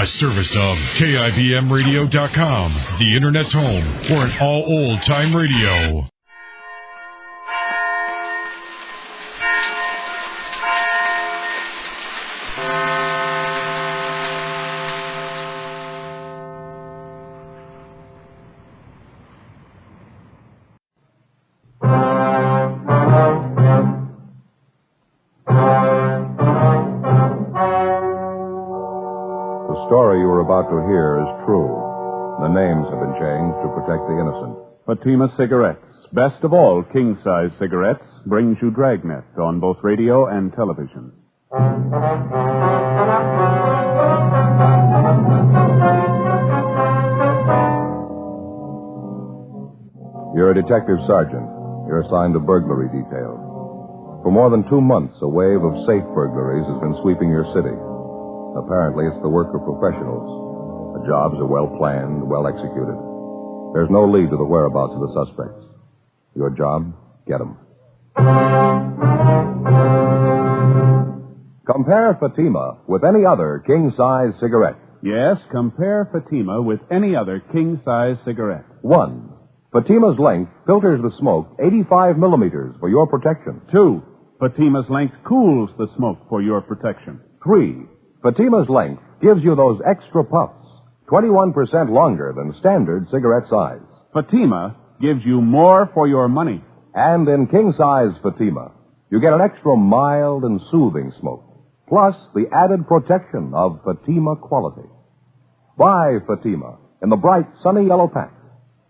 A service of KIBMradio.com, the Internet's home for an all old-time radio. The story you are about to hear is true. The names have been changed to protect the innocent. Fatima Cigarettes, best of all king-size cigarettes, brings you Dragnet on both radio and television. You're a detective sergeant. You're assigned to burglary detail. For more than 2 months, a wave of safe burglaries has been sweeping your city. Apparently, it's the work of professionals. The jobs are well planned, well executed. There's no lead to the whereabouts of the suspects. Your job, get them. Compare Fatima with any other king-size cigarette. Yes, compare Fatima with any other king-size cigarette. 1. Fatima's length filters the smoke 85 millimeters for your protection. 2. Fatima's length cools the smoke for your protection. 3. Fatima's length gives you those extra puffs, 21% longer than standard cigarette size. Fatima gives you more for your money. And in king-size Fatima, you get an extra mild and soothing smoke, plus the added protection of Fatima quality. Buy Fatima in the bright, sunny yellow pack.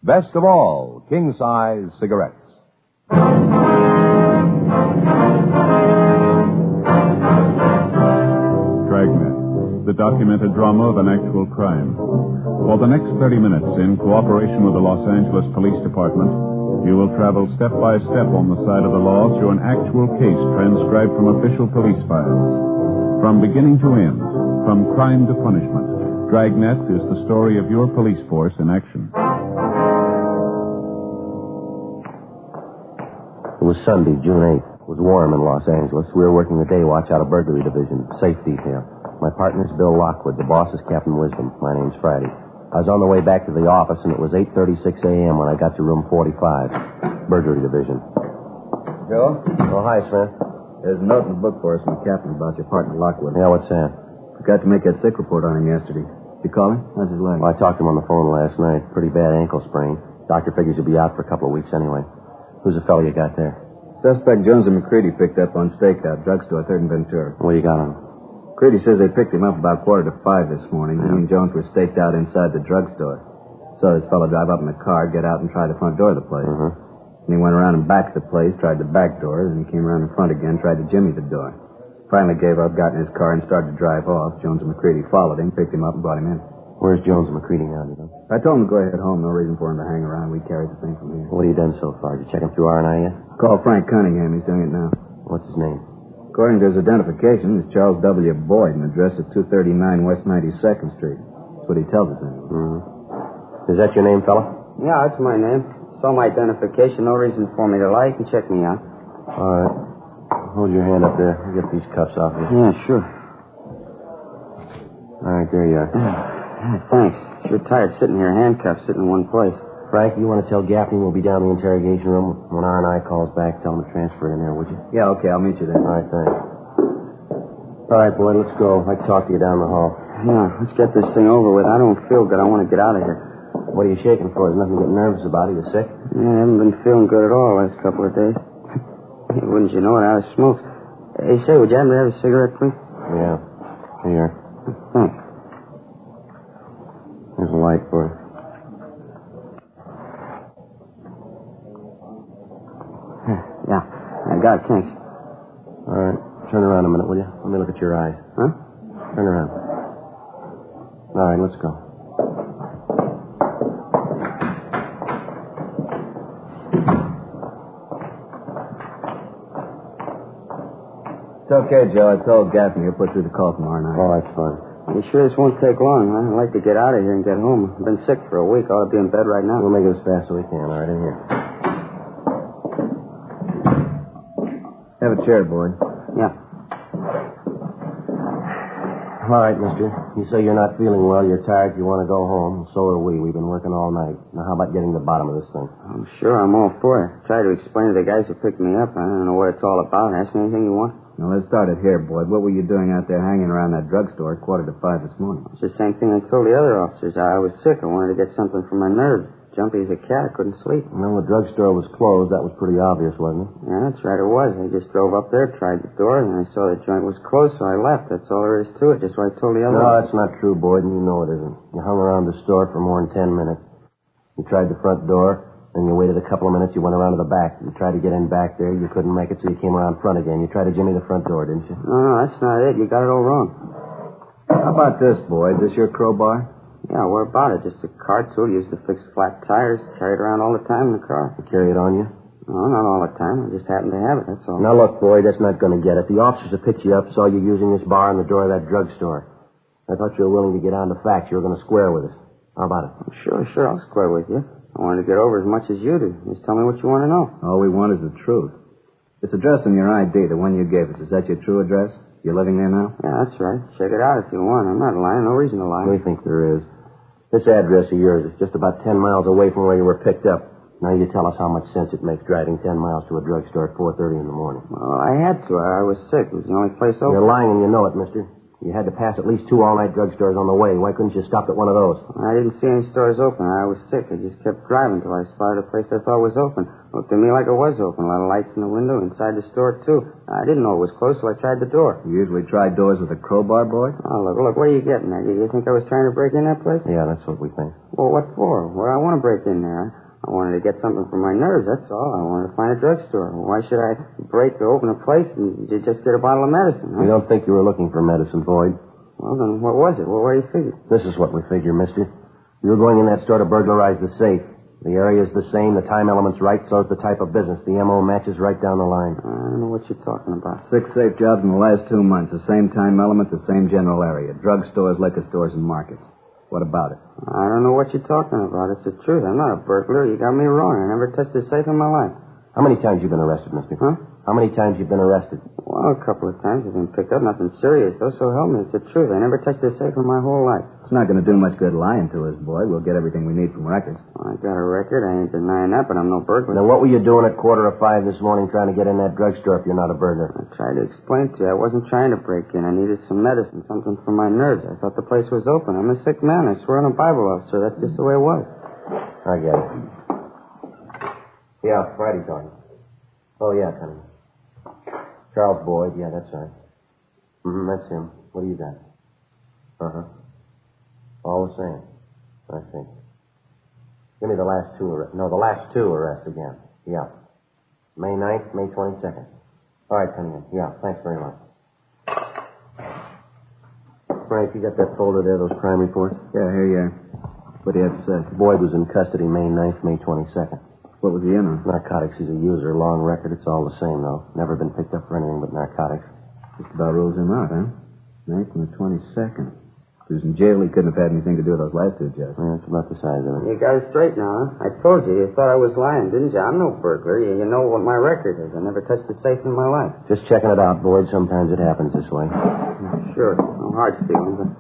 Best of all, king-size cigarettes. Dragnet, the documented drama of an actual crime. For the next 30 minutes, in cooperation with the Los Angeles Police Department, you will travel step by step on the side of the law through an actual case transcribed from official police files. From beginning to end, from crime to punishment, Dragnet is the story of your police force in action. It was Sunday, June 8th. It was warm in Los Angeles. We were working the day watch out of burglary division, safe detail. My partner's Bill Lockwood. The boss is Captain Wisdom. My name's Friday. I was on the way back to the office, and it was 8:36 a.m. when I got to room 45, burglary division. Joe? Oh, hi, Smith. There's a note in the book for us from the captain about your partner, Lockwood. Yeah, what's that? Forgot to make that sick report on him yesterday. You call him? How's his leg? Well, I talked to him on the phone last night. Pretty bad ankle sprain. Doctor figures he'll be out for a couple of weeks anyway. Who's the fellow you got there? Suspect Jones and McCready picked up on stakeout, drugstore, 3rd and Ventura. What do you got on him? McCready says they picked him up about 4:45 this morning. He and Jones were staked out inside the drugstore. Saw this fellow drive up in the car, get out, and try the front door of the place. And he went around and back of the place, tried the back door, then he came around in front again, tried to jimmy the door. Finally gave up, got in his car, and started to drive off. Jones and McCready followed him, picked him up, and brought him in. Where's Jones and McCready now, do you know? I told him to go ahead home. No reason for him to hang around. We carried the thing from here. What have you done so far? Did you check him through R&I yet? Call Frank Cunningham. He's doing it now. What's his name? According to his identification, it's Charles W. Boyd, and address is 239 West 92nd Street. That's what he tells us anyway. Is that your name, fella? Yeah, that's my name. Saw my identification. No reason for me to lie. You can check me out. All right. Hold your hand up there. I'll get these cuffs off you. Yeah, sure. All right, there you are. Thanks. Sure tired sitting here handcuffed, sitting in one place. Frank, you want to tell Gaffney we'll be down in the interrogation room? When R&I calls back, tell him to transfer it in there, would you? Yeah, okay. I'll meet you there. All right, thanks. All right, boy, let's go. I can talk to you down the hall. Yeah, let's get this thing over with. I don't feel good. I want to get out of here. What are you shaking for? There's nothing to get nervous about. Are you sick? Yeah, I haven't been feeling good at all the last couple of days. Hey, wouldn't you know it? I smoked. Hey, say, would you happen to have a cigarette, please? Yeah. Here. Thanks. There's a light for you. Yeah, I got it. Thanks. All right. Turn around a minute, will you? Let me look at your eyes. Huh? Turn around. All right, let's go. It's okay, Joe. I told Gaffney he'll put through the call from R&I. Oh, that's fine. You sure this won't take long? I'd like to get out of here and get home. I've been sick for a week. I ought to be in bed right now. We'll make it as fast as we can. All right, in here. Have a chair, Boyd. Yeah. All right, mister. You say you're not feeling well, you're tired, you want to go home. So are we. We've been working all night. Now, how about getting to the bottom of this thing? I'm sure I'm all for it. Try to explain to the guys who picked me up. I don't know what it's all about. Ask me anything you want. Now, let's start it here, Boyd. What were you doing out there hanging around that drugstore at 4:45 this morning? It's the same thing I told the other officers. I was sick. I wanted to get something for my nerves. Jumpy as a cat. I couldn't sleep. Well, the drugstore was closed. That was pretty obvious, wasn't it? Yeah, that's right. It was. I just drove up there, tried the door, and I saw the joint was closed, so I left. That's all there is to it. Just what I told the other. No, that's not true, Boyd, and you know it isn't. You hung around the store for more than 10 minutes. You tried the front door, then you waited a couple of minutes. You went around to the back. You tried to get in back there. You couldn't make it, so you came around front again. You tried to jimmy the front door, didn't you? No, that's not it. You got it all wrong. How about this, Boyd? This your crowbar? Yeah, what about it? Just a car tool used to fix flat tires. Carry it around all the time in the car. You carry it on you? No, not all the time. I just happen to have it, that's all. Now, look, Boyd, that's not going to get it. The officers that picked you up saw you using this bar in the door of that drugstore. I thought you were willing to get on to facts. You were going to square with us. How about it? Sure, I'll square with you. I wanted to get over as much as you do. Just tell me what you want to know. All we want is the truth. This address on your ID, the one you gave us, is that your true address? You're living there now? Yeah, that's right. Check it out if you want. I'm not lying. No reason to lie. We think there is. This address of yours is just about 10 miles away from where you were picked up. Now you tell us how much sense it makes driving 10 miles to a drugstore at 4:30 in the morning. Well, I had to. I was sick. It was the only place open. You're lying and you know it, mister. You had to pass at least 2 all-night drugstores on the way. Why couldn't you stop at one of those? I didn't see any stores open. I was sick. I just kept driving until I spotted a place I thought was open. Looked to me like it was open. A lot of lights in the window, inside the store, too. I didn't know it was closed, so I tried the door. You usually try doors with a crowbar, Boyd? Oh, look, what are you getting at? You think I was trying to break in that place? Yeah, that's what we think. Well, what for? Well, I want to break in there. I wanted to get something for my nerves, that's all. I wanted to find a drugstore. Why should I break or open a place and just get a bottle of medicine? Huh? We don't think you were looking for medicine, Boyd. Well, then what was it? Well, what do you figure? This is what we figure, mister. You were going in that store to burglarize the safe. The area is the same, the time element's right, so is the type of business. The M.O. matches right down the line. I don't know what you're talking about. 6 safe jobs in the last 2 months. The same time element, the same general area. Drugstores, liquor stores, and markets. What about it? I don't know what you're talking about. It's the truth. I'm not a burglar. You got me wrong. I never touched a safe in my life. How many times you been arrested, mister? Huh? How many times you been arrested? Well, a couple of times. I've been picked up. Nothing serious, though, so help me. It's the truth. I never touched a safe in my whole life. It's not going to do much good lying to us, Boyd. We'll get everything we need from records. Well, I got a record. I ain't denying that, but I'm no burglar. Now, what were you doing at 4:45 this morning trying to get in that drugstore if you're not a burglar? I tried to explain to you. I wasn't trying to break in. I needed some medicine, something for my nerves. I thought the place was open. I'm a sick man. I swear on a Bible officer. That's just the way it was. I get it. Yeah, Friday talking. Oh, yeah, Connie. Charles Boyd. Yeah, that's right. That's him. What do you got? Uh-huh. All the same. I see. Give me the last 2 arrests. No, the last 2 arrests again. Yeah. May 9th, May 22nd. All right, Cunningham. Yeah, thanks very much. Frank, you got that folder there, those crime reports? Yeah, here you are. What do you have to say? Boyd was in custody May 9th, May 22nd. What was he in on? Narcotics. He's a user. Long record. It's all the same, though. Never been picked up for anything but narcotics. Just about rules him out, huh? 9th and the 22nd. If he was in jail, he couldn't have had anything to do with those last 2 jobs. Yeah, it's about the size of it. You got it straight now, huh? I told you. You thought I was lying, didn't you? I'm no burglar. You know what my record is. I never touched a safe in my life. Just checking it out, Boyd. Sometimes it happens this way. Sure. No hard feelings. I'll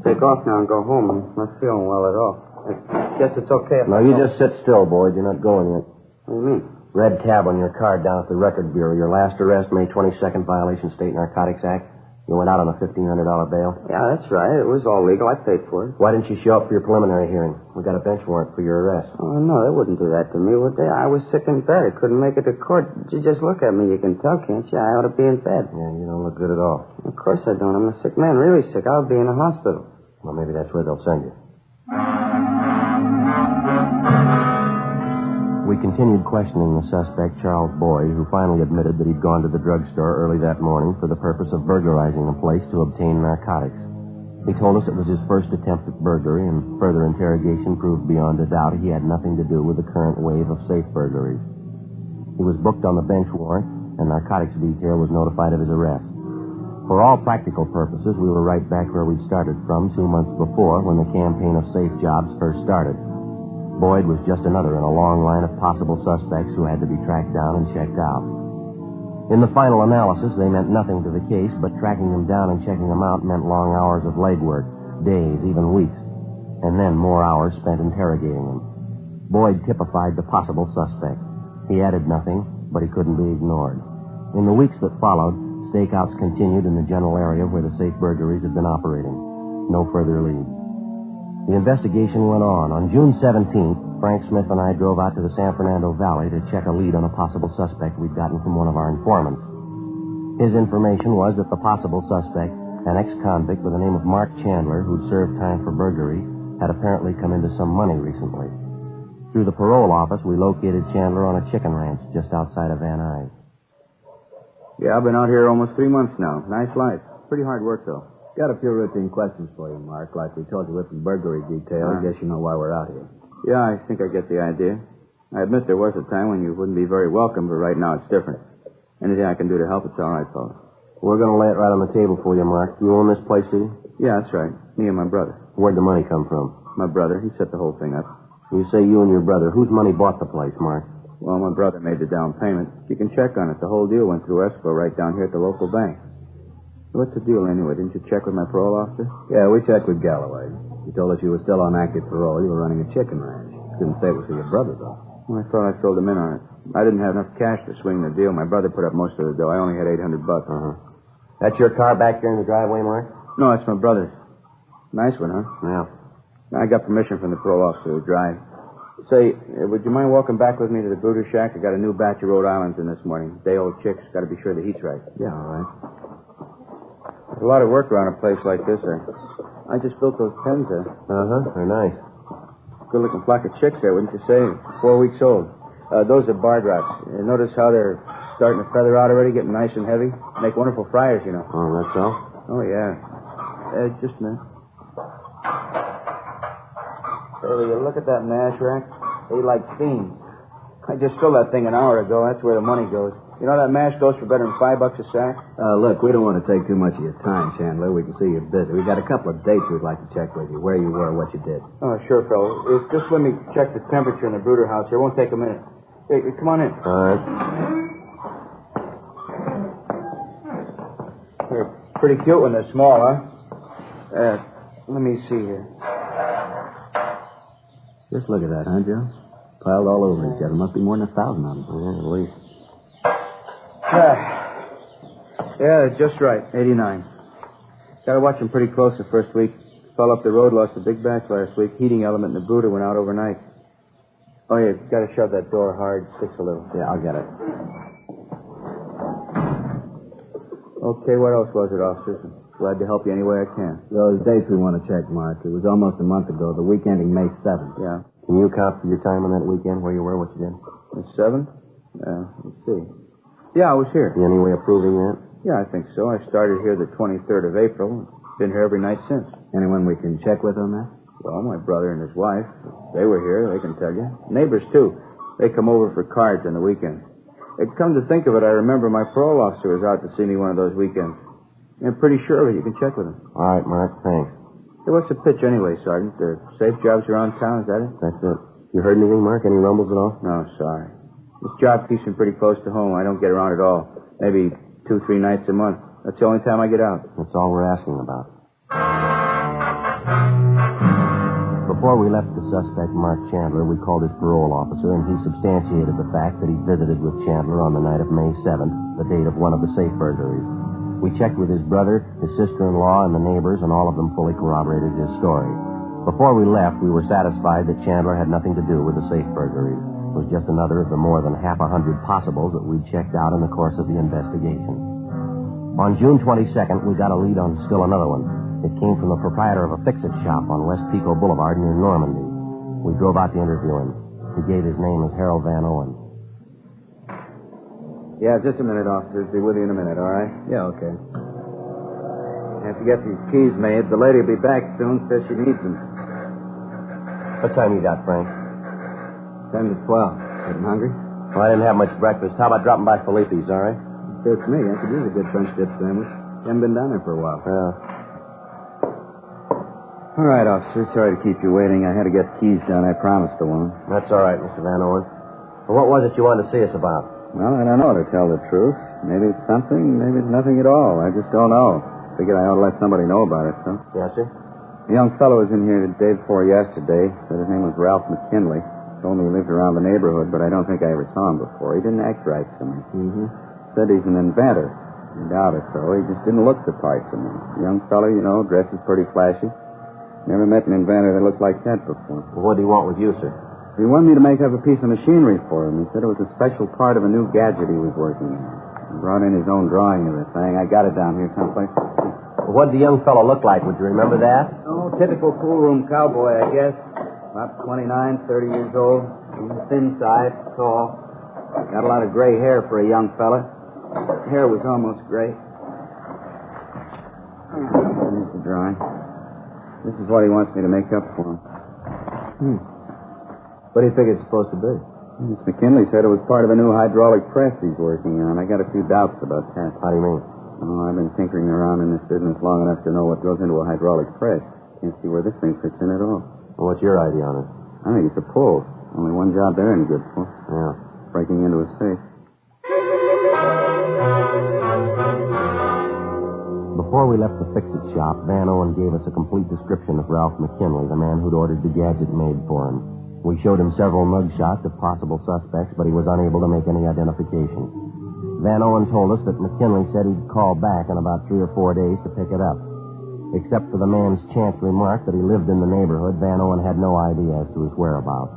take off now and go home. I'm not feeling well at all. I guess it's okay if No, you just sit still, Boyd. You're not going yet. What do you mean? Red tab on your card down at the Record Bureau. Your last arrest, May 22nd, violation State Narcotics Act. You went out on a $1,500 bail. Yeah, that's right. It was all legal. I paid for it. Why didn't you show up for your preliminary hearing? We got a bench warrant for your arrest. Oh, no, they wouldn't do that to me, would they? I was sick in bed. I couldn't make it to court. You just look at me. You can tell, can't you? I ought to be in bed. Yeah, you don't look good at all. Of course I don't. I'm a sick man, really sick. I'll be in a hospital. Well, maybe that's where they'll send you. We continued questioning the suspect, Charles Boyd, who finally admitted that he'd gone to the drugstore early that morning for the purpose of burglarizing a place to obtain narcotics. He told us it was his first attempt at burglary, and further interrogation proved beyond a doubt he had nothing to do with the current wave of safe burglaries. He was booked on the bench warrant, and narcotics detail was notified of his arrest. For all practical purposes, we were right back where we started from 2 months before, when the campaign of safe jobs first started. Boyd was just another in a long line of possible suspects who had to be tracked down and checked out. In the final analysis, they meant nothing to the case, but tracking them down and checking them out meant long hours of legwork, days, even weeks, and then more hours spent interrogating them. Boyd typified the possible suspect. He added nothing, but he couldn't be ignored. In the weeks that followed, stakeouts continued in the general area where the safe burglaries had been operating. No further leads. The investigation went on. On June 17th, Frank Smith and I drove out to the San Fernando Valley to check a lead on a possible suspect we'd gotten from one of our informants. His information was that the possible suspect, an ex-convict by the name of Mark Chandler, who'd served time for burglary, had apparently come into some money recently. Through the parole office, we located Chandler on a chicken ranch just outside of Van Nuys. Yeah, I've been out here almost 3 months now. Nice life. Pretty hard work, though. Got a few routine questions for you, Mark. Like we told you with the burglary detail, I guess you know why we're out here. Yeah, I think I get the idea. I admit there was a time when you wouldn't be very welcome, but right now it's different. Anything I can do to help, it's all right, fella. We're going to lay it right on the table for you, Mark. You own this place, do you? Yeah, that's right. Me and my brother. Where'd the money come from? My brother. He set the whole thing up. You say you and your brother. Whose money bought the place, Mark? Well, my brother made the down payment. You can check on it. The whole deal went through escrow right down here at the local bank. What's the deal anyway? Didn't you check with my parole officer? Yeah, we checked with Galloway. He told us you were still on active parole. You were running a chicken ranch. Didn't say it was for your brother, though. Well, I thought I filled him in on it. I didn't have enough cash to swing the deal. My brother put up most of the dough. I only had $800. That's your car back there in the driveway, Mark? No, it's my brother's. Nice one, huh? Yeah. I got permission from the parole officer to drive. Say, would you mind walking back with me to the Brooder Shack? I got a new batch of Rhode Islands in this morning. Day-old chicks. Got to be sure the heat's right. Yeah, all right. There's a lot of work around a place like this. I just built those pens there. They're nice. Good-looking flock of chicks there, wouldn't you say? 4 weeks old. Those are bar drops. Notice how they're starting to feather out already, getting nice and heavy? Make wonderful fryers, you know. Oh, that's all? Oh, yeah. Just a minute. Hey, will you look at that mash rack? They like fiends. I just filled that thing an hour ago. That's where the money goes. You know that mash goes for better than $5 a sack? Look, we don't want to take too much of your time, Chandler. We can see you're busy. We've got a couple of dates we'd like to check with you, where you were, what you did. Oh, sure, fellow. Just let me check the temperature in the brooder house here. It won't take a minute. Hey, come on in. All right. They're pretty cute when they're small, huh? Let me see here. Just look at that, huh, Joe? Piled all over each other. Must be more than 1,000 of them. Yeah, at least. Yeah, just right. 89. Got to watch them pretty close the first week. Fell up the road, lost a big batch last week. Heating element in the brooder went out overnight. Oh, yeah, got to shove that door hard. Sticks a little. Yeah, I'll get it. Okay, what else was it, officers? Glad to help you any way I can. Those dates we want to check, Mark. It was almost a month ago, the week ending May 7th. Yeah. Can you account for your time on that weekend, where you were, what you did? The 7th? Let's see. Yeah, I was here. You any way of proving that? Yeah, I think so. I started here the 23rd of April. Been here every night since. Anyone we can check with on that? Well, my brother and his wife. They were here, they can tell you. Neighbors, too. They come over for cards on the weekend. Come to think of it, I remember my parole officer was out to see me one of those weekends. I'm pretty sure of it. You can check with him. All right, Mark, thanks. Hey, what's the pitch anyway, Sergeant? The safe jobs around town, is that it? That's it. You heard anything, Mark? Any rumbles at all? No, sorry. This job keeps me pretty close to home. I don't get around at all. Maybe 2-3 nights a month. That's the only time I get out. That's all we're asking about. Before we left the suspect, Mark Chandler, we called his parole officer, and he substantiated the fact that he visited with Chandler on the night of May 7th, the date of one of the safe burglaries. We checked with his brother, his sister-in-law, and the neighbors, and all of them fully corroborated his story. Before we left, we were satisfied that Chandler had nothing to do with the safe burglaries. It was just another of the more than 100 possibles that we'd checked out in the course of the investigation. On June 22nd, we got a lead on still another one. It came from the proprietor of a fix-it shop on West Pico Boulevard near Normandy. We drove out to interview him. He gave his name as Harold Van Owen. Yeah, just a minute, officers. Be with you in a minute, all right? Yeah, okay. I have to get these keys made. The lady will be back soon. Says she needs them. What time you got, Frank? 10 to 12. Getting hungry? Well, I didn't have much breakfast. How about dropping by Felipe's, all right? Fits me. I could use a good French dip sandwich. Haven't been down there for a while. Yeah. All right, officer. Sorry to keep you waiting. I had to get keys done. I promised the woman. That's all right, Mr. Van Owen. Well, what was it you wanted to see us about? Well, I don't know, to tell the truth. Maybe it's something, maybe it's nothing at all. I just don't know. Figured I ought to let somebody know about it, so. Yes, sir? A young fellow was in here the day before yesterday. Said his name was Ralph McKinley. Told me he lived around the neighborhood, but I don't think I ever saw him before. He didn't act right to me. Mm-hmm. Said he's an inventor. I doubt it, though. He just didn't look the part to me. Young fellow, you know, dresses pretty flashy. Never met an inventor that looked like that before. Well, what do you want with you, sir? He wanted me to make up a piece of machinery for him. He said it was a special part of a new gadget he was working on. He brought in his own drawing of the thing. I got it down here someplace. Well, what did the young fellow look like? Would you remember that? Oh, typical pool room cowboy, I guess. About 29, 30 years old. On the thin side, tall. Got a lot of gray hair for a young fella. Hair was almost gray. Here's the drawing. This is what he wants me to make up for him. What do you think it's supposed to be? Miss McKinley said it was part of a new hydraulic press he's working on. I got a few doubts about that. How do you mean? Oh, I've been tinkering around in this business long enough to know what goes into a hydraulic press. Can't see where this thing fits in at all. Well, what's your idea on it? I think it's a pull. Only one job they're any good for. Yeah. Breaking into a safe. Before we left the fix-it shop, Van Owen gave us a complete description of Ralph McKinley, the man who'd ordered the gadget made for him. We showed him several mug shots of possible suspects, but he was unable to make any identification. Van Owen told us that McKinley said he'd call back in about 3 or 4 days to pick it up. Except for the man's chance remark that he lived in the neighborhood, Van Owen had no idea as to his whereabouts.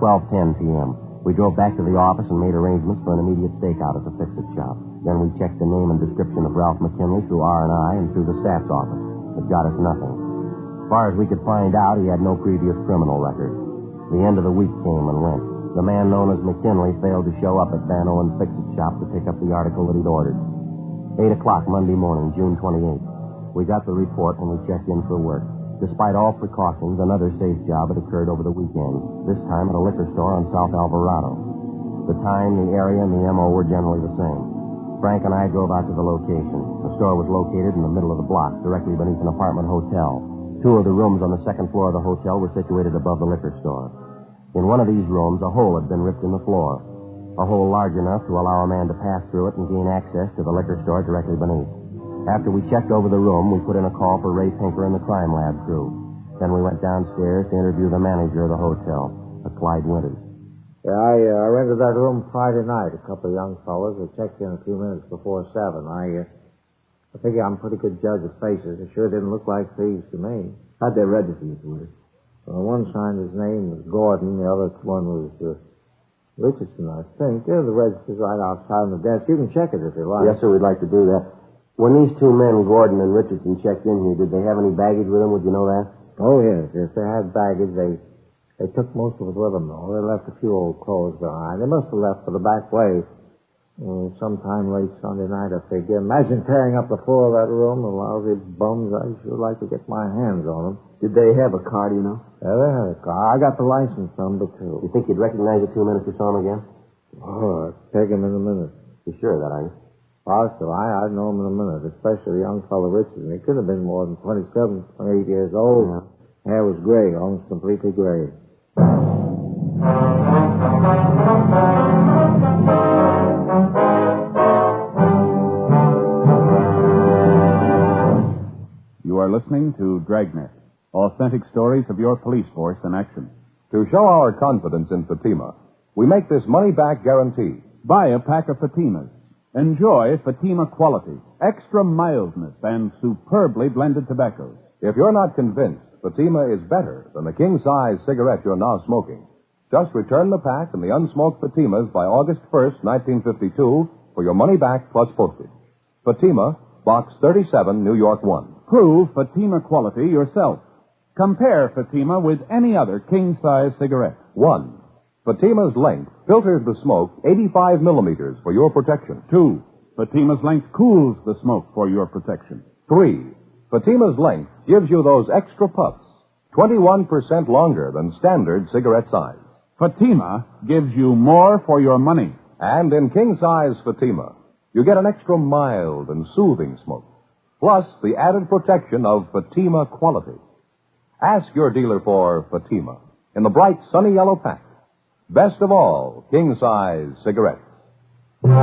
12:10 p.m. We drove back to the office and made arrangements for an immediate stakeout at the fix-it shop. Then we checked the name and description of Ralph McKinley through R&I and through the staff's office. It got us nothing. As far as we could find out, he had no previous criminal record. The end of the week came and went. The man known as McKinley failed to show up at Van Owen's fix-it shop to pick up the article that he'd ordered. 8 o'clock Monday morning, June 28th. We got the report when we checked in for work. Despite all precautions, another safe job had occurred over the weekend, this time at a liquor store on South Alvarado. The time, the area, and the MO were generally the same. Frank and I drove out to the location. The store was located in the middle of the block, directly beneath an apartment hotel. 2 of the rooms on the second floor of the hotel were situated above the liquor store. In one of these rooms, a hole had been ripped in the floor, a hole large enough to allow a man to pass through it and gain access to the liquor store directly beneath. After we checked over the room, we put in a call for Ray Pinker and the crime lab crew. Then we went downstairs to interview the manager of the hotel, Clyde Winters. Yeah, I rented that room Friday night. A couple of young fellows. They checked in a few minutes before 7. I figure I'm a pretty good judge of faces. It sure didn't look like thieves to me. How'd they register you, Winters? Well, one signed his name was Gordon. The other one was Richardson, I think. Yeah, the register's right outside on the desk. You can check it if you like. Yes, sir, we'd like to do that. When these 2 men, Gordon and Richardson, checked in here, did they have any baggage with them? Would you know that? Oh, yes. If they had baggage, they took most of it with them, though. They left a few old clothes behind. They must have left for the back way. Sometime late Sunday night, I figure. Imagine tearing up the floor of that room. The lousy bums. I sure like to get my hands on them. Did they have a car, do you know? Yeah, they had a car. I got the license number, too. You think you'd recognize the 2 men if you saw them again? Oh, I'd take them in a minute. You sure of that, are you? Positive. I'd know him in a minute, especially the young fellow Richardson. He could have been more than 27, 28 years old. Yeah. Hair was gray, almost completely gray. You are listening to Dragnet, authentic stories of your police force in action. To show our confidence in Fatima, we make this money-back guarantee. Buy a pack of Fatimas. Enjoy Fatima quality, extra mildness, and superbly blended tobaccos. If you're not convinced Fatima is better than the king-size cigarette you're now smoking, just return the pack and the unsmoked Fatimas by August 1st, 1952, for your money back plus postage. Fatima, Box 37, New York 1. Prove Fatima quality yourself. Compare Fatima with any other king-size cigarette. 1. Fatima's length filters the smoke 85 millimeters for your protection. 2. Fatima's length cools the smoke for your protection. 3. Fatima's length gives you those extra puffs, 21% longer than standard cigarette size. Fatima gives you more for your money. And in king-size Fatima, you get an extra mild and soothing smoke, plus the added protection of Fatima quality. Ask your dealer for Fatima in the bright sunny yellow pack. Best of all, king-size cigarettes. Monday,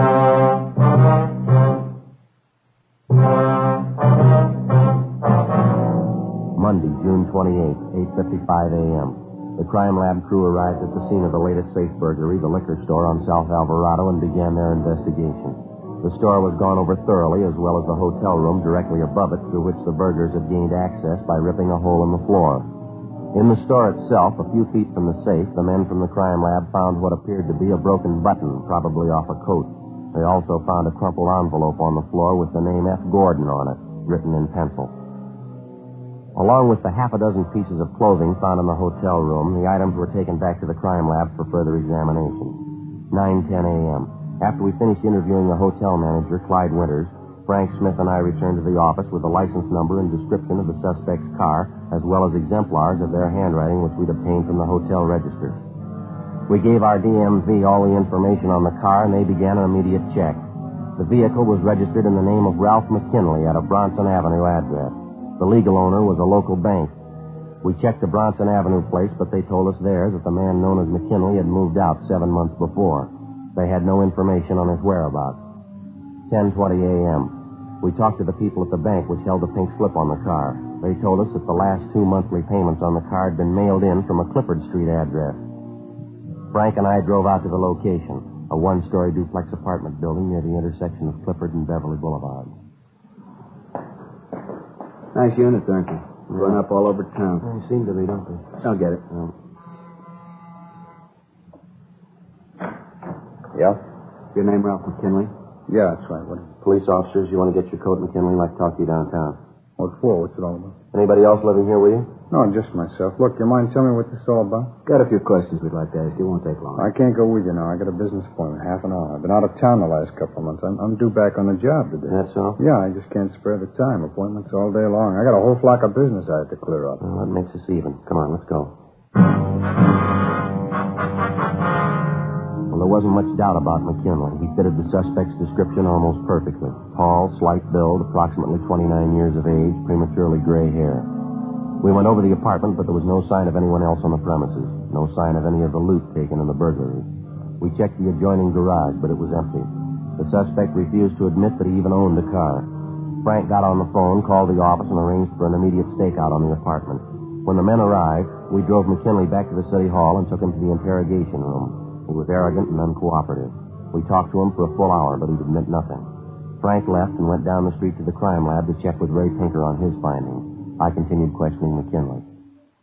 June 28th, 8:55 a.m. The crime lab crew arrived at the scene of the latest safe burglary, the liquor store on South Alvarado, and began their investigation. The store was gone over thoroughly, as well as the hotel room directly above it, through which the burglars had gained access by ripping a hole in the floor. In the store itself, a few feet from the safe, the men from the crime lab found what appeared to be a broken button, probably off a coat. They also found a crumpled envelope on the floor with the name F. Gordon on it, written in pencil. Along with the half a dozen pieces of clothing found in the hotel room, the items were taken back to the crime lab for further examination. 9:10 a.m. After we finished interviewing the hotel manager, Clyde Winters, Frank Smith and I returned to the office with the license number and description of the suspect's car, as well as exemplars of their handwriting which we'd obtained from the hotel register. We gave our DMV all the information on the car, and they began an immediate check. The vehicle was registered in the name of Ralph McKinley at a Bronson Avenue address. The legal owner was a local bank. We checked the Bronson Avenue place, but they told us there that the man known as McKinley had moved out 7 months before. They had no information on his whereabouts. 10:20 a.m. We talked to the people at the bank which held the pink slip on the car. They told us that the last 2 monthly payments on the car had been mailed in from a Clifford Street address. Frank and I drove out to the location, a one-story duplex apartment building near the intersection of Clifford and Beverly Boulevard. Nice units, aren't they? Run up all over town. They seem to be, don't they? I'll get it. Yeah? Your name, Ralph McKinley? Yeah, that's right. What is it? Police officers, you want to get your coat, McKinley? I'd like to talk to you downtown. What for? What's it all about? Anybody else living here with you? No, just myself. Look, you mind telling me what this is all about? Got a few questions we'd like to ask you. Won't take long. I can't go with you now. I got a business appointment, half an hour. I've been out of town the last couple of months. I'm due back on the job today. That's all? Yeah, I just can't spare the time. Appointments all day long. I got a whole flock of business I have to clear up. Well, that makes us even. Come on, let's go. Well, there wasn't much doubt about McKinley. He fitted the suspect's description almost perfectly. Tall, slight build, approximately 29 years of age, prematurely gray hair. We went over the apartment, but there was no sign of anyone else on the premises. No sign of any of the loot taken in the burglary. We checked the adjoining garage, but it was empty. The suspect refused to admit that he even owned a car. Frank got on the phone, called the office, and arranged for an immediate stakeout on the apartment. When the men arrived, we drove McKinley back to the city hall and took him to the interrogation room. He was arrogant and uncooperative. We talked to him for a full hour, but he'd admit nothing. Frank left and went down the street to the crime lab to check with Ray Pinker on his findings. I continued questioning McKinley.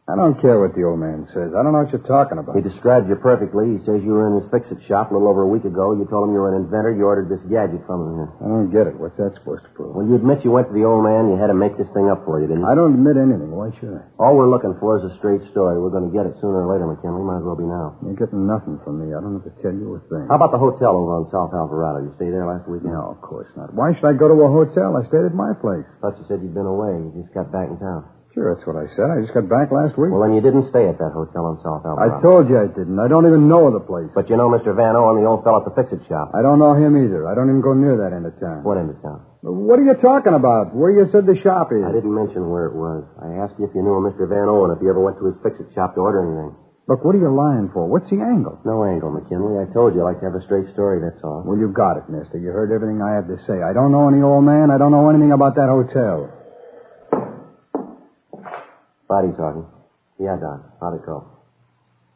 I don't care what the old man says. I don't know what you're talking about. He described you perfectly. He says you were in his fix-it shop a little over a week ago. You told him you were an inventor. You ordered this gadget from him here. I don't get it. What's that supposed to prove? Well, you admit you went to the old man. You had him make this thing up for you, didn't you? I don't admit anything. Why should I? All we're looking for is a straight story. We're going to get it sooner or later, McKinley. Might as well be now. You're getting nothing from me. I don't have to tell you a thing. How about the hotel over on South Alvarado? You stayed there last weekend? No, of course not. Why should I go to a hotel? I stayed at my place. Thought you said you'd been away. You just got back in town. Sure, that's what I said. I just got back last week. Well, then you didn't stay at that hotel in South Alvarado. I told you I didn't. I don't even know the place. But you know Mr. Van Owen, the old fellow at the fix-it shop. I don't know him either. I don't even go near that end of town. What end of town? What are you talking about? Where you said the shop is? I didn't mention where it was. I asked you if you knew a Mr. Van Owen, if you ever went to his fix-it shop to order anything. Look, what are you lying for? What's the angle? No angle, McKinley. I told you I like to have a straight story, that's all. Well, you got it, mister. You heard everything I have to say. I don't know any old man. I don't know anything about that hotel. Friday talking. Yeah, Don. How'd it go?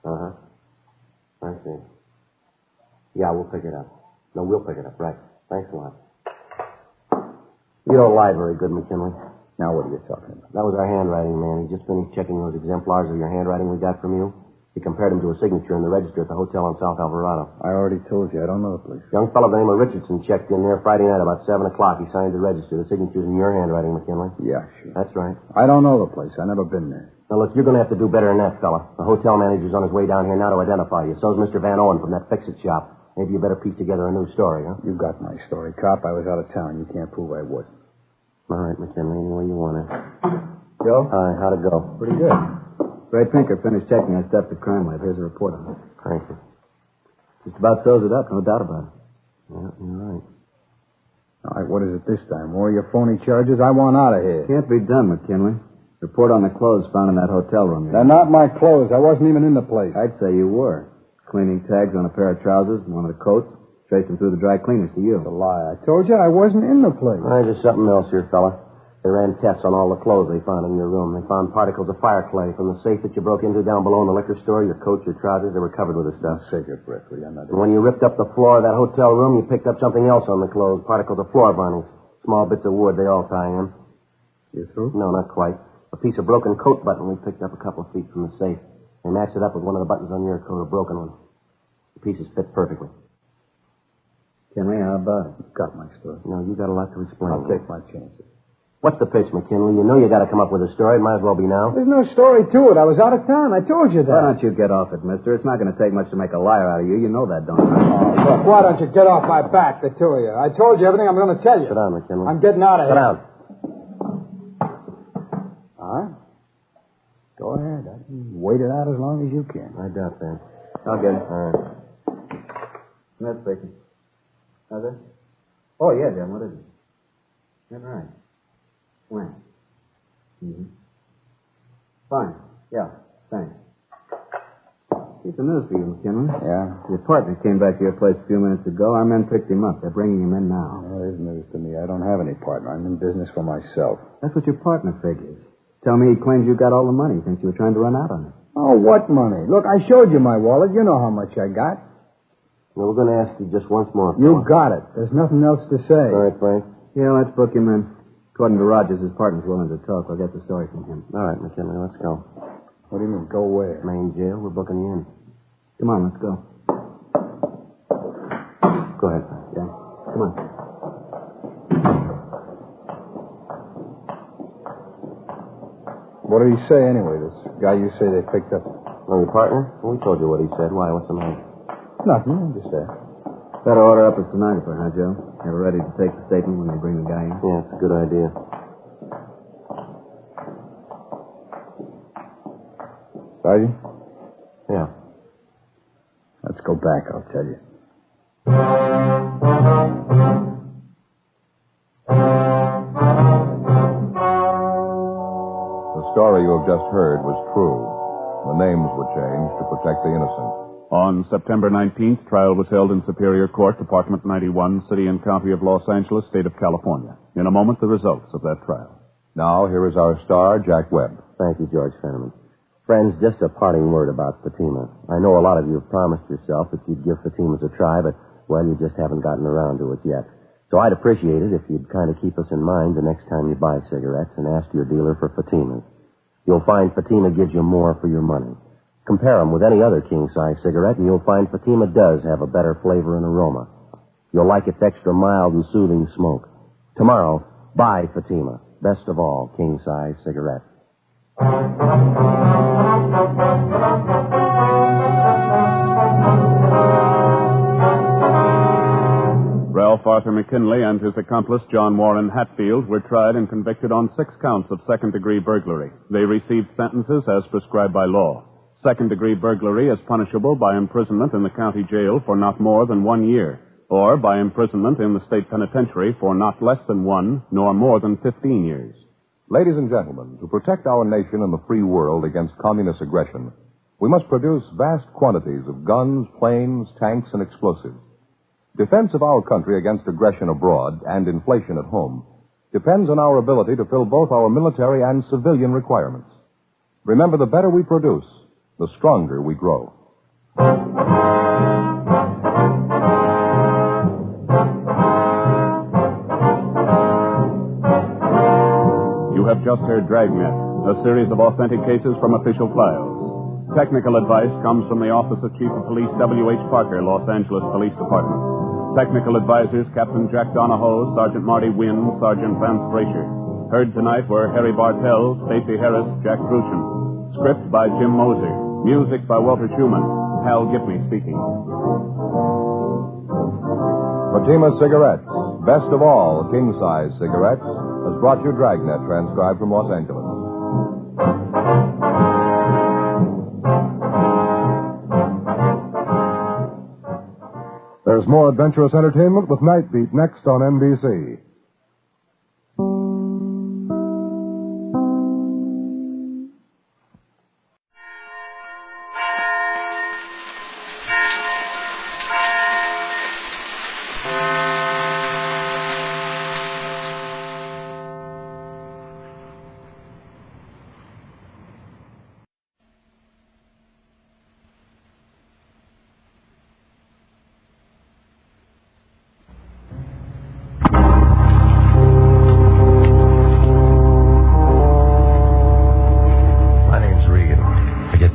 Uh-huh. I see. Yeah, we'll pick it up. No, we'll pick it up. Right. Thanks a lot. You don't lie very good, McKinley. Now what are you talking about? That was our handwriting man. He just finished checking those exemplars of your handwriting we got from you. He compared them to a signature in the register at the hotel in South Alvarado. I already told you. I don't know the place. Young fellow by the name of Richardson checked in there Friday night about 7 o'clock. He signed the register. The signature's in your handwriting, McKinley. Yeah, sure. That's right. I don't know the place. I've never been there. Now, look, you're going to have to do better than that, fella. The hotel manager's on his way down here now to identify you. So's Mr. Van Owen from that fix-it shop. Maybe you better piece together a new story, huh? You got my story, cop. I was out of town. You can't prove I wasn't. All right, McKinley, any way you want it. Joe? How'd it go? Pretty good. Ray Pinker finished checking. I stepped to crime lab. Here's a report on it. Thank you. Just about sews it up, no doubt about it. Yeah, you're right. All right, what is it this time? More of your phony charges? I want out of here. Can't be done, McKinley. Report on the clothes found in that hotel room. They're not my clothes. I wasn't even in the place. I'd say you were. Cleaning tags on a pair of trousers and one of the coats. Traced him through the dry cleaners to you. It's a lie. I told you I wasn't in the place. There's something else here, fella. They ran tests on all the clothes they found in your room. They found particles of fire clay from the safe that you broke into down below in the liquor store. Your coat, your trousers, they were covered with this stuff. Save your breath, will you? And when you ripped up the floor of that hotel room, you picked up something else on the clothes. Particles of floor varnish. Small bits of wood, they all tie in. You through? No, not quite. A piece of broken coat button we picked up a couple of feet from the safe. They matched it up with one of the buttons on your coat, a broken one. The pieces fit perfectly. Kenley, how about it? Got my story. No, you got a lot to explain. I'll take my chances. What's the pitch, McKinley? You know you got to come up with a story. It might as well be now. There's no story to it. I was out of town. I told you that. Why don't you get off it, mister? It's not going to take much to make a liar out of you. You know that, don't you? Oh, look, why don't you get off my back, the two of you? I told you everything I'm going to tell you. Sit down, McKinley. I'm getting out of Sit here. down. All right. Go ahead. I can wait it out as long as you can. I doubt that. I'll get it. All right. Smith speaking. How's it? Oh, yeah, Jim. What is it? That's right. When? Mm-hmm. Fine. Yeah, thanks. Here's some news for you, McKinley. Yeah? Your partner came back to your place a few minutes ago. Our men picked him up. They're bringing him in now. Well, there's news to me. I don't have any partner. I'm in business for myself. That's what your partner figures. Tell me he claims you got all the money. Thinks you were trying to run out on it. Oh, what money? Look, I showed you my wallet. You know how much I got. Well, we're going to ask you just once more. You got it. There's nothing else to say. All right, Frank. Yeah, let's book him in. According to Rogers, his partner's willing to talk. We'll get the story from him. All right, McKinley, let's go. What do you mean, go where? Main jail. We're booking you in. Come on, let's go. Go ahead, Frank. Yeah, come on. What did he say anyway, this guy you say they picked up? Oh, your partner? Well, we told you what he said. Why? What's the matter? Nothing, I'm just there. Better order up a stenographer, huh, Joe? Have her ready to take the statement when they bring the guy in. Yeah, it's a good idea. Sergeant? Yeah. Let's go back, I'll tell you. The story you have just heard was true. The names were changed to protect the innocent. On September 19th, trial was held in Superior Court, Department 91, City and County of Los Angeles, State of California. In a moment, the results of that trial. Now, here is our star, Jack Webb. Thank you, George Fenneman. Friends, just a parting word about Fatima. I know a lot of you have promised yourself that you'd give Fatima's a try, but, well, you just haven't gotten around to it yet. So I'd appreciate it if you'd kind of keep us in mind the next time you buy cigarettes and ask your dealer for Fatimas. You'll find Fatima gives you more for your money. Compare them with any other king-size cigarette, and you'll find Fatima does have a better flavor and aroma. You'll like its extra mild and soothing smoke. Tomorrow, buy Fatima. Best of all, king-size cigarettes. Ralph Arthur McKinley and his accomplice, John Warren Hatfield, were tried and convicted on 6 counts of second-degree burglary. They received sentences as prescribed by law. Second-degree burglary is punishable by imprisonment in the county jail for not more than 1 year, or by imprisonment in the state penitentiary for not less than 1 nor more than 15 years. Ladies and gentlemen, to protect our nation and the free world against communist aggression, we must produce vast quantities of guns, planes, tanks, and explosives. Defense of our country against aggression abroad and inflation at home depends on our ability to fill both our military and civilian requirements. Remember, the better we produce, the stronger we grow. You have just heard Dragnet, a series of authentic cases from official files. Technical advice comes from the Office of Chief of Police W.H. Parker, Los Angeles Police Department. Technical advisors Captain Jack Donahoe, Sergeant Marty Wynn, Sergeant Vance Frazier. Heard tonight were Harry Bartell, Stacey Harris, Jack Crucian. Script by Jim Moser. Music by Walter Schumann. Hal Gipney speaking. Fatima Cigarettes, best of all king-size cigarettes, has brought you Dragnet, transcribed from Los Angeles. There's more adventurous entertainment with Night Beat next on NBC.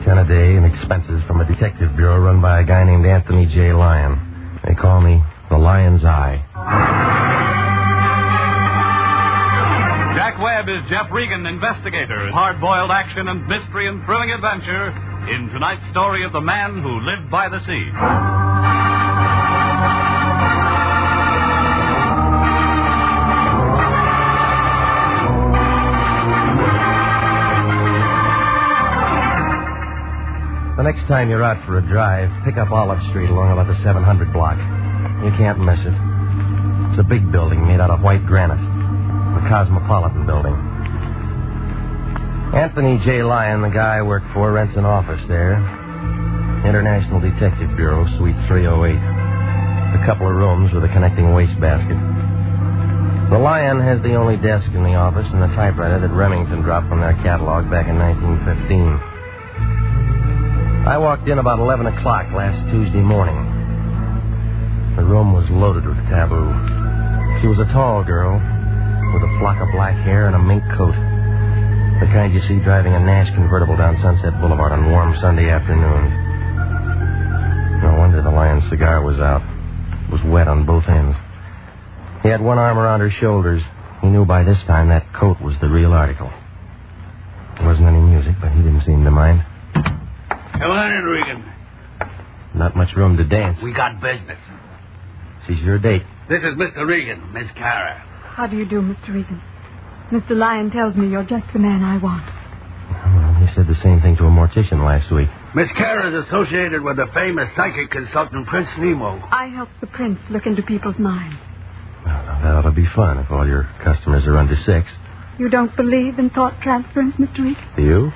$10 a day in expenses from a detective bureau run by a guy named Anthony J. Lyon. They call me the Lion's Eye. Jack Webb is Jeff Regan, Investigator. Hard-boiled action and mystery and thrilling adventure in tonight's story of the man who lived by the sea. The next time you're out for a drive, pick up Olive Street along about the 700 block. You can't miss it. It's a big building made out of white granite. The Cosmopolitan Building. Anthony J. Lyon, the guy I work for, rents an office there. International Detective Bureau, Suite 308. A couple of rooms with a connecting wastebasket. The Lion has the only desk in the office and the typewriter that Remington dropped from their catalog back in 1915. I walked in about 11 o'clock last Tuesday morning. The room was loaded with taboo. She was a tall girl with a flock of black hair and a mink coat. The kind you see driving a Nash convertible down Sunset Boulevard on warm Sunday afternoons. No wonder the Lion's cigar was out. It was wet on both ends. He had one arm around her shoulders. He knew by this time that coat was the real article. There wasn't any music, but he didn't seem to mind. Come on in, Regan. Not much room to dance. We got business. She's your date. This is Mr. Regan, Miss Kara. How do you do, Mr. Regan? Mr. Lyon tells me you're just the man I want. Well, he said the same thing to a mortician last week. Miss Kara is associated with the famous psychic consultant, Prince Nemo. I help the prince look into people's minds. Well, that ought to be fun if all your customers are under 6. You don't believe in thought transference, Mr. Regan? Do you?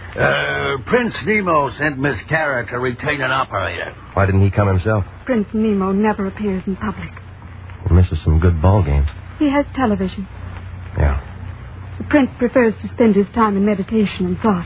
Prince Nemo sent Miss Kara to retain an operator. Why didn't he come himself? Prince Nemo never appears in public. He misses some good ball games. He has television. Yeah. The prince prefers to spend his time in meditation and thought.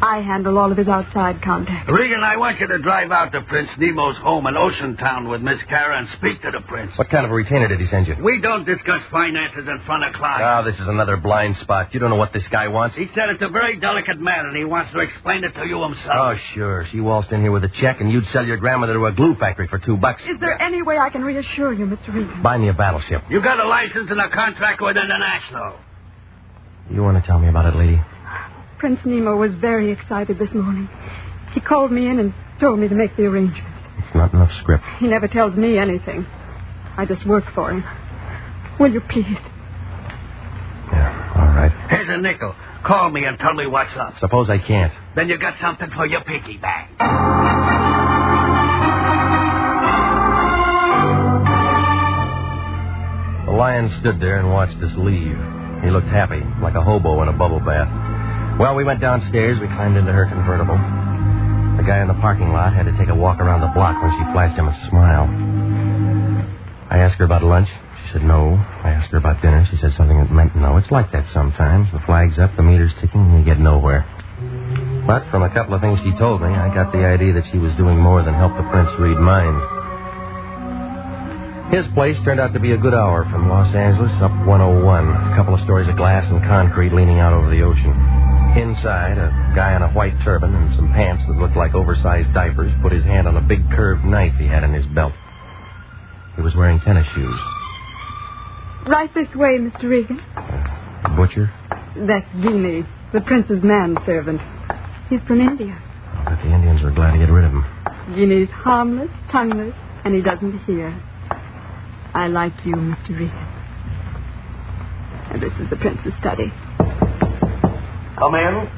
I handle all of his outside contacts. Regan, I want you to drive out to Prince Nemo's home in Ocean Town with Miss Kara and speak to the prince. What kind of a retainer did he send you? We don't discuss finances in front of clients. Oh, this is another blind spot. You don't know what this guy wants? He said it's a very delicate matter, and he wants to explain it to you himself. Oh, sure. She waltzed in here with a check, and you'd sell your grandmother to a glue factory for $2. Is there any way I can reassure you, Mr. Regan? Buy me a battleship. You got a license and a contract with International. You want to tell me about it, lady? Prince Nemo was very excited this morning. He called me in and told me to make the arrangements. It's not enough script. He never tells me anything. I just work for him. Will you please? Yeah, all right. Here's a nickel. Call me and tell me what's up. Suppose I can't. Then you got something for your piggy bank. The Lion stood there and watched us leave. He looked happy, like a hobo in a bubble bath. Well, we went downstairs. We climbed into her convertible. The guy in the parking lot had to take a walk around the block when she flashed him a smile. I asked her about lunch. She said no. I asked her about dinner. She said something that meant no. It's like that sometimes. The flag's up, the meter's ticking, and you get nowhere. But from a couple of things she told me, I got the idea that she was doing more than help the prince read minds. His place turned out to be a good hour from Los Angeles up 101. A couple of stories of glass and concrete leaning out over the ocean. Inside, a guy in a white turban and some pants that looked like oversized diapers put his hand on a big curved knife he had in his belt. He was wearing tennis shoes. Right this way, Mr. Regan. Butcher? That's Genie, the prince's manservant. He's from India. I bet the Indians were glad to get rid of him. Genie's harmless, tongueless, and he doesn't hear. I like you, Mr. Regan. And this is the prince's study. Come in.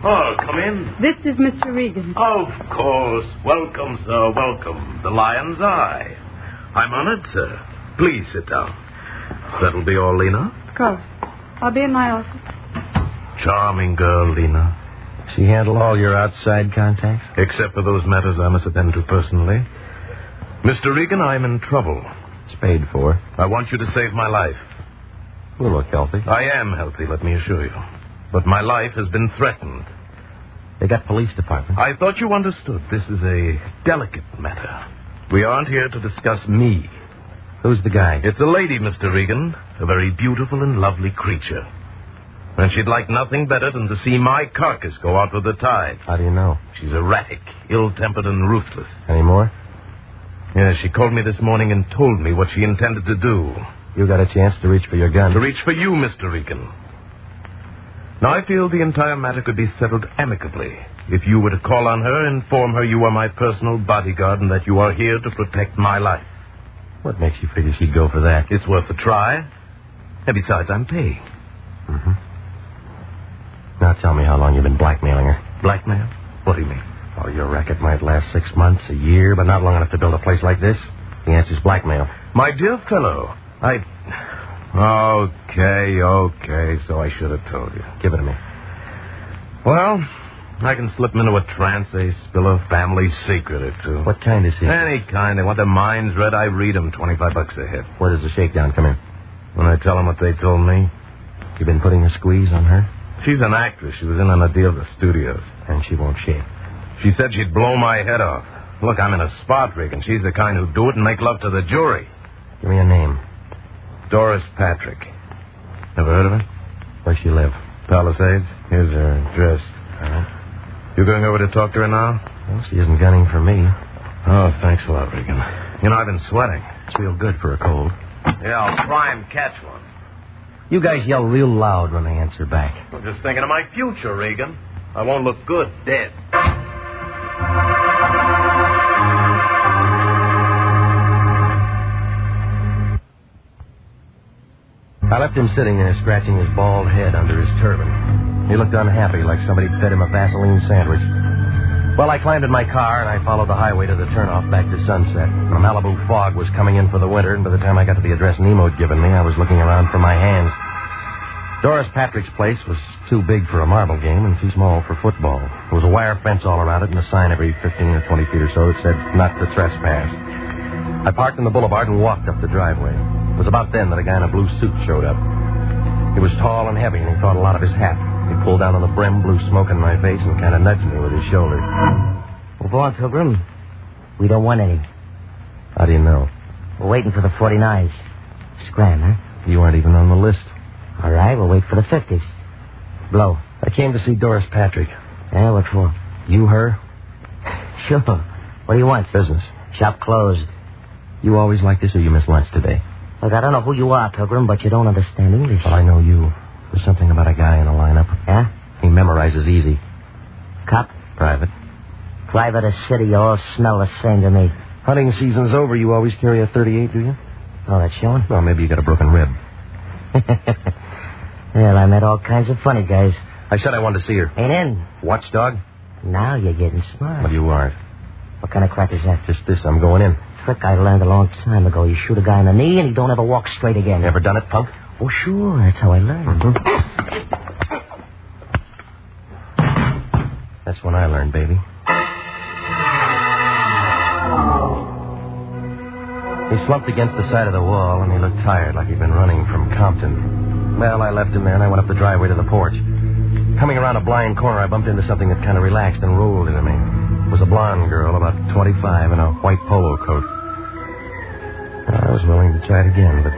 Oh, come in. This is Mr. Regan. Of course. Welcome, sir. Welcome. The Lion's Eye. I'm honored, sir. Please sit down. That'll be all, Lena? Of course. I'll be in my office. Charming girl, Lena. She handle all your outside contacts? Except for those matters I must attend to personally. Mr. Regan, I'm in trouble. Spade for. I want you to save my life. You look healthy. I am healthy, let me assure you. But my life has been threatened. They got police department. I thought you understood. This is a delicate matter. We aren't here to discuss me. Who's the guy? It's a lady, Mr. Regan. A very beautiful and lovely creature. And she'd like nothing better than to see my carcass go out with the tide. How do you know? She's erratic, ill-tempered, and ruthless. Any more? Yeah, she called me this morning and told me what she intended to do. You got a chance to reach for your gun. To reach for you, Mr. Regan. Now, I feel the entire matter could be settled amicably if you were to call on her and inform her you are my personal bodyguard and that you are here to protect my life. What makes you figure she'd go for that? It's worth a try. And besides, I'm paying. Mm-hmm. Now tell me how long you've been blackmailing her. Blackmail? What do you mean? Oh, your racket might last 6 months, a year, but not long enough to build a place like this. The answer's blackmail. My dear fellow, Okay, so I should have told you. Give it to me. Well, I can slip them into a trance. They spill a family secret or two. What kind of secret? Any kind. They want their minds read. I read them. $25 a hit. Where does the shakedown come in? When I tell them what they told me. You been putting a squeeze on her? She's an actress. She was in on a deal at the studios. And she won't shake. She said she'd blow my head off. Look, I'm in a spot, Regan. She's the kind who'd do it and make love to the jury. Give me a name. Doris Patrick. Ever heard of her? Where's she live? Palisades. Here's her address. All right. You going over to talk to her now? Well, she isn't gunning for me. Oh, thanks a lot, Regan. You know, I've been sweating. It's real good for a cold. Yeah, I'll try and catch one. You guys yell real loud when they answer back. I'm just thinking of my future, Regan. I won't look good dead. I left him sitting there scratching his bald head under his turban. He looked unhappy, like somebody fed him a Vaseline sandwich. Well, I climbed in my car, and I followed the highway to the turnoff back to Sunset. The Malibu fog was coming in for the winter, and by the time I got to the address Nemo'd given me, I was looking around for my hands. Doris Patrick's place was too big for a marble game and too small for football. There was a wire fence all around it and a sign every 15 or 20 feet or so that said, not to trespass. I parked on the boulevard and walked up the driveway. It was about then that a guy in a blue suit showed up. He was tall and heavy, and he caught a lot of his hat. He pulled down on the brim, blew smoke in my face, and kind of nudged me with his shoulder. Move on, Pilgrim. We don't want any. How do you know? We're waiting for the 49s. Scram, huh? You aren't even on the list. All right, we'll wait for the 50s. Blow. I came to see Doris Patrick. Yeah, what for? You, her? Sure. What do you want? Business. Shop closed. You always like this, or you miss lunch today? Look, I don't know who you are, Pilgrim, but you don't understand English. Well, I know you. There's something about a guy in a lineup. Yeah? He memorizes easy. Cop? Private. Private or city, you all smell the same to me. Hunting season's over. You always carry a .38, do you? Oh, that's showing? Well, maybe you got a broken rib. Well, I met all kinds of funny guys. I said I wanted to see her. Ain't in. Watchdog? Now you're getting smart. Well, you aren't. What kind of crack is that? Just this. I'm going in. Trick I learned a long time ago. You shoot a guy in the knee and he don't ever walk straight again. Ever done it, punk? Oh, sure. That's how I learned. Mm-hmm. That's when I learned, baby. He slumped against the side of the wall, and he looked tired, like he'd been running from Compton. Well, I left him there, and I went up the driveway to the porch. Coming around a blind corner, I bumped into something that kind of relaxed and rolled into me. It was a blonde girl, about 25, in a white polo coat. I was willing to try it again, but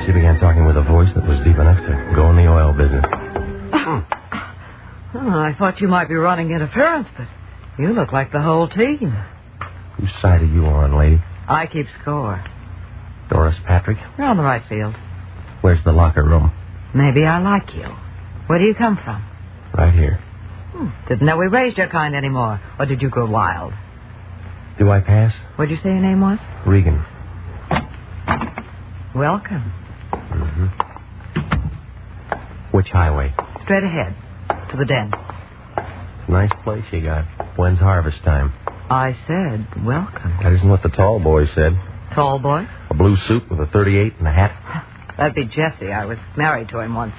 she began talking with a voice that was deep enough to go in the oil business. Oh, I thought you might be running interference, but you look like the whole team. Whose side are you on, lady? I keep score. Doris Patrick? You're on the right field. Where's the locker room? Maybe I like you. Where do you come from? Right here. Didn't know we raised your kind anymore. Or did you go wild? Do I pass? What'd you say your name was? Regan. Welcome. Mm-hmm. Which highway? Straight ahead. To the den. Nice place you got. When's harvest time? I said welcome. That isn't what the tall boy said. Tall boy? A blue suit with a .38 and a hat. That'd be Jesse. I was married to him once.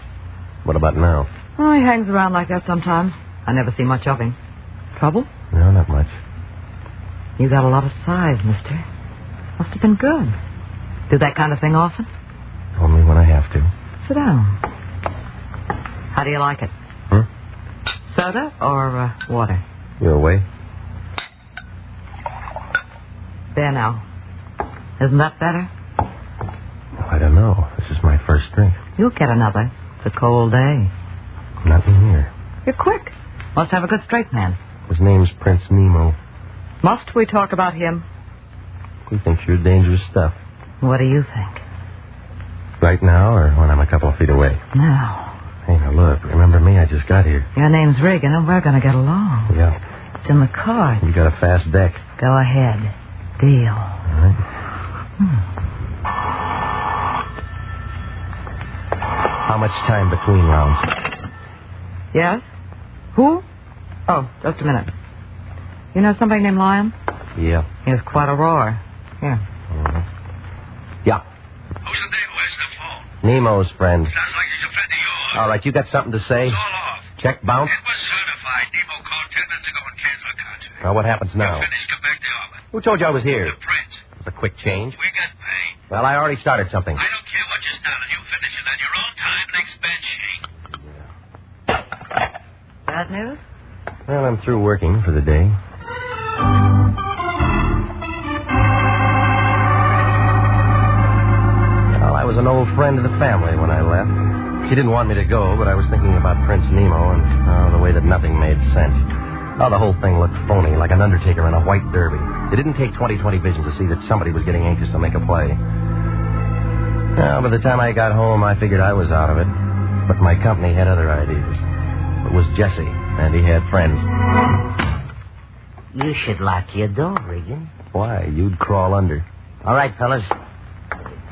What about now? Oh, he hangs around like that sometimes. I never see much of him. Trouble? No, not much. You got a lot of size, mister. Must have been good. Do that kind of thing often? Only when I have to. Sit down. How do you like it? Soda or water? Your way. There now. Isn't that better? I don't know. This is my first drink. You'll get another. It's a cold day. Nothing here. You're quick. Must have a good straight man. His name's Prince Nemo. Must we talk about him? He thinks you're dangerous stuff. What do you think? Right now or when I'm a couple of feet away? Now. Hey, now look, remember me? I just got here. Your name's Regan, and we're going to get along. Yeah. It's in the card. You got a fast deck. Go ahead. Deal. All right. How much time between rounds? Yes? Who? Oh, just a minute. You know somebody named Lion? Yeah. He has quite a roar. Here. Yeah. Who's the name? Where's the phone? Nemo's friend. Sounds like he's a friend of yours. All right, you got something to say? It's all off. Check bounce? It was certified. Nemo called 10 minutes ago and canceled the contract. Now, what happens now? Finished, come back to Auburn. Who told you I was here? The Prince. It was a quick change. We got paid. Well, I already started something. I don't care what you started. You finish it on your own time and expend sheet. Bad news? Well, I'm through working for the day. Well, I was an old friend of the family when I left. She didn't want me to go, but I was thinking about Prince Nemo and the way that nothing made sense. Oh, the whole thing looked phony, like an undertaker in a white derby. It didn't take 20/20 vision to see that somebody was getting anxious to make a play. Well, by the time I got home, I figured I was out of it. But my company had other ideas. It was Jesse, and he had friends. You should lock your door, Regan. Why? You'd crawl under. All right, fellas.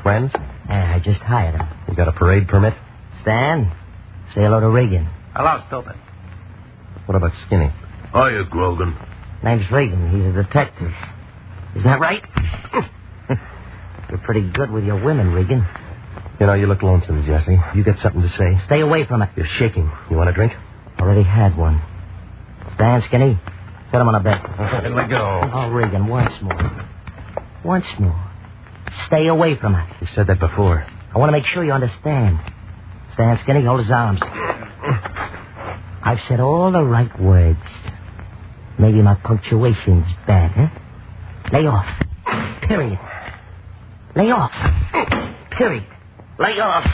Friends? I just hired him. You got a parade permit? Stan, say hello to Regan. Hello, stupid. What about Skinny? Hiya, Grogan. Name's Regan. He's a detective. Isn't that right? You're pretty good with your women, Regan. You know, you look lonesome, Jesse. You got something to say? Stay away from it. You're shaking. You want a drink? Already had one. Stan, Skinny, set him on a bed. Let go. Oh, Regan, once more. Once more. Stay away from it. You said that before. I want to make sure you understand. Stan, Skinny, hold his arms. I've said all the right words. Maybe my punctuation's bad, huh? Lay off. Period. Lay off. Period. Lay off.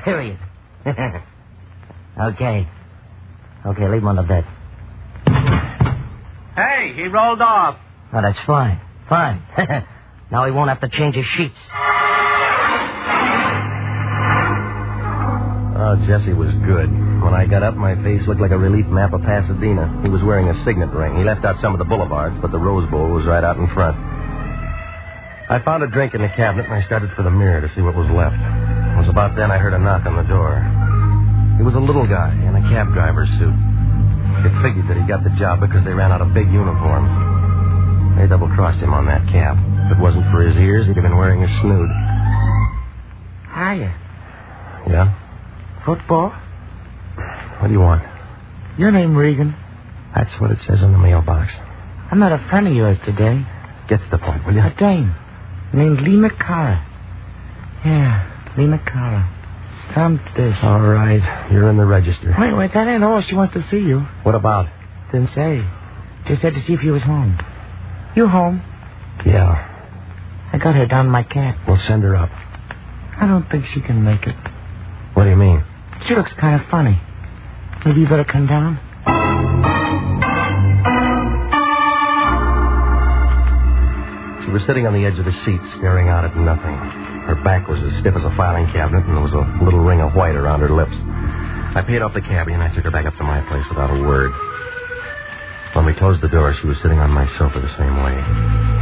Period. Okay. Okay, leave him on the bed. Hey, he rolled off. Oh, that's fine. Fine. Now he won't have to change his sheets. Oh, Jesse was good. When I got up, my face looked like a relief map of Pasadena. He was wearing a signet ring. He left out some of the boulevards, but the Rose Bowl was right out in front. I found a drink in the cabinet, and I started for the mirror to see what was left. It was about then I heard a knock on the door. He was a little guy in a cab driver's suit. It figured that he got the job because they ran out of big uniforms. They double-crossed him on that cap. If it wasn't for his ears, he'd have been wearing a snood. Hiya. Yeah? Football? What do you want? Your name, Regan. That's what it says on the mailbox. I met a friend of yours today. Get to the point, will you? A dame. Named Lee McCarra. Yeah, Lee McCarra. Come to this. All right. You're in the register. Wait, that ain't all. She wants to see you. What about? Didn't say. Just said to see if you was home. You home? Yeah. I got her down in my cab. We'll send her up. I don't think she can make it. What do you mean? She looks kind of funny. Maybe you better come down. She was sitting on the edge of the seat, staring out at nothing. Her back was as stiff as a filing cabinet, and there was a little ring of white around her lips. I paid off the cabbie, and I took her back up to my place without a word. When we closed the door, she was sitting on my sofa the same way.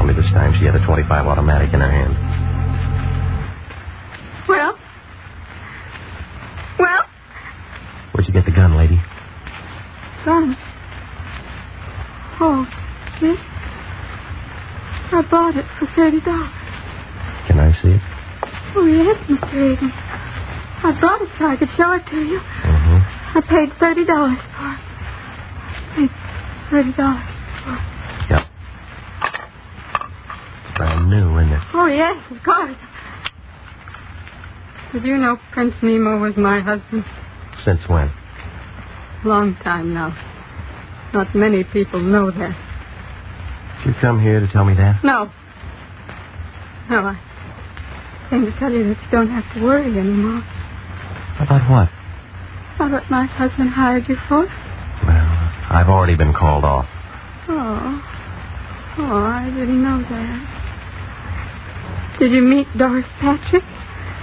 Only this time she had a .25 automatic in her hand. Well? Well? Where'd you get the gun, lady? Gun? Oh, this? I bought it for $30. Can I see it? Oh, yes, Mr. Regan. I brought it so I could show it to you. Mm-hmm. I paid $30 for it. Paid $30 for it. Yep. Brand new, isn't it? Oh, yes, of course. Did you know Prince Nemo was my husband? Since when? Long time now. Not many people know that. Did you come here to tell me that? No. No, I came to tell you that you don't have to worry anymore. About what? Not what my husband hired you for. Well, I've already been called off. Oh, I didn't know that. Did you meet Doris Patrick?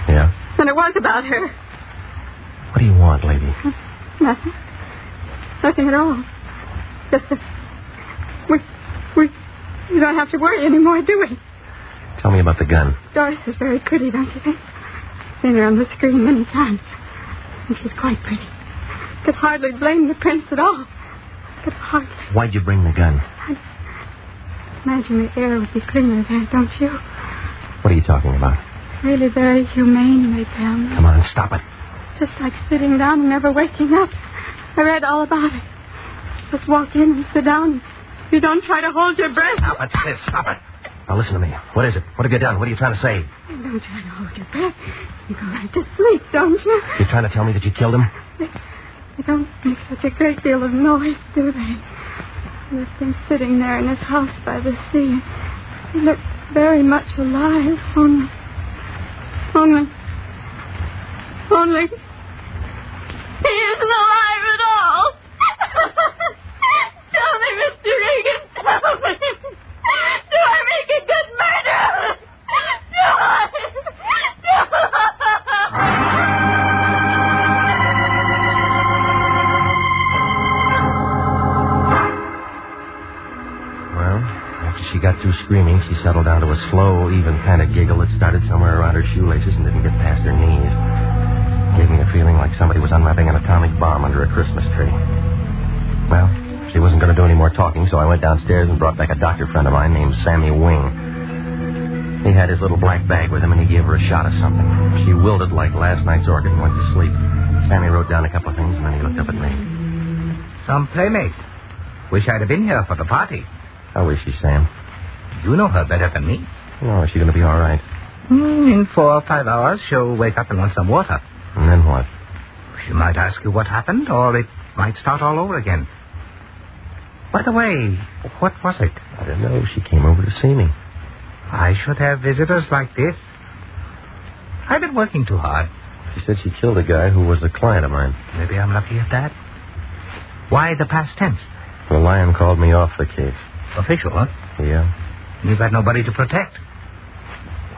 Yeah? Then it was about her. What do you want, lady? Nothing. Nothing at all. Just that we don't have to worry anymore, do we? Tell me about the gun. Doris is very pretty, don't you think? I've seen her on the screen many times. And she's quite pretty. Could hardly blame the prince at all. Could hardly. Why'd you bring the gun? I imagine the air would be cleaner there, don't you? What are you talking about? Really very humane, they tell me. Come on, stop it. Just like sitting down and never waking up. I read all about it. Just walk in and sit down. You don't try to hold your breath. Stop it, sis. Stop it. Now listen to me. What is it? What have you done? What are you trying to say? You don't try to hold your breath. You go right to sleep, don't you? You're trying to tell me that you killed him? They don't make such a great deal of noise, do they? He's been sitting there in his house by the sea. He looked very much alive, only... He isn't alive at all. Tell me, Mr. Regan, tell me. Do I make a good murderer? Do I? Well, after she got through screaming, she settled down to a slow, even kind of giggle that started somewhere around her shoelaces and didn't get past her knees. Gave me a feeling like somebody was unwrapping an atomic bomb under a Christmas tree. Well, she wasn't going to do any more talking, so I went downstairs and brought back a doctor friend of mine named Sammy Wing. He had his little black bag with him, and he gave her a shot of something. She wilted like last night's orchid and went to sleep. Sammy wrote down a couple of things, and then he looked up at me. Some playmate. Wish I'd have been here for the party. How is she, Sam? You know her better than me. Oh, is she going to be all right? In 4 or 5 hours, she'll wake up and want some water. And then what? She might ask you what happened, or it might start all over again. By the way, what was it? I don't know. She came over to see me. I should have visitors like this. I've been working too hard. She said she killed a guy who was a client of mine. Maybe I'm lucky at that. Why the past tense? The Lion called me off the case. Official, huh? Yeah. You've got nobody to protect.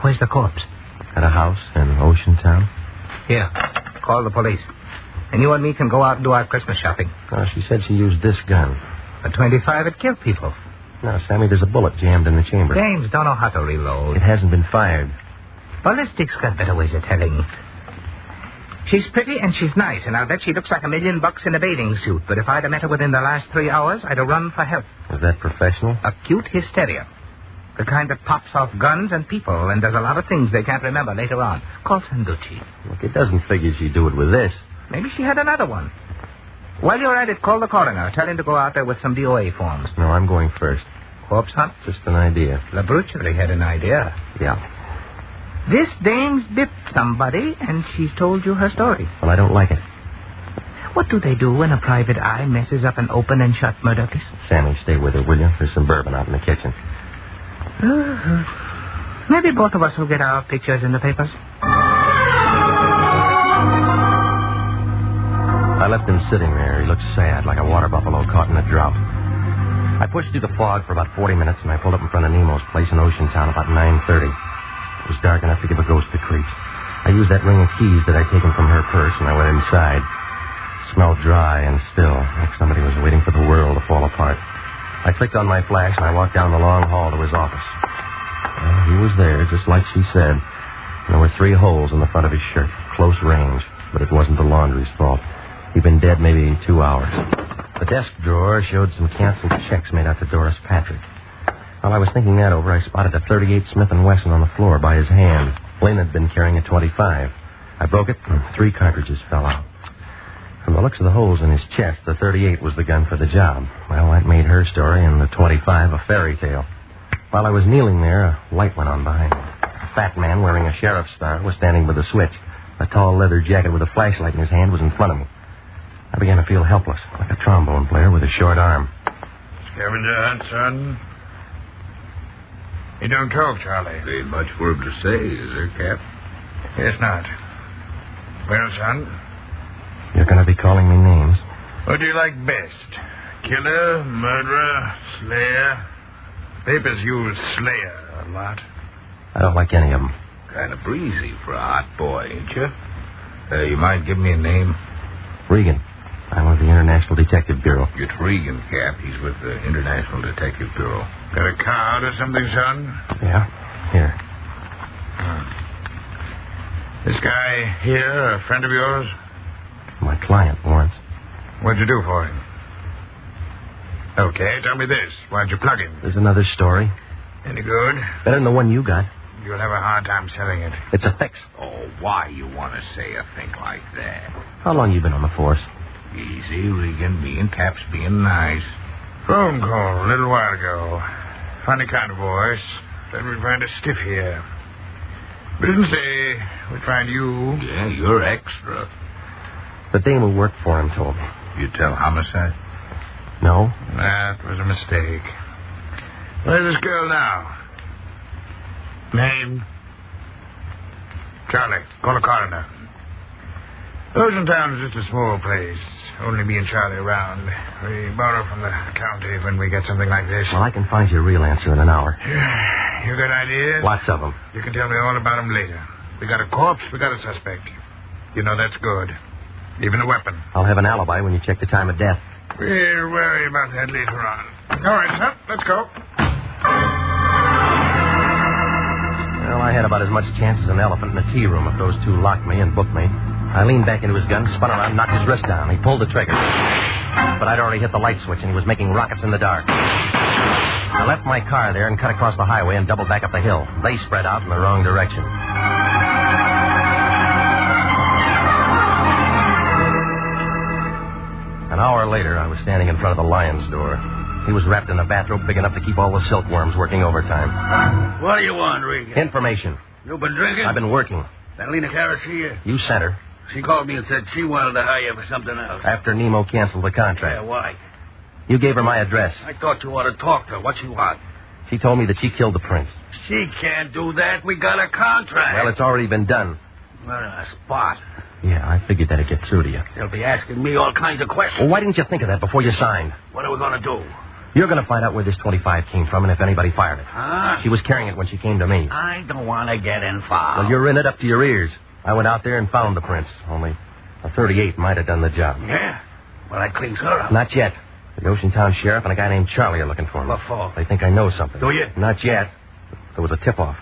Where's the corpse? At a house in Ocean Town. Here, call the police. And you and me can go out and do our Christmas shopping. Oh, she said she used this gun. A .25, it killed people. No, Sammy, there's a bullet jammed in the chamber. James don't know how to reload. It hasn't been fired. Ballistics got better ways of telling. She's pretty and she's nice, and I'll bet she looks like $1 million in a bathing suit. But if I'd have met her within the last 3 hours, I'd have run for help. Is that professional? Acute hysteria. The kind that pops off guns and people and does a lot of things they can't remember later on. Call Sanducci. Look, it doesn't figure she'd do it with this. Maybe she had another one. While you're at it, call the coroner. Tell him to go out there with some DOA forms. No, I'm going first. Corpse hunt? Just an idea. Labruchery had an idea. Yeah. This dame's dipped somebody, and she's told you her story. Well, I don't like it. What do they do when a private eye messes up an open and shut murder case? Sammy, stay with her, will you? There's some bourbon out in the kitchen. Maybe both of us will get our pictures in the papers. I left him sitting there. He looked sad, like a water buffalo caught in a drought. I pushed through the fog for about 40 minutes, and I pulled up in front of Nemo's place in Ocean Town about 9:30. It was dark enough to give a ghost the creeps. I used that ring of keys that I'd taken from her purse, and I went inside. It smelled dry and still, like somebody was waiting for the world to fall apart. I clicked on my flash, and I walked down the long hall to his office. Well, he was there, just like she said. And there were 3 holes in the front of his shirt, close range, but it wasn't the laundry's fault. He'd been dead maybe 2 hours. The desk drawer showed some canceled checks made out to Doris Patrick. While I was thinking that over, I spotted a .38 Smith & Wesson on the floor by his hand. Lynn had been carrying a .25. I broke it, and 3 cartridges fell out. From the looks of the holes in his chest, the .38 was the gun for the job. Well, that made her story and the .25 a fairy tale. While I was kneeling there, a light went on behind me. A fat man wearing a sheriff's star was standing by the switch. A tall leather jacket with a flashlight in his hand was in front of me. I began to feel helpless, like a trombone player with a short arm. Scavenger hunt, son? You don't talk, Charlie. Ain't much for him to say, is there, Cap? Yes, not. Well, son, You're going to be calling me names. What do you like best? Killer, murderer, slayer? Papers use slayer a lot. I don't like any of them. Kind of breezy for a hot boy, ain't you? You might give me a name? Regan. I'm with the International Detective Bureau. It's Regan, Cap. He's with the International Detective Bureau. Got a card or something, son? Yeah. Here. This guy here, a friend of yours? My client, Lawrence. What'd you do for him? Okay, tell me this. Why'd you plug him? There's another story. Any good? Better than the one you got. You'll have a hard time selling it. It's a fix. Oh, why you want to say a thing like that? How long you been on the force? Easy, Regan. Me and Cap's being nice. Phone call a little while ago. Funny kind of voice. Said we'd find a stiff here. But didn't say we'd find you. Yeah, you're extra. The dame who worked for him told me. You tell homicide? No. That was a mistake. Where's this girl now? Name? Charlie. Call a coroner. Oceantown is just a small place. Only me and Charlie around. We borrow from the county when we get something like this. Well, I can find you a real answer in an hour. You got ideas? Lots of them. You can tell me all about them later. We got a corpse, we got a suspect. You know that's good. Even a weapon. I'll have an alibi when you check the time of death. We'll worry about that later on. All right, son. Let's go. Well, I had about as much chance as an elephant in a tea room if those two locked me and booked me. I leaned back into his gun, spun around, knocked his wrist down. He pulled the trigger. But I'd already hit the light switch, and he was making rockets in the dark. I left my car there and cut across the highway and doubled back up the hill. They spread out in the wrong direction. An hour later, I was standing in front of the lion's door. He was wrapped in a bathrobe big enough to keep all the silkworms working overtime. What do you want, Regan? Information. You been drinking? I've been working. Lena Carris here? You sent her. She called me and said she wanted to hire you for something else. After Nemo canceled the contract. Yeah, why? You gave her my address. I thought you ought to talk to her. What she want? She told me that she killed the prince. She can't do that. We got a contract. Well, it's already been done. We're in a spot. Yeah, I figured that'd get through to you. They'll be asking me all kinds of questions. Well, why didn't you think of that before you signed? What are we going to do? You're going to find out where this 25 came from and if anybody fired it. Huh? She was carrying it when she came to me. I don't want to get involved. Well, you're in it up to your ears. I went out there and found the prince. Only a 38 might have done the job. Yeah? Well, that cleans her up. Not yet. The Oceantown sheriff and a guy named Charlie are looking for me. What for? They think I know something. Do you? Not yet. There was a tip-off.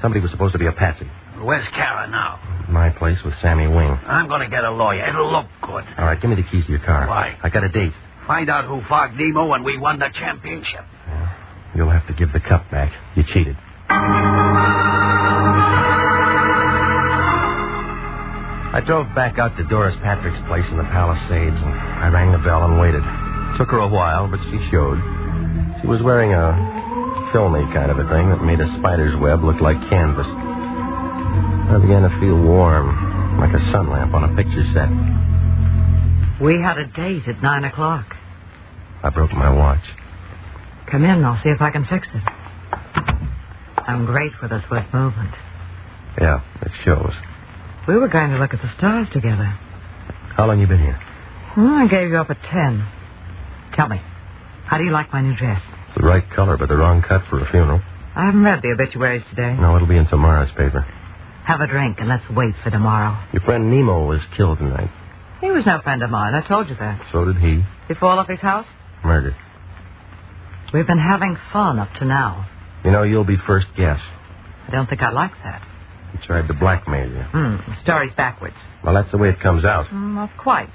Somebody was supposed to be a patsy. Where's Kara now? My place with Sammy Wing. I'm going to get a lawyer. It'll look good. All right, give me the keys to your car. Why? I got a date. Find out who fogged Nemo when we won the championship. Yeah. You'll have to give the cup back. You cheated. I drove back out to Doris Patrick's place in the Palisades, and I rang the bell and waited. Took her a while, but she showed. She was wearing a filmy kind of a thing that made a spider's web look like canvas. I began to feel warm, like a sun lamp on a picture set. We had a date at 9 o'clock. I broke my watch. Come in, I'll see if I can fix it. I'm great with a swift movement. Yeah, it shows. We were going to look at the stars together. How long you been here? Well, I gave you up at 10. Tell me, how do you like my new dress? It's the right color, but the wrong cut for a funeral. I haven't read the obituaries today. No, it'll be in tomorrow's paper. Have a drink and let's wait for tomorrow. Your friend Nemo was killed tonight. He was no friend of mine. I told you that. So did he. He fall off his house? Murdered. We've been having fun up to now. You know, you'll be first guess. I don't think I like that. He tried to blackmail you. The story's backwards. Well, that's the way it comes out. Not quite.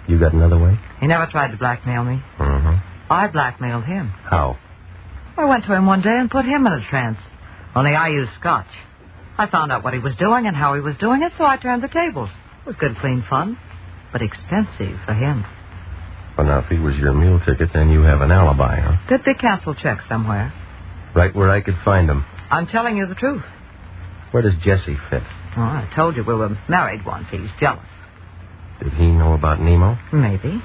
You got another way? He never tried to blackmail me. Mm-hmm. I blackmailed him. How? I went to him one day and put him in a trance. Only I used scotch. I found out what he was doing and how he was doing it, so I turned the tables. It was good, clean fun, but expensive for him. Well, now, if he was your meal ticket, then you have an alibi, huh? Could be canceled checks somewhere. Right where I could find him. I'm telling you the truth. Where does Jesse fit? Oh, I told you we were married once. He's jealous. Did he know about Nemo? Maybe.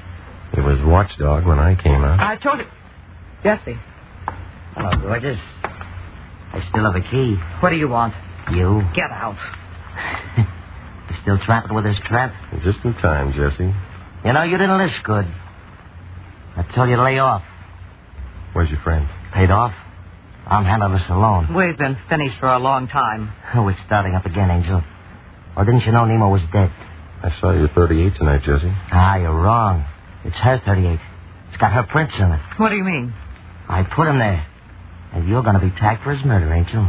He was watchdog when I came out. I told you. Jesse. Hello, gorgeous. I still have a key. What do you want? You. Get out. You still trapping with this trap? Just in time, Jesse. You know, you didn't list good. I told you to lay off. Where's your friend? Paid off? I'm handling this alone. We've been finished for a long time. Oh, it's starting up again, Angel. Or didn't you know Nemo was dead? I saw your 38 tonight, Jesse. Ah, you're wrong. It's her 38. It's got her prints in it. What do you mean? I put him there. And you're going to be tagged for his murder, ain't you?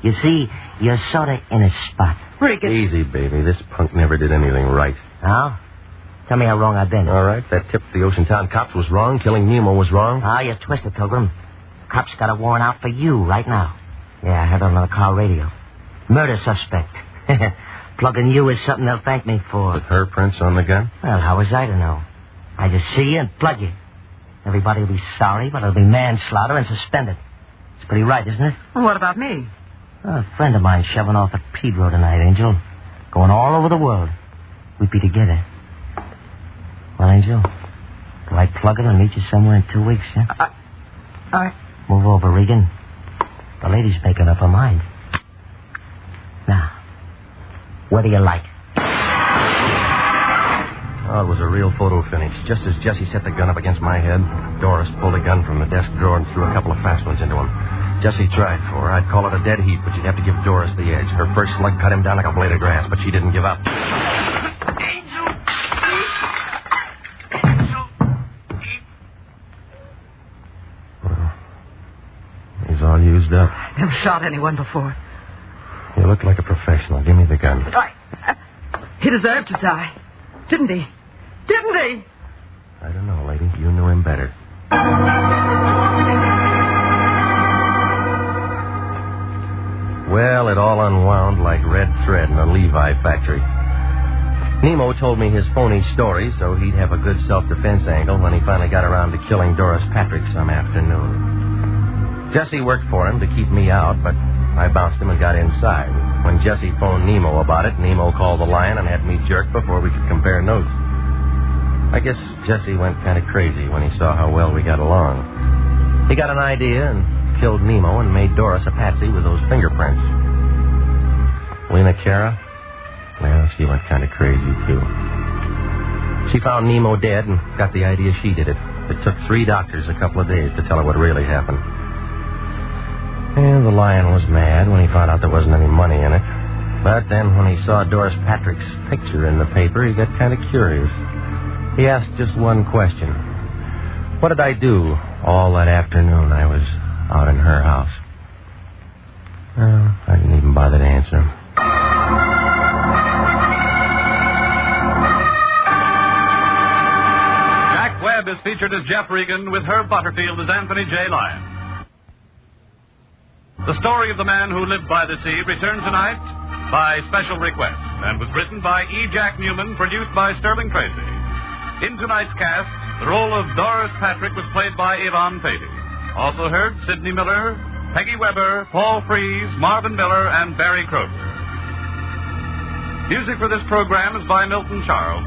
You see, you're sort of in a spot. Regan. Easy, baby. This punk never did anything right. Huh? Tell me how wrong I've been. All right, that tip to the Ocean Town cops was wrong. Killing Nemo was wrong. Ah, you're twisted, Pilgrim. Cops got a warrant out for you right now. Yeah, I heard it on the car radio. Murder suspect. Plugging you is something they'll thank me for. With her prints on the gun? Well, how was I to know? I just see you and plug you. Everybody will be sorry, but it'll be manslaughter and suspended. It's pretty right, isn't it? Well, what about me? A friend of mine shoving off at Pedro tonight, Angel. Going all over the world. We'd be together. Well, Angel, do I plug it and meet you somewhere in 2 weeks, huh? Move over, Regan. The lady's making up her mind. Now, what do you like? Oh, it was a real photo finish. Just as Jesse set the gun up against my head, Doris pulled a gun from the desk drawer and threw a couple of fast ones into him. Jesse tried for her. I'd call it a dead heat, but you'd have to give Doris the edge. Her first slug cut him down like a blade of grass, but she didn't give up. Well, he's all used up. Never shot anyone before. You look like a professional. Give me the gun. He deserved to die. Didn't he? Didn't he? I don't know, lady. You knew him better. Well, it all unwound like red thread in a Levi factory. Nemo told me his phony story so he'd have a good self-defense angle when he finally got around to killing Doris Patrick some afternoon. Jesse worked for him to keep me out, but I bounced him and got inside. When Jesse phoned Nemo about it, Nemo called the Lion and had me jerked before we could compare notes. I guess Jesse went kind of crazy when he saw how well we got along. He got an idea and killed Nemo and made Doris a patsy with those fingerprints. Lena Cara? Well, she went kind of crazy, too. She found Nemo dead and got the idea she did it. It took 3 doctors a couple of days to tell her what really happened. And the Lion was mad when he found out there wasn't any money in it. But then when he saw Doris Patrick's picture in the paper, he got kind of curious. He asked just one question. What did I do all that afternoon I was out in her house? Well, I didn't even bother to answer him. Jack Webb is featured as Jeff Regan with Herb Butterfield as Anthony J. Lyon. The story of the man who lived by the sea returns tonight by special request and was written by E. Jack Newman, produced by Sterling Tracy. In tonight's cast, the role of Doris Patrick was played by Yvonne Patey. Also heard Sidney Miller, Peggy Weber, Paul Frees, Marvin Miller, and Barry Crozier. Music for this program is by Milton Charles.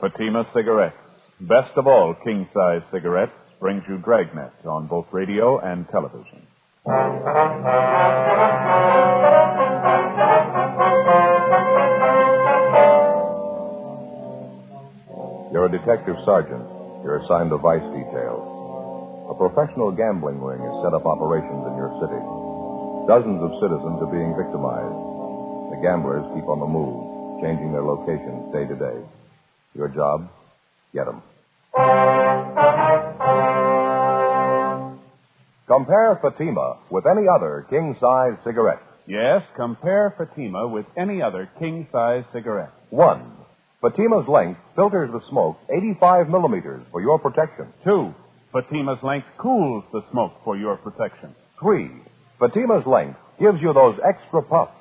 Fatima Cigarettes. Best of all king-size cigarettes brings you Dragnet on both radio and television. You're a detective sergeant. You're assigned to vice detail. A professional gambling ring has set up operations in your city. Dozens of citizens are being victimized. The gamblers keep on the move, changing their locations day to day. Your job? Get them. Compare Fatima with any other king-size cigarette. Yes, compare Fatima with any other king-size cigarette. 1. Fatima's length filters the smoke 85 millimeters for your protection. 2. Fatima's length cools the smoke for your protection. 3. Fatima's length gives you those extra puffs,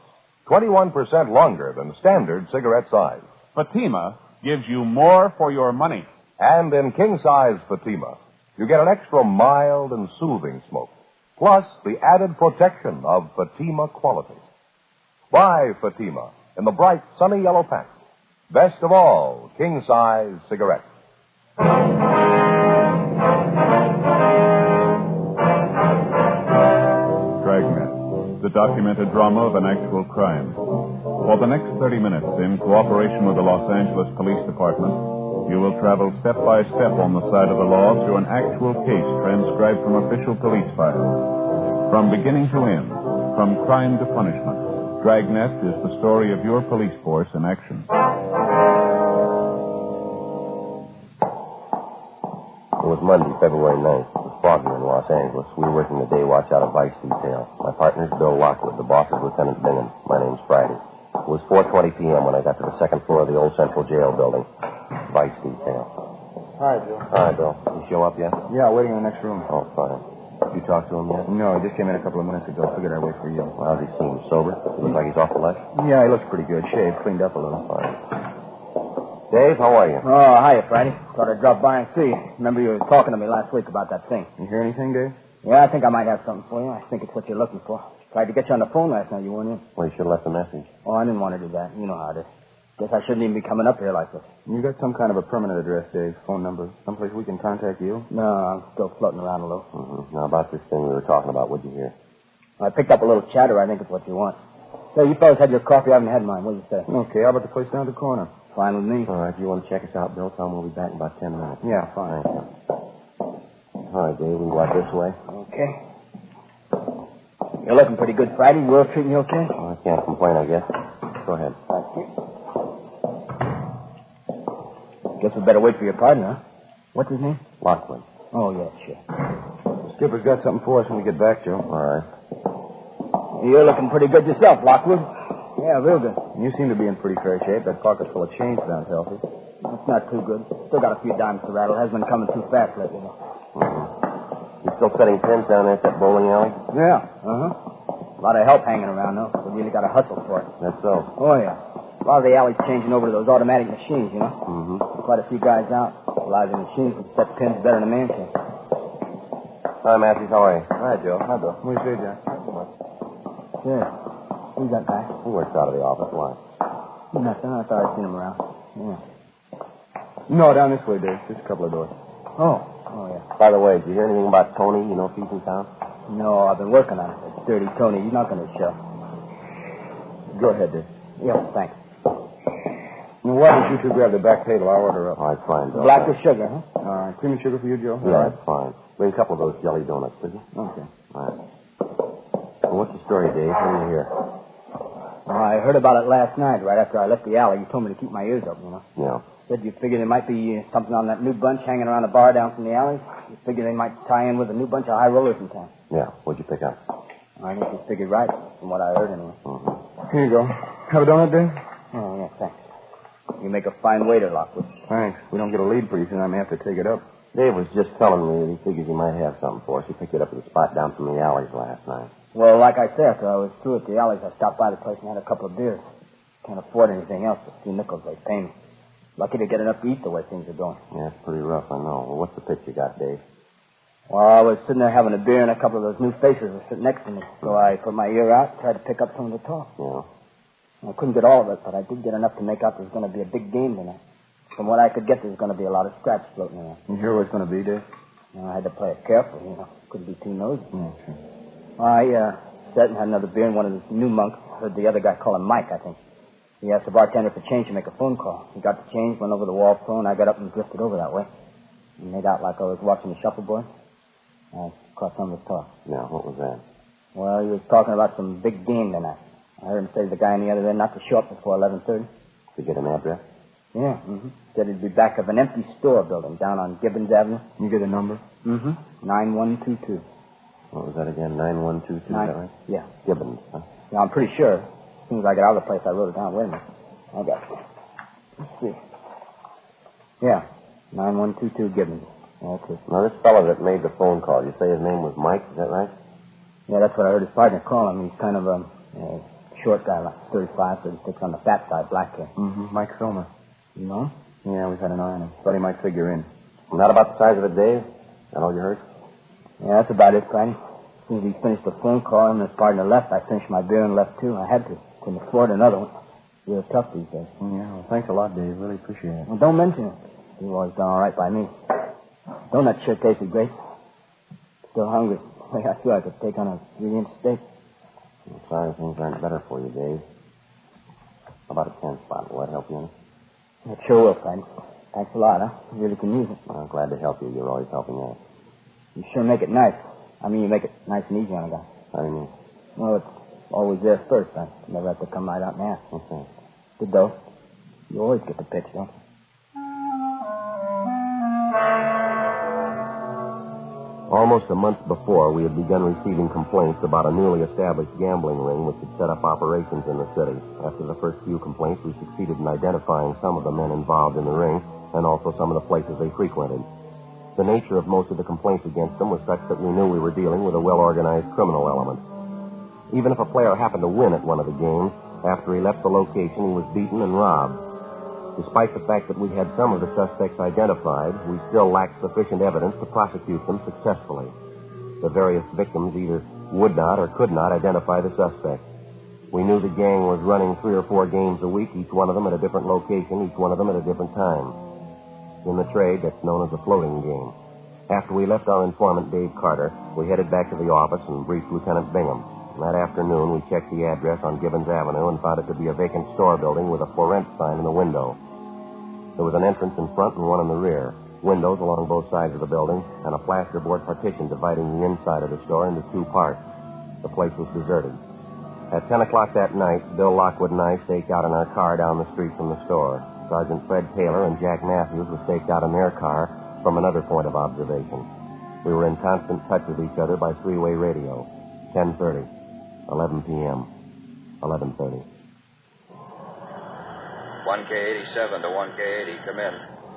21% longer than standard cigarette size. Fatima gives you more for your money. And in king-size Fatima, you get an extra mild and soothing smoke, plus the added protection of Fatima quality. Buy Fatima in the bright, sunny yellow pack. Best of all, king-size cigarettes. Dragnet, the documented drama of an actual crime. For the next 30 minutes, in cooperation with the Los Angeles Police Department, you will travel step by step on the side of the law through an actual case transcribed from official police files. From beginning to end, from crime to punishment, Dragnet is the story of your police force in action. It was Monday, February 9th. It was foggy in Los Angeles. We were working the day watch out of Vice Detail. My partner's Bill Lockwood. The boss is Lieutenant Bingham. My name's Friday. It was 4:20 p.m. when I got to the second floor of the old Central Jail building. Vice Detail. Hi, Bill. Hi, Bill. You show up yet? Yeah, waiting in the next room. Oh, fine. You talked to him yet? No, he just came in a couple of minutes ago. Figured I'd wait for you. Well, how's he seem? Sober? Looks like he's off the lunch? Yeah, he looks pretty good. Shaved, cleaned up a little. Fine. Dave, how are you? Oh, hiya, Friday. Thought I'd drop by and see you. Remember you were talking to me last week about that thing. You hear anything, Dave? Yeah, I think I might have something for you. I think it's what you're looking for. Tried to get you on the phone last night. You weren't in. Well, you should have left a message. Oh, I didn't want to do that. You know how it is. Guess I shouldn't even be coming up here like this. You got some kind of a permanent address, Dave? Phone number? Someplace we can contact you? No, I'm still floating around a little. Mm-hmm. Now, about this thing we were talking about, what'd you hear? I picked up a little chatter. I think it's what you want. Say, you fellas had your coffee. I haven't had mine. What'd you say? Okay, how about the place down the corner? Fine with me. All right, if you want to check us out, Bill, tell him we'll be back in about 10 minutes. Yeah, fine. Thank you. All right, Dave, we walk this way. Okay. You're looking pretty good, Friday. World treating you okay? Well, I can't complain, I guess. Go ahead. Thank you. Guess we better wait for your partner, huh? What's his name? Lockwood. Oh, yeah, sure. Skipper's got something for us when we get back, Joe. All right. You're looking pretty good yourself, Lockwood. Yeah, real good. You seem to be in pretty fair shape. That pocket's full of change sounds healthy. It's not too good. Still got a few dimes to rattle. Hasn't been coming too fast lately, though. You still setting pins down there at that bowling alley? Yeah, A lot of help hanging around, though. We really got to hustle for it. That's so. Oh, yeah. A lot of the alley's changing over to those automatic machines, you know. Mm-hmm. Quite a few guys out. A lot of the machines can set pins better than a man can. Hi, Matthews. How are you? Hi, Joe. Hi, Bill. What do you say, Jack? Yeah. Who's that guy? He works out of the office. Why? Nothing. I thought I'd seen him around. Yeah. No, down this way, Dave. Just a couple of doors. Oh, yeah. By the way, did you hear anything about Tony? You know if he's in town? No, I've been working on it. It's Dirty Tony. He's not going to show. Go ahead, Dave. Yeah, thanks. Well, why don't you two grab the back table? I'll order up. All right, fine, Bill. Black with sugar, huh? All right. Cream and sugar for you, Joe? Yeah, that's fine. Bring a couple of those jelly donuts, would you? Okay. All right. Well, what's the story, Dave? What do you hear? Well, I heard about it last night, right after I left the alley. You told me to keep my ears open, you know. Yeah. Said you figured there might be something on that new bunch hanging around the bar down from the alley. You figured they might tie in with a new bunch of high rollers in town. Yeah. What'd you pick up? I think you figured right, from what I heard anyway. Mm-hmm. Here you go. Have a donut, Dave? Oh, yeah, thanks. You make a fine waiter, Lockwood. Thanks. We don't get a lead pretty soon. I may have to take it up. Dave was just telling me that he figures he might have something for us. He picked it up at the spot down from the alleys last night. Well, like I said, after I was through at the alleys, I stopped by the place and had a couple of beers. Can't afford anything else. The few nickels they pay me. Lucky to get enough to eat the way things are going. Yeah, it's pretty rough, I know. Well, what's the pitch you got, Dave? Well, I was sitting there having a beer and a couple of those new faces were sitting next to me. So I put my ear out and tried to pick up some of the talk. Yeah. I couldn't get all of it, but I did get enough to make out there's going to be a big game tonight. From what I could get, there's going to be a lot of scraps floating around. You hear what it's going to be, Dave? I had to play it careful, you know. Couldn't be too nosy. Okay. I sat and had another beer, and one of the new monks heard the other guy call him Mike, I think. He asked the bartender for change to make a phone call. He got the change, went over the wall phone. I got up and drifted over that way. He made out like I was watching the shuffleboard. I caught some of his talk. Yeah, what was that? Well, he was talking about some big game tonight. I heard him say to the guy on the other end not to show up before 11:30. To get an address? Yeah, Said he'd be back of an empty store building down on Gibbons Avenue. You get a number? 9122. What was that again? 9122, is that right? Yeah. Gibbons, huh? Yeah, I'm pretty sure. As soon as I got out of the place, I wrote it down. Wait a minute. I got it. Let's see. Yeah, 9122 Gibbons. That's it. Now, this fellow that made the phone call, you say his name was Mike, is that right? Yeah, that's what I heard his partner call him. He's kind of a short guy, like 35, 36 on the fat side, black hair. Mm-hmm. Mike Filmer. You know him? Yeah, we've had an eye on him. Thought he might figure in. Not about the size of it, Dave? That all you heard? Yeah, that's about it, Friday. As soon as he finished the phone call and his partner left, I finished my beer and left, too. I had to. Couldn't afford another one. Real tough these days. Yeah, well, thanks a lot, Dave. Really appreciate it. Well, don't mention it. You've always done all right by me. Donut sure tasted great. Still hungry. Hey, I feel I could take on a 3-inch steak. I'm sorry things aren't better for you, Dave. How about a 10 spot? Will that help you any? It sure will, Frank. Thanks a lot, huh? You really can use it. Well, I'm glad to help you. You're always helping out. You sure make it nice. I mean, you make it nice and easy on a guy. How do you mean? Well, it's always there first, huh? You never have to come right out and ask. Okay. Good, though. You always get the pitch, don't you? Almost a month before, we had begun receiving complaints about a newly established gambling ring which had set up operations in the city. After the first few complaints, we succeeded in identifying some of the men involved in the ring and also some of the places they frequented. The nature of most of the complaints against them was such that we knew we were dealing with a well-organized criminal element. Even if a player happened to win at one of the games, after he left the location, he was beaten and robbed. Despite the fact that we had some of the suspects identified, we still lacked sufficient evidence to prosecute them successfully. The various victims either would not or could not identify the suspect. We knew the gang was running 3 or 4 games a week, each one of them at a different location, each one of them at a different time. In the trade, that's known as a floating game. After we left our informant, Dave Carter, we headed back to the office and briefed Lieutenant Bingham. That afternoon, we checked the address on Gibbons Avenue and found it to be a vacant store building with a for rent sign in the window. There was an entrance in front and one in the rear, windows along both sides of the building, and a plasterboard partition dividing the inside of the store into 2 parts. The place was deserted. At 10 o'clock that night, Bill Lockwood and I staked out in our car down the street from the store. Sergeant Fred Taylor and Jack Matthews were staked out in their car from another point of observation. We were in constant touch with each other by 3-way radio. 10:30, 11 p.m., 11:30. 1K87 to 1K80, come in.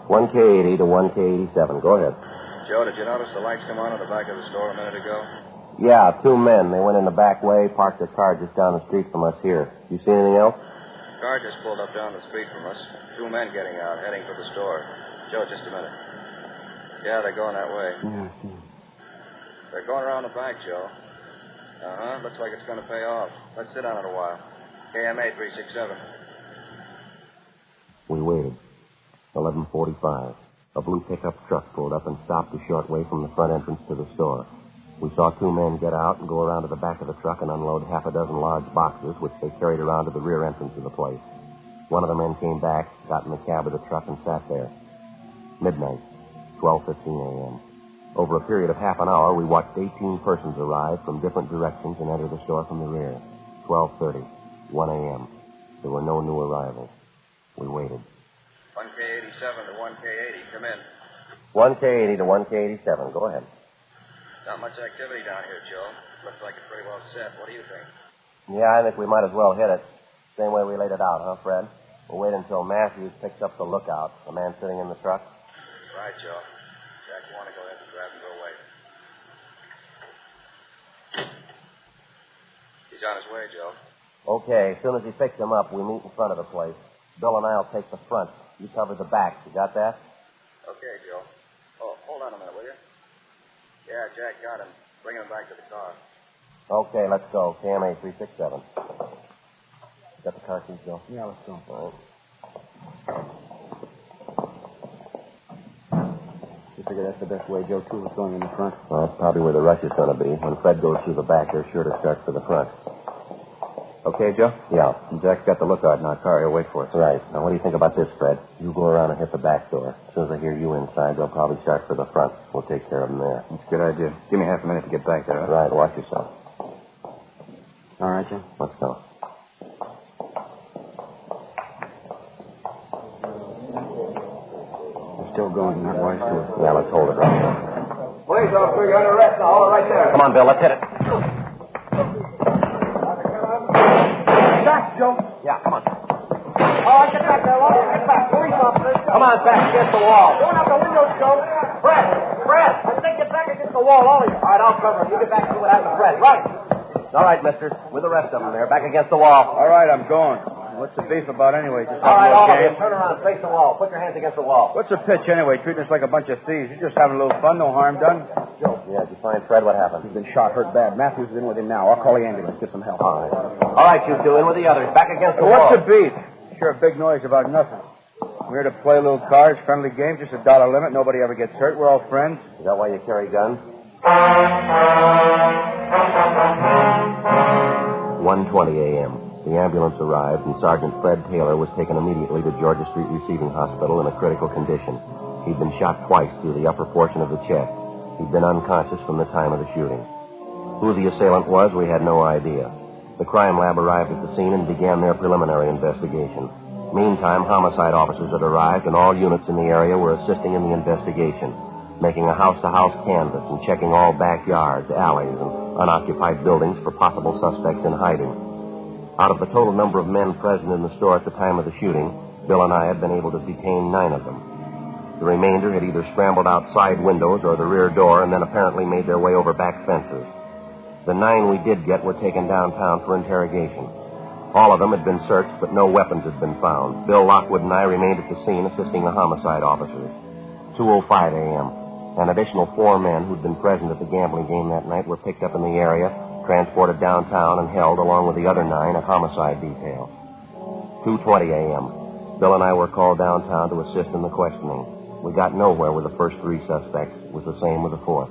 1K80 to 1K87, go ahead. Joe, did you notice the lights come on at the back of the store a minute ago? Yeah, 2 men. They went in the back way, parked their car just down the street from us here. You see anything else? Car just pulled up down the street from us. 2 men getting out, heading for the store. Joe, just a minute. Yeah, they're going that way. They're going around the back, Joe. Uh-huh, looks like it's going to pay off. Let's sit on it a while. KMA 367. We waited. 11:45. A blue pickup truck pulled up and stopped a short way from the front entrance to the store. We saw 2 men get out and go around to the back of the truck and unload half a dozen large boxes, which they carried around to the rear entrance of the place. One of the men came back, got in the cab of the truck, and sat there. Midnight, 12:15 a.m. Over a period of half an hour, we watched 18 persons arrive from different directions and enter the store from the rear. 12:30, 1 a.m. There were no new arrivals. We waited. 1K87 to 1K80, come in. 1K80 to 1K87, go ahead. Not much activity down here, Joe. Looks like it's pretty well set. What do you think? Yeah, I think we might as well hit it. Same way we laid it out, huh, Fred? We'll wait until Matthews picks up the lookout, the man sitting in the truck. Right, Joe. Jack, you want to go ahead and grab him, go away. He's on his way, Joe. Okay, as soon as he picks him up, we meet in front of the place. Bill and I'll take the front. You cover the back. You got that? Okay, Joe. Oh, hold on a minute, will you? Yeah, Jack got him. Bring him back to the car. Okay, let's go. KMA 367. Got the car keys, Joe? Yeah, let's go. All right. You figure that's the best way, Joe, too, was going in the front? Well, that's probably where the rush is going to be. When Fred goes through the back, they're sure to start for the front. Okay, Joe? Yeah. Jack's got the lookout in our car. He'll wait for us. Right. Now, what do you think about this, Fred? You go around and hit the back door. As soon as I hear you inside, they'll probably start for the front. We'll take care of them there. That's a good idea. Give me half a minute to get back there. Huh? Right. Watch yourself. All right, Joe. Let's go. We're still going. Not wise to it. Yeah, let's hold it right there. Police officer, you're under arrest. Now, hold it right there. Come on, Bill. Let's hit it. Back, Joe. Yeah, come on. All right, get back there, Walter. Get back. Joe. Fred! I think get back against the wall, all of you. All right, I'll cover him. You get back and see what happens to Fred. Right. All right, mister. With the rest of them, they're back against the wall. All right, I'm going. What's the beef about anyway? Just All right, having a all little of you, game? turn around, face the wall. Put your hands against the wall. What's the pitch anyway? Treating us like a bunch of thieves. You're just having a little fun, no harm done. Joe. Yeah, did you find Fred? What happened? He's been shot, hurt bad. Matthews is in with him now. I'll call the ambulance. Get some help. All right, you two, in with the others. Back against the What's wall. the beef? Sure, big noise about nothing. We're here to play a little cards, friendly game, just $1 limit. Nobody ever gets hurt. We're all friends. Is that why you carry guns? 1:20 a.m. The ambulance arrived, and Sergeant Fred Taylor was taken immediately to Georgia Street Receiving Hospital in a critical condition. He'd been shot twice through the upper portion of the chest. He'd been unconscious from the time of the shooting. Who the assailant was, we had no idea. The crime lab arrived at the scene and began their preliminary investigation. Meantime, homicide officers had arrived, and all units in the area were assisting in the investigation, making a house-to-house canvass and checking all backyards, alleys, and unoccupied buildings for possible suspects in hiding. Out of the total number of men present in the store at the time of the shooting, Bill and I had been able to detain 9 of them. The remainder had either scrambled out side windows or the rear door and then apparently made their way over back fences. The 9 we did get were taken downtown for interrogation. All of them had been searched, but no weapons had been found. Bill Lockwood and I remained at the scene assisting the homicide officers. 2:05 a.m. An additional 4 men who'd been present at the gambling game that night were picked up in the area, transported downtown, and held along with the other 9 at homicide detail. 2:20 a.m. Bill and I were called downtown to assist in the questioning. We got nowhere with the first 3 suspects. It was the same with the 4th.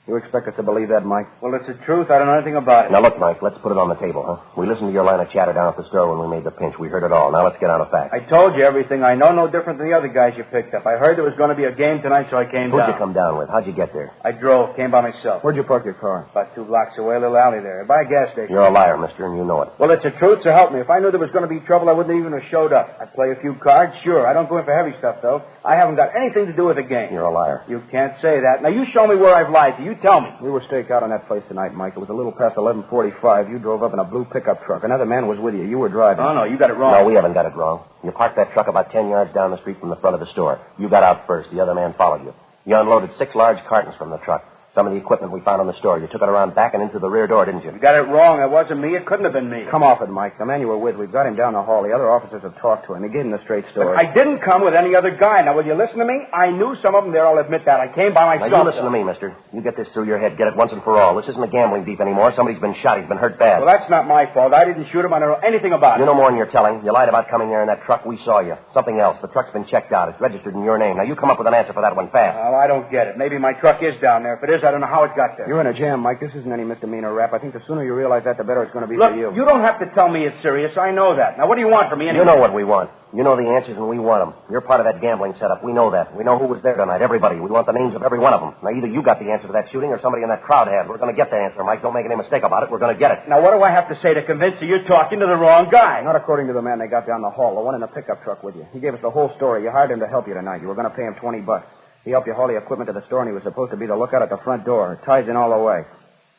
You expect us to believe that, Mike? Well, it's the truth. I don't know anything about it. Now, look, Mike, let's put it on the table, huh? We listened to your line of chatter down at the store when we made the pinch. We heard it all. Now, let's get on to facts. I told you everything I know, no different than the other guys you picked up. I heard there was going to be a game tonight, so I came down. Who'd you come down with? How'd you get there? I drove, came by myself. Where'd you park your car? About 2 blocks away, a little alley there. By a gas station. You're a liar, mister, and you know it. Well, it's the truth, so help me. If I knew there was going to be trouble, I wouldn't even have showed up. I'd play a few cards, sure. I don't go in for heavy stuff, though. I haven't got anything to do with the game. You're a liar. You can't say that. Now, you show me where I've lied to. You tell me. We were staked out on that place tonight, Mike. It was a little past 11:45. You drove up in a blue pickup truck. Another man was with you. You were driving. Oh, no, you got it wrong. No, we haven't got it wrong. You parked that truck about 10 yards down the street from the front of the store. You got out first. The other man followed you. You unloaded 6 large cartons from the truck. Some of the equipment we found on the store. You took it around back and into the rear door, didn't you? You got it wrong. It wasn't me. It couldn't have been me. Come off it, Mike. The man you were with, we've got him down the hall. The other officers have talked to him. He gave him the straight story. But I didn't come with any other guy. Now, will you listen to me? I knew some of them there. I'll admit that. I came by myself. Now, you listen to me, mister. You get this through your head. Get it once and for all. This isn't a gambling beef anymore. Somebody's been shot. He's been hurt bad. Well, that's not my fault. I didn't shoot him. I don't know anything about it. You know more than you're telling. You lied about coming there in that truck. We saw you. Something else. The truck's been checked out. It's registered in your name. Now, you come up with an answer for that one fast. Well, I don't get it. Maybe my truck is down there. If it is, I don't know how it got there. You're in a jam, Mike. This isn't any misdemeanor rap. I think the sooner you realize that, the better it's going to be Look, for you. You don't have to tell me it's serious. I know that. Now, what do you want from me anyway? You know what we want. You know the answers, and we want them. You're part of that gambling setup. We know that. We know who was there tonight. Everybody. We want the names of every one of them. Now, either you got the answer to that shooting or somebody in that crowd had. We're going to get the answer, Mike. Don't make any mistake about it. We're going to get it. Now, what do I have to say to convince you you're talking to the wrong guy? Not according to the man they got down the hall, the one in the pickup truck with you. He gave us the whole story. You hired him to help you tonight. You were going to pay him $20. He helped you haul the equipment to the store, and he was supposed to be the lookout at the front door. It ties in all the way.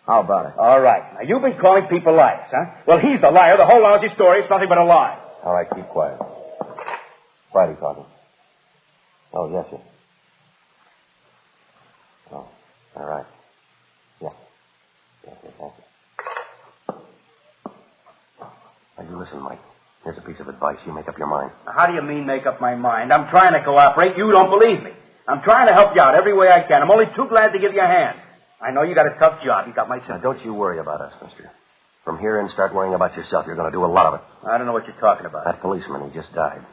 How about it? All right. Now, you've been calling people liars, huh? Well, he's the liar. The whole lousy story is nothing but a lie. All right, keep quiet. Friday talking. Oh, yes, sir. Oh, all right. Yeah. Yes, thank you. Now, you listen, Mike. Here's a piece of advice. You make up your mind. Now, how do you mean make up my mind? I'm trying to cooperate. You don't believe me. I'm trying to help you out every way I can. I'm only too glad to give you a hand. I know you got a tough job. You got my Now, don't you worry about us, mister. From here in, start worrying about yourself. You're going to do a lot of it. I don't know what you're talking about. That policeman, he just died.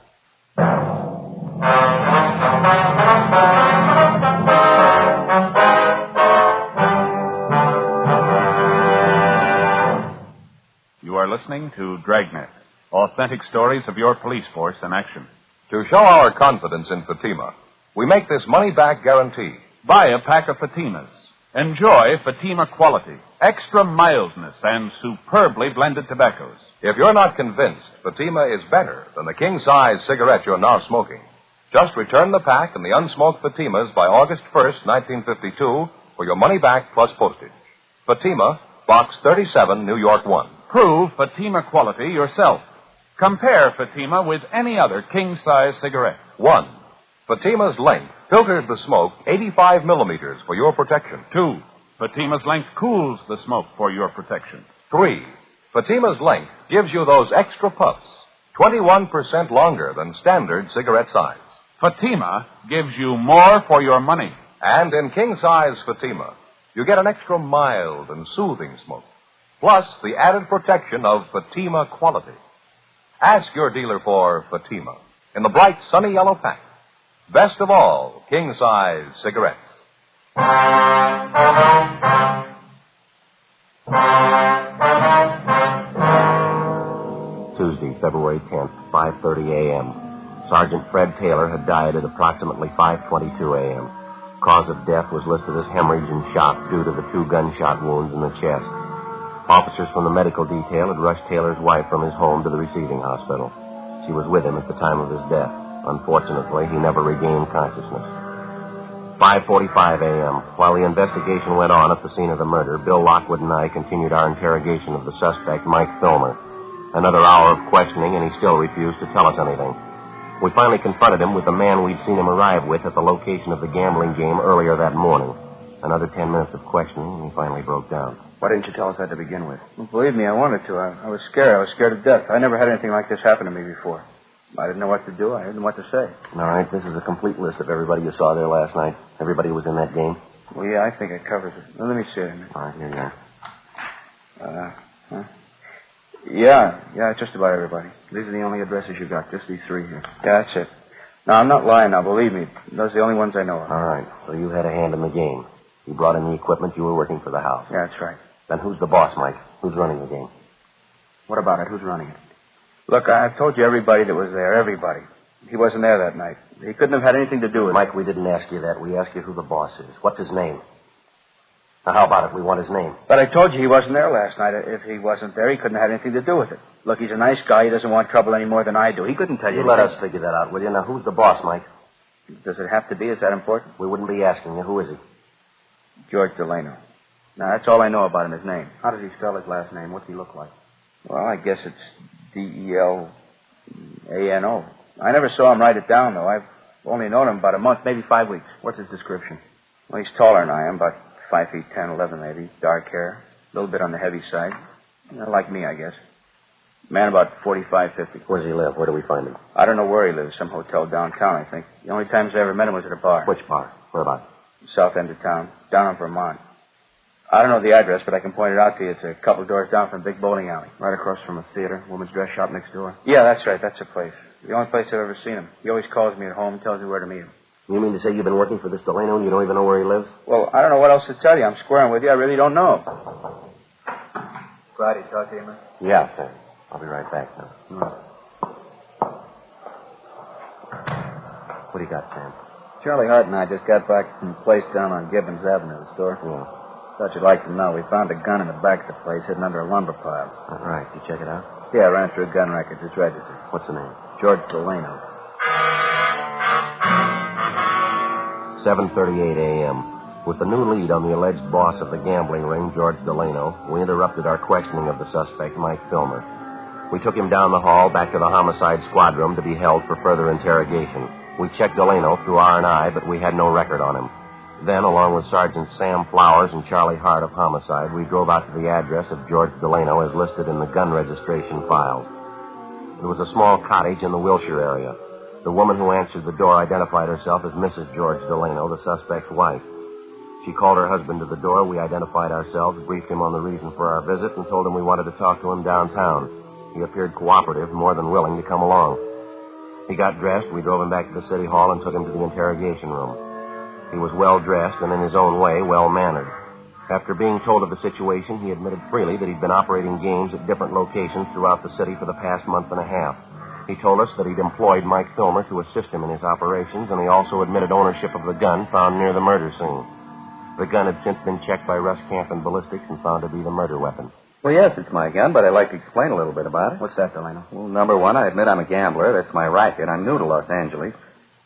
You are listening to Dragnet, authentic stories of your police force in action. To show our confidence in Fatima, we make this money-back guarantee. Buy a pack of Fatimas. Enjoy Fatima quality, extra mildness, and superbly blended tobaccos. If you're not convinced Fatima is better than the king-size cigarette you're now smoking, just return the pack and the unsmoked Fatimas by August 1st, 1952, for your money back plus postage. Fatima, Box 37, New York 1. Prove Fatima quality yourself. Compare Fatima with any other king-size cigarette. 1. Fatima's length filters the smoke 85 millimeters for your protection. 2. Fatima's length cools the smoke for your protection. 3. Fatima's length gives you those extra puffs, 21% longer than standard cigarette size. Fatima gives you more for your money. And in king-size Fatima, you get an extra mild and soothing smoke, plus the added protection of Fatima quality. Ask your dealer for Fatima in the bright sunny yellow pack. Best of all, king-size cigarettes. Tuesday, February 10th, 5:30 a.m. Sergeant Fred Taylor had died at approximately 5:22 a.m. Cause of death was listed as hemorrhage and shock due to the 2 gunshot wounds in the chest. Officers from the medical detail had rushed Taylor's wife from his home to the receiving hospital. She was with him at the time of his death. Unfortunately, he never regained consciousness. 5:45 a.m. While the investigation went on at the scene of the murder, Bill Lockwood and I continued our interrogation of the suspect, Mike Filmer. Another hour of questioning, and he still refused to tell us anything. We finally confronted him with the man we'd seen him arrive with at the location of the gambling game earlier that morning. Another 10 minutes of questioning, and he finally broke down. Why didn't you tell us that to begin with? Well, believe me, I wanted to. I was scared. I was scared to death. I never had anything like this happen to me before. I didn't know what to do. I didn't know what to say. All right, this is a complete list of everybody you saw there last night. Everybody who was in that game. Well, yeah, I think it covers it. Now, let me see it. All right, here you are. Yeah, just about everybody. These are the only addresses you got, just these 3 here. Yeah, that's it. No, I'm not lying now, believe me. Those are the only ones I know of. All right, so you had a hand in the game. You brought in the equipment. You were working for the house. Yeah, that's right. Then who's the boss, Mike? Who's running the game? What about it? Who's running it? Look, I've told you everybody that was there, everybody. He wasn't there that night. He couldn't have had anything to do with it. Mike, we didn't ask you that. We asked you who the boss is. What's his name? Now, how about it? We want his name. But I told you he wasn't there last night. If he wasn't there, he couldn't have had anything to do with it. Look, he's a nice guy. He doesn't want trouble any more than I do. He couldn't tell you. You let us figure that out, will you? Now, who's the boss, Mike? Does it have to be? Is that important? We wouldn't be asking you. Who is he? George Delano. Now, that's all I know about him, his name. How does he spell his last name? What's he look like? Well, I guess it's Delano. I never saw him write it down, though. I've only known him about a month, maybe 5 weeks. What's his description? Well, he's taller than I am, about 5 feet 10, 11 maybe. Dark hair. A little bit on the heavy side. Like me, I guess. Man about 45, 50. Where does he live? Where do we find him? I don't know where he lives. Some hotel downtown, I think. The only times I ever met him was at a bar. Which bar? Where about? South end of town. Down in Vermont. I don't know the address, but I can point it out to you. It's a couple of doors down from Big Bowling Alley. Right across from a theater, woman's dress shop next door. Yeah, that's right. That's the place. The only place I've ever seen him. He always calls me at home and tells me where to meet him. You mean to say you've been working for this Delano and you don't even know where he lives? Well, I don't know what else to tell you. I'm squaring with you. I really don't know. Friday, talk to you, man? Yeah, sir. I'll be right back now. What do you got, Sam? Charlie Hart and I just got back from the place down on Gibbons Avenue, the store. Yeah. Thought you'd like to know. We found a gun in the back of the place hidden under a lumber pile. All right. You check it out? Yeah, I ran through gun records. It's registered. What's the name? George Delano. 7:38 a.m. With the new lead on the alleged boss of the gambling ring, George Delano, we interrupted our questioning of the suspect, Mike Filmer. We took him down the hall back to the homicide squad room to be held for further interrogation. We checked Delano through R&I, but we had no record on him. Then, along with Sergeant Sam Flowers and Charlie Hart of Homicide, we drove out to the address of George Delano as listed in the gun registration files. It was a small cottage in the Wilshire area. The woman who answered the door identified herself as Mrs. George Delano, the suspect's wife. She called her husband to the door. We identified ourselves, briefed him on the reason for our visit, and told him we wanted to talk to him downtown. He appeared cooperative, more than willing to come along. He got dressed. We drove him back to the city hall and took him to the interrogation room. He was well-dressed and, in his own way, well-mannered. After being told of the situation, he admitted freely that he'd been operating games at different locations throughout the city for the past month and a half. He told us that he'd employed Mike Filmer to assist him in his operations, and he also admitted ownership of the gun found near the murder scene. The gun had since been checked by Russ Camp and ballistics and found to be the murder weapon. Well, yes, it's my gun, but I'd like to explain a little bit about it. What's that, Delano? Well, number one, I admit I'm a gambler. That's my racket. I'm new to Los Angeles.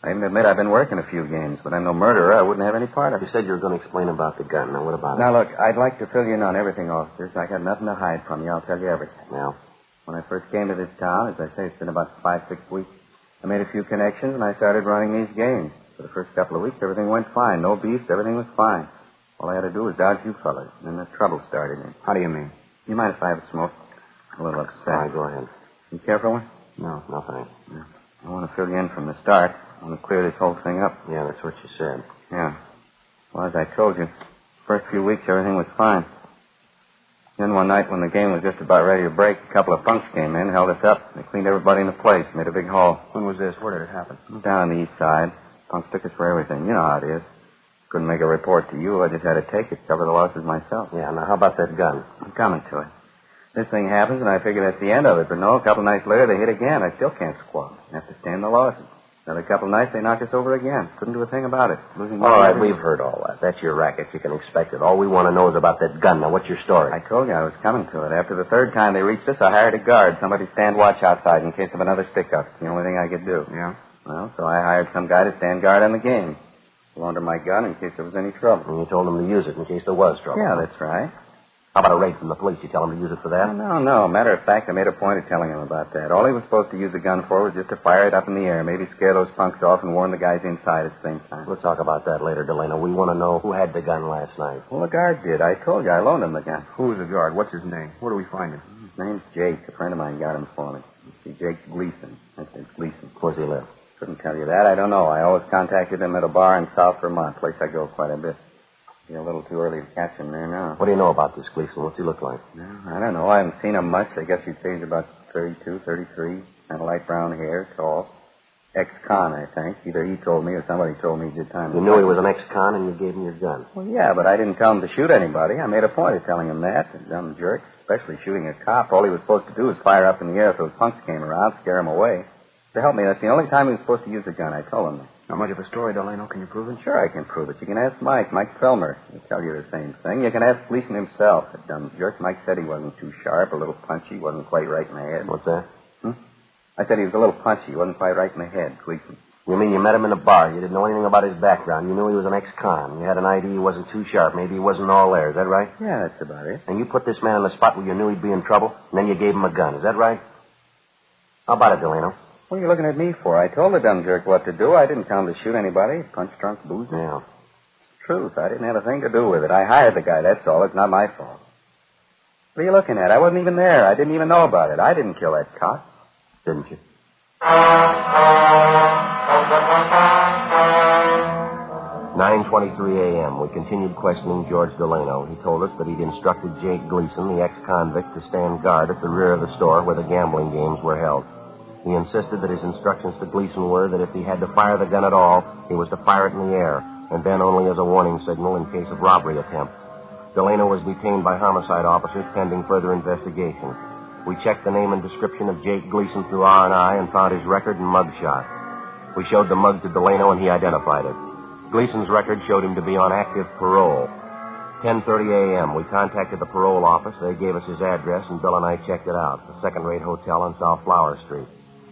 I even admit I've been working a few games, but I'm no murderer. I wouldn't have any part of it. You said you were going to explain about the gun. Now, what about it? Now, look, I'd like to fill you in on everything, officers. I got nothing to hide from you. I'll tell you everything. Now? When I first came to this town, as I say, it's been about 5-6 weeks. I made a few connections, and I started running these games. For the first couple of weeks, everything went fine. No beefs, everything was fine. All I had to do was dodge you fellas, and then the trouble started. How do you mean? You mind if I have a smoke? A little upset. All right, go ahead. You care for one? No, thanks. Yeah. I want to fill you in from the start. I want to clear this whole thing up. Yeah, that's what you said. Yeah. Well, as I told you, first few weeks, everything was fine. Then one night when the game was just about ready to break, a couple of punks came in, held us up. They cleaned everybody in the place, made a big haul. When was this? Where did it happen? Down on the east side. Punks took us for everything. You know how it is. Couldn't make a report to you. I just had to take it, cover the losses myself. Yeah, now how about that gun? I'm coming to it. This thing happens, and I figure that's the end of it. But no, a couple of nights later, they hit again. I still can't squat. I have to stand the losses. Another couple of nights, they knocked us over again. Couldn't do a thing about it. Losing money. All right, we've heard all that. That's your racket. You can expect it. All we want to know is about that gun. Now, what's your story? I told you I was coming to it. After the third time they reached us, I hired a guard. Somebody to stand watch outside in case of another stick-up. It's the only thing I could do. Yeah? Well, so I hired some guy to stand guard on the game. Loaned him my gun in case there was any trouble. And you told him to use it in case there was trouble. Yeah, that's right. How about a raid from the police? You tell him to use it for that? No. Matter of fact, I made a point of telling him about that. All he was supposed to use the gun for was just to fire it up in the air, maybe scare those punks off and warn the guys inside at the same time. We'll talk about that later, Delano. We want to know who had the gun last night. Well, the guard did. I told you I loaned him the gun. Who's the guard? What's his name? Where do we find him? His name's Jake. A friend of mine got him for me. See, Jake's Gleason. That's his Gleason. Where's he live? Couldn't tell you that. I don't know. I always contacted him at a bar in South Vermont, place I go quite a bit. You're a little too early to catch him there now. What do you know about this Gleason? What's he look like? No, I don't know. I haven't seen him much. I guess you'd say he's about 32, 33, kind of light brown hair, tall. Ex-con, I think. Either he told me or somebody told me he did time. You knew he was an ex-con and you gave him your gun. Well, yeah, but I didn't tell him to shoot anybody. I made a point of telling him that. The dumb jerk, especially shooting a cop. All he was supposed to do was fire up in the air if those punks came around, scare him away. To help me, that's the only time he was supposed to use a gun. I told him that. Not much of a story, Delano. Can you prove it? Sure, I can prove it. You can ask Mike Felmer. He'll tell you the same thing. You can ask Gleason himself. That dumb jerk. Mike said he wasn't too sharp, a little punchy, wasn't quite right in the head. What's that? I said he was a little punchy, wasn't quite right in the head, Gleason. You mean you met him in a bar? You didn't know anything about his background. You knew he was an ex-con. You had an idea he wasn't too sharp. Maybe he wasn't all there. Is that right? Yeah, that's about it. And you put this man on the spot where you knew he'd be in trouble, and then you gave him a gun. Is that right? How about it, Delano? What are you looking at me for? I told the dumb jerk what to do. I didn't tell him to shoot anybody. Punch drunk boozer. Yeah. It's truth. I didn't have a thing to do with it. I hired the guy, that's all. It's not my fault. What are you looking at? I wasn't even there. I didn't even know about it. I didn't kill that cop. Didn't you? 9:23 a.m. We continued questioning George Delano. He told us that he'd instructed Jake Gleason, the ex-convict, to stand guard at the rear of the store where the gambling games were held. He insisted that his instructions to Gleason were that if he had to fire the gun at all, he was to fire it in the air, and then only as a warning signal in case of robbery attempt. Delano was detained by homicide officers pending further investigation. We checked the name and description of Jake Gleason through R&I and found his record and mug shot. We showed the mug to Delano, and he identified it. Gleason's record showed him to be on active parole. 10:30 a.m., we contacted the parole office. They gave us his address, and Bill and I checked it out, the second-rate hotel on South Flower Street.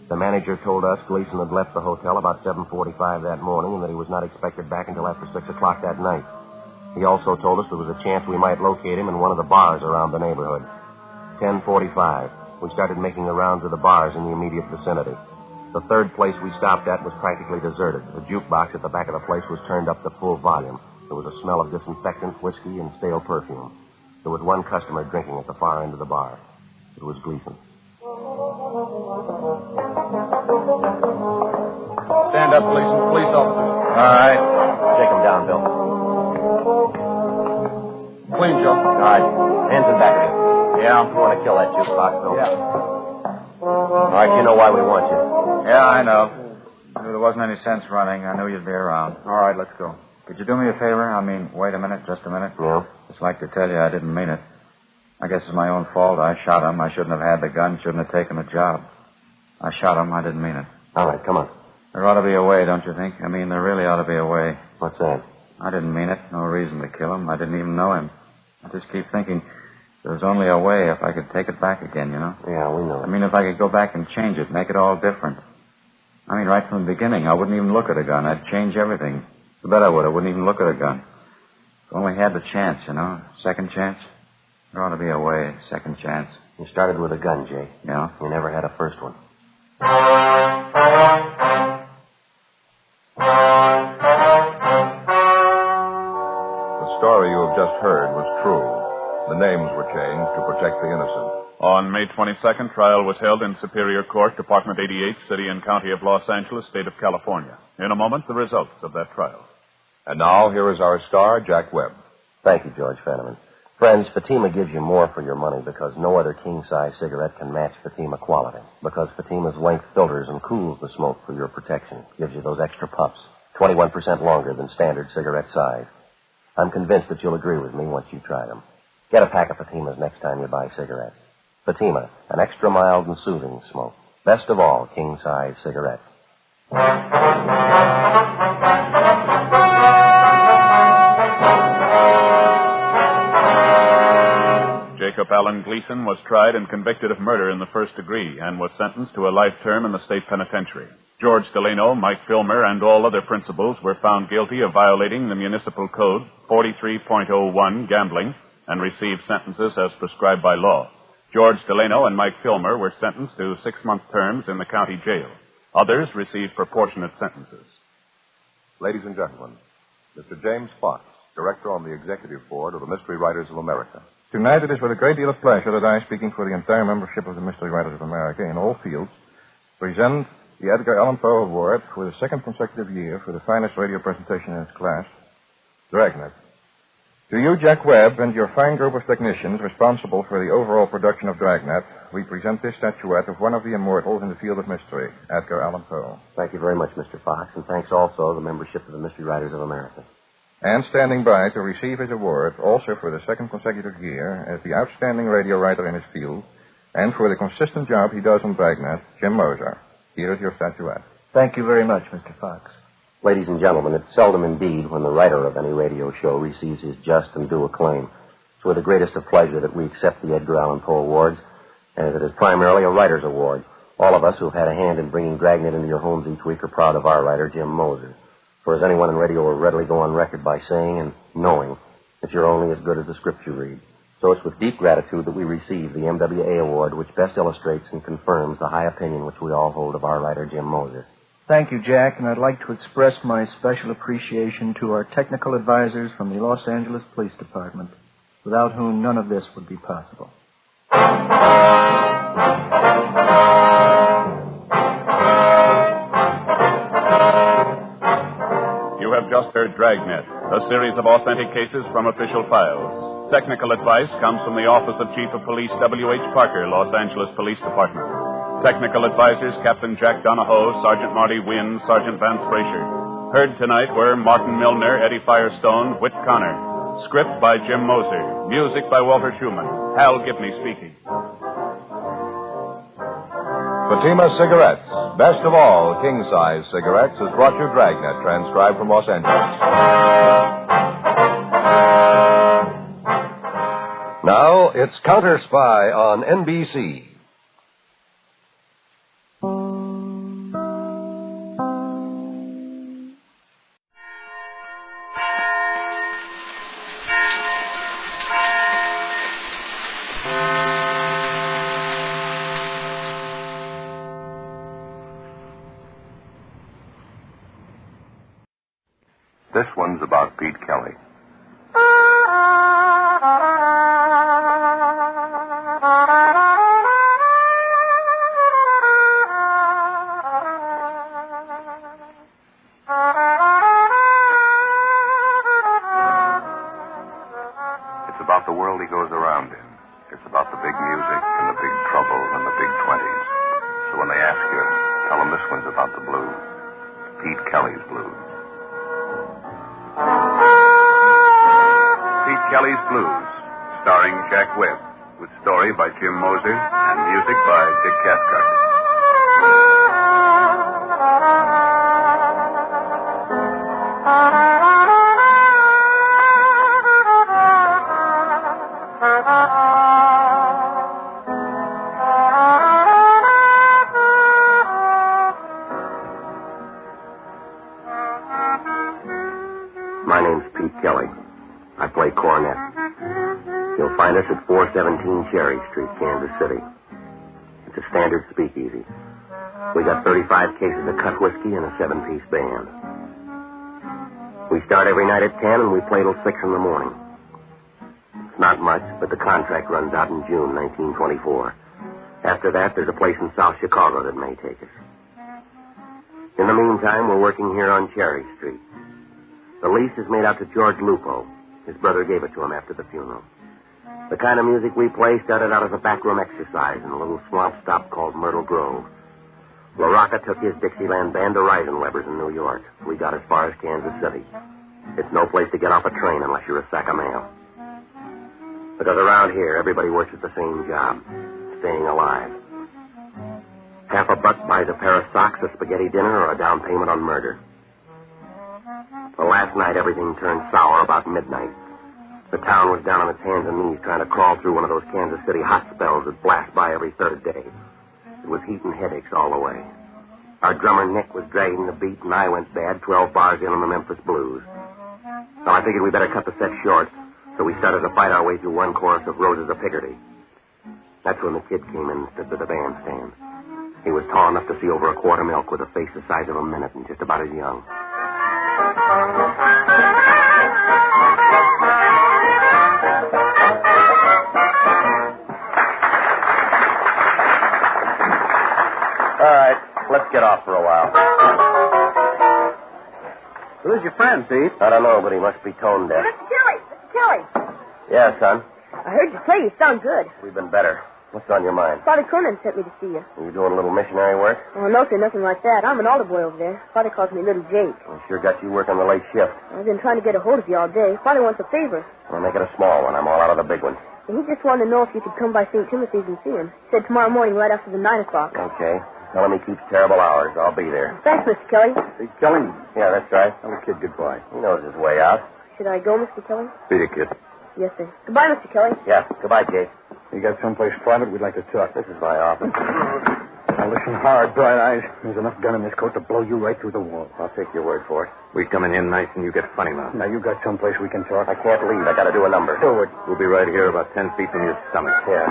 The manager told us Gleason had left the hotel about 7:45 that morning and that he was not expected back until after 6 o'clock that night. He also told us there was a chance we might locate him in one of the bars around the neighborhood. 10:45. We started making the rounds of the bars in the immediate vicinity. The third place we stopped at was practically deserted. The jukebox at the back of the place was turned up to full volume. There was a smell of disinfectant, whiskey, and stale perfume. There was one customer drinking at the far end of the bar. It was Gleason. Stand up, police officer. All right. Take him down, Bill. Clean, Joe. All right. Hands in back of you. Yeah. You want to kill that jukebox, Bill? Yeah. All right, you know why we want you. Yeah, I know. I knew there wasn't any sense running. I knew you'd be around. All right, let's go. Could you do me a favor? I mean, wait a minute, just a minute. Yeah? Just like to tell you I didn't mean it. I guess it's my own fault. I shot him. I shouldn't have had the gun. Shouldn't have taken the job. I shot him. I didn't mean it. All right, come on. There ought to be a way, don't you think? I mean, there really ought to be a way. What's that? I didn't mean it. No reason to kill him. I didn't even know him. I just keep thinking there's only a way if I could take it back again, you know? Yeah, we know. I mean, if I could go back and change it, make it all different. I mean, right from the beginning, I wouldn't even look at a gun. I'd change everything. I bet I would. I wouldn't even look at a gun. If I only had the chance, you know? Second chance. There ought to be a way. Second chance. You started with a gun, Jay. Yeah? You never had a first one. names were changed to protect the innocent. On May 22nd, trial was held in Superior Court, Department 88, City and County of Los Angeles, State of California. In a moment, the results of that trial. And now, here is our star, Jack Webb. Thank you, George Fenneman. Friends, Fatima gives you more for your money because no other king-size cigarette can match Fatima quality. Because Fatima's length filters and cools the smoke for your protection. Gives you those extra puffs, 21% longer than standard cigarette size. I'm convinced that you'll agree with me once you try them. Get a pack of Fatimas next time you buy cigarettes. Fatima, an extra mild and soothing smoke. Best of all, king-size cigarettes. Jacob Allen Gleason was tried and convicted of murder in the first degree and was sentenced to a life term in the state penitentiary. George Delano, Mike Filmer, and all other principals were found guilty of violating the municipal code 43.01, gambling, and received sentences as prescribed by law. George Delano and Mike Filmer were sentenced to 6-month terms in the county jail. Others received proportionate sentences. Ladies and gentlemen, Mr. James Fox, Director on the Executive Board of the Mystery Writers of America. Tonight it is with a great deal of pleasure that I, speaking for the entire membership of the Mystery Writers of America in all fields, present the Edgar Allan Poe Award for the second consecutive year for the finest radio presentation in its class, Dragnet. To you, Jack Webb, and your fine group of technicians responsible for the overall production of Dragnet, we present this statuette of one of the immortals in the field of mystery, Edgar Allan Poe. Thank you very much, Mr. Fox, and thanks also to the membership of the Mystery Writers of America. And standing by to receive his award, also for the second consecutive year, as the outstanding radio writer in his field, and for the consistent job he does on Dragnet, Jim Moser. Here is your statuette. Thank you very much, Mr. Fox. Ladies and gentlemen, it's seldom indeed when the writer of any radio show receives his just and due acclaim. It's with the greatest of pleasure that we accept the Edgar Allan Poe Awards, as it is primarily a writer's award. All of us who've had a hand in bringing Dragnet into your homes each week are proud of our writer, Jim Moser. For as anyone in radio will readily go on record by saying and knowing that you're only as good as the script you read. So it's with deep gratitude that we receive the MWA Award, which best illustrates and confirms the high opinion which we all hold of our writer, Jim Moser. Thank you, Jack, and I'd like to express my special appreciation to our technical advisors from the Los Angeles Police Department, without whom none of this would be possible. You have just heard Dragnet, a series of authentic cases from official files. Technical advice comes from the Office of Chief of Police W.H. Parker, Los Angeles Police Department. Technical advisors Captain Jack Donahoe, Sergeant Marty Wynn, Sergeant Vance Brasher. Heard tonight were Martin Milner, Eddie Firestone, Whit Connor. Script by Jim Moser. Music by Walter Schumann. Hal Gibney speaking. Fatima Cigarettes, best of all king-size cigarettes, has brought you Dragnet, transcribed from Los Angeles. Now, it's Counter Spy on NBC. This one's about Pete Kelly. It's about the world he goes around in. It's about the big music and the big trouble and the big 20s. So when they ask you, tell them this one's about the blues. Pete Kelly's blues. Pete Kelly's Blues, starring Jack Webb, with story by Jim Moser and music by Dick Cathcart. My name's Pete Kelly. I play cornet. You'll find us at 417 Cherry Street, Kansas City. It's a standard speakeasy. We got 35 cases of cut whiskey and a 7-piece band. We start every night at 10 and we play till 6 in the morning. not much, but the contract runs out in June 1924. After that, there's a place in South Chicago that may take us. In the meantime, we're working here on Cherry Street. The lease is made out to George Lupo. His brother gave it to him after the funeral. The kind of music we play started out as a backroom exercise in a little swamp stop called Myrtle Grove. LaRocca took his Dixieland band to Reisenweber's in New York. We got as far as Kansas City. It's no place to get off a train unless you're a sack of mail. Because around here, everybody works at the same job, staying alive. $5 buys a pair of socks, a spaghetti dinner, or a down payment on murder. Well, last night, everything turned sour about midnight. The town was down on its hands and knees trying to crawl through one of those Kansas City hot spells that blast by every third day. It was heat and headaches all the way. Our drummer, Nick, was dragging the beat, and I went bad 12 bars in on the Memphis Blues. So I figured we better cut the set short, so we started to fight our way through one chorus of Roses of Picardy. That's when the kid came in and stood to the bandstand. He was tall enough to see over a quart of milk with a face the size of a minute and just about as young. All right, let's get off for a while. Who's your friend, Pete? I don't know, but he must be tone deaf. Mr. Kelly! Yeah, son. I heard you play. You sound good. We've been better. What's on your mind? Father Cronin sent me to see you. Are you doing a little missionary work? Oh, no, sir, nothing like that. I'm an olive boy over there. Father calls me Little Jake. I sure got you working the late shift. I've been trying to get a hold of you all day. Father wants a favor. I'll make it a small one. I'm all out of the big one. And he just wanted to know if you could come by St. Timothy's and see him. He said tomorrow morning right after the 9 o'clock. Okay. Tell him he keeps terrible hours. I'll be there. Thanks, Mr. Kelly. Hey, Kelly. Yeah, that's right. Tell the kid goodbye. He knows his way out. Should I go, Mr. Kelly? Beat it, kid. Yes, sir. Goodbye, Mr. Kelly. Yeah, goodbye, Jake. You got someplace private? We'd like to talk. This is my office. Now listen hard, Bright Eyes. There's enough gun in this coat to blow you right through the wall. I'll take your word for it. We coming in nice and you get funny mouth. Now you got someplace we can talk. I can't leave. I got to do a number. Do it. We'll be right here about 10 feet from your stomach. Yeah.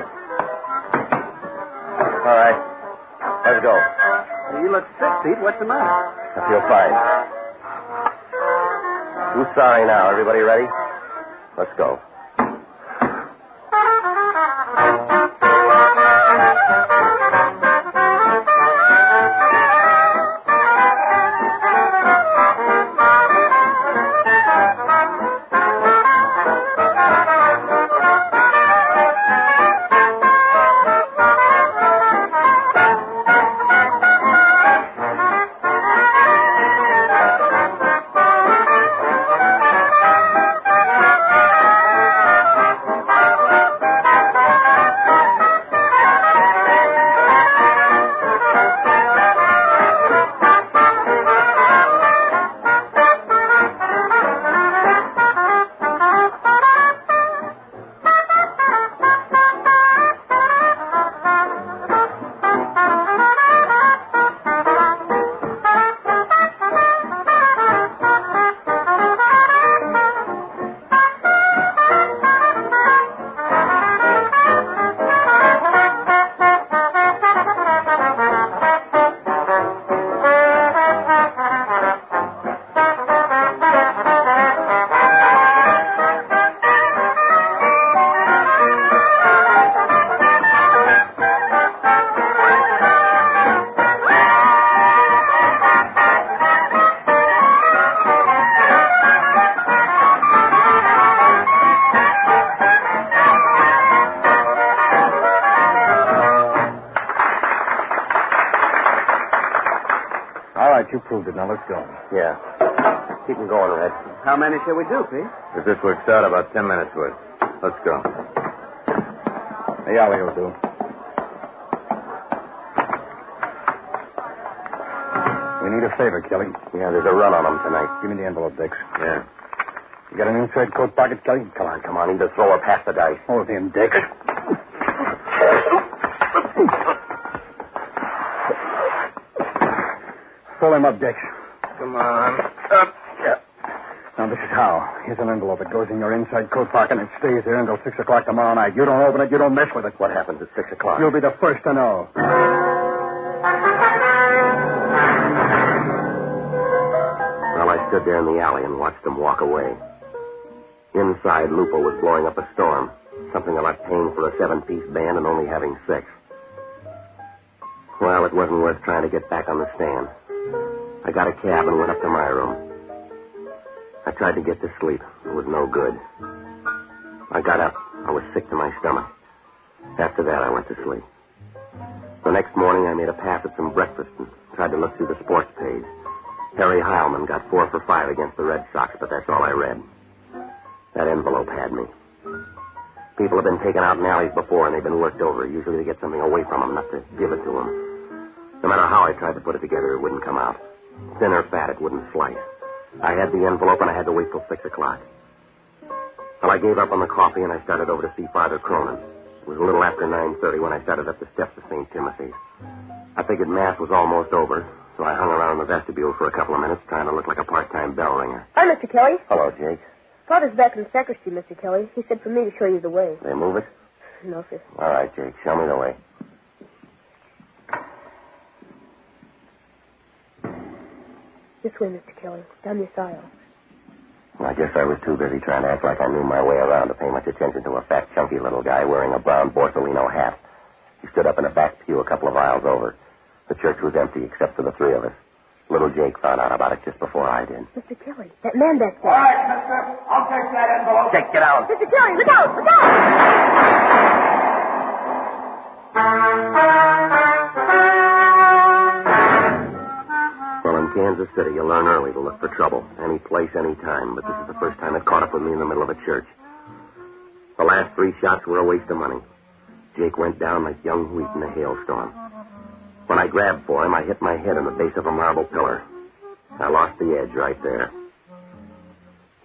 All right. Let's go. You look sick, Pete. What's the matter? I feel fine. Who's sorry now? Everybody ready? Let's go. You proved it. Now let's go. Yeah. Keep them going, Red. How many shall we do, Pete? If this works out, about 10 minutes worth. Let's go. The alley will do. We need a favor, Kelly. Yeah, there's a run on them tonight. Give me the envelope, Dix. Yeah. You got an inside coat pocket, Kelly? Come on. Either throw or pass the dice. Hold him, Dix. Pull him up, Dix. Come on. Up. Yeah. Now, this is how. Here's an envelope. It goes in your inside coat pocket and it stays there until 6 o'clock tomorrow night. You don't open it, you don't mess with it. What happens at 6 o'clock? You'll be the first to know. Well, I stood there in the alley and watched them walk away. Inside, Lupo was blowing up a storm. Something about paying for a 7-piece band and only having 6. Well, it wasn't worth trying to get back on the stand. I got a cab and went up to my room. I tried to get to sleep. It was no good. I got up. I was sick to my stomach. After that, I went to sleep. The next morning, I made a pass at some breakfast and tried to look through the sports page. Harry Heilman got 4 for 5 against the Red Sox, but that's all I read. That envelope had me. People have been taken out in alleys before, and they've been worked over, usually to get something away from them, not to give it to them. No matter how I tried to put it together, it wouldn't come out. Thin or fat, it wouldn't slice. I had the envelope, and I had to wait till 6 o'clock. Well, I gave up on the coffee, and I started over to see Father Cronin. It was a little after 9:30 when I started up the steps of St. Timothy's. I figured Mass was almost over, so I hung around in the vestibule for a couple of minutes, trying to look like a part-time bell ringer. Hi, Mr. Kelly. Hello, Jake. Father's back in the sacristy, Mr. Kelly. He said for me to show you the way. They move it? No, sir. All right, Jake. Show me the way. This way, Mr. Kelly. Down this aisle. I guess I was too busy trying to act like I knew my way around to pay much attention to a fat, chunky little guy wearing a brown Borsalino hat. He stood up in a back pew a couple of aisles over. The church was empty except for the 3 of us. Little Jake found out about it just before I did. Mr. Kelly, that man back there. All right, mister. I'll take that envelope. Jake, get out. Mr. Kelly, look out! Look out! Well, in Kansas City, you learn early to look for trouble. Any place, any time. But this is the first time it caught up with me in the middle of a church. The last 3 shots were a waste of money. Jake went down like young wheat in a hailstorm. When I grabbed for him, I hit my head on the base of a marble pillar. I lost the edge right there.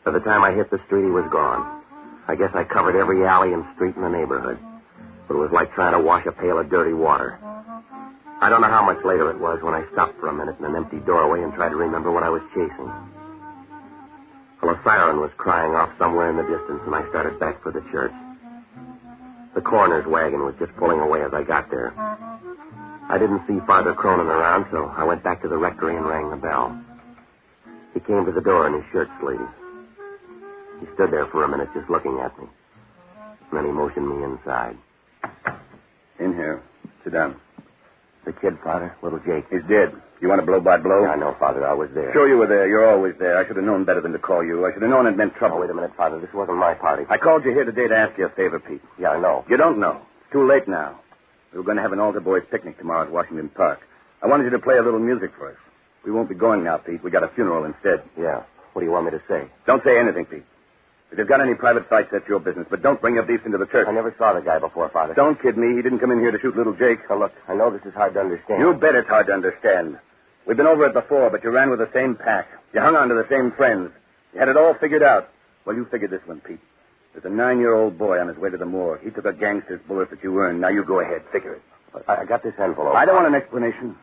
By the time I hit the street, he was gone. I guess I covered every alley and street in the neighborhood. But it was like trying to wash a pail of dirty water. I don't know how much later it was when I stopped for a minute in an empty doorway and tried to remember what I was chasing. Well, a siren was crying off somewhere in the distance, and I started back for the church. The coroner's wagon was just pulling away as I got there. I didn't see Father Cronin around, so I went back to the rectory and rang the bell. He came to the door in his shirt sleeves. He stood there for a minute just looking at me. And then he motioned me inside. In here. Sit down. The kid, Father, little Jake. He's dead. You want a blow-by-blow? Yeah, I know, Father. I was there. Sure you were there. You're always there. I should have known better than to call you. I should have known it meant trouble. Oh, wait a minute, Father. This wasn't my party. I called you here today to ask you a favor, Pete. Yeah, I know. You don't know. It's too late now. We were going to have an altar boys picnic tomorrow at Washington Park. I wanted you to play a little music for us. We won't be going now, Pete. We got a funeral instead. Yeah. What do you want me to say? Don't say anything, Pete. If you've got any private fights, that's your business. But don't bring your beefs into the church. I never saw the guy before, Father. Don't kid me. He didn't come in here to shoot little Jake. Now, look, I know this is hard to understand. You bet it's hard to understand. We've been over it before, but you ran with the same pack. You hung on to the same friends. You had it all figured out. Well, you figured this one, Pete. There's a 9-year-old boy on his way to the morgue. He took a gangster's bullet that you earned. Now you go ahead. Figure it. I got this envelope. I don't want an explanation.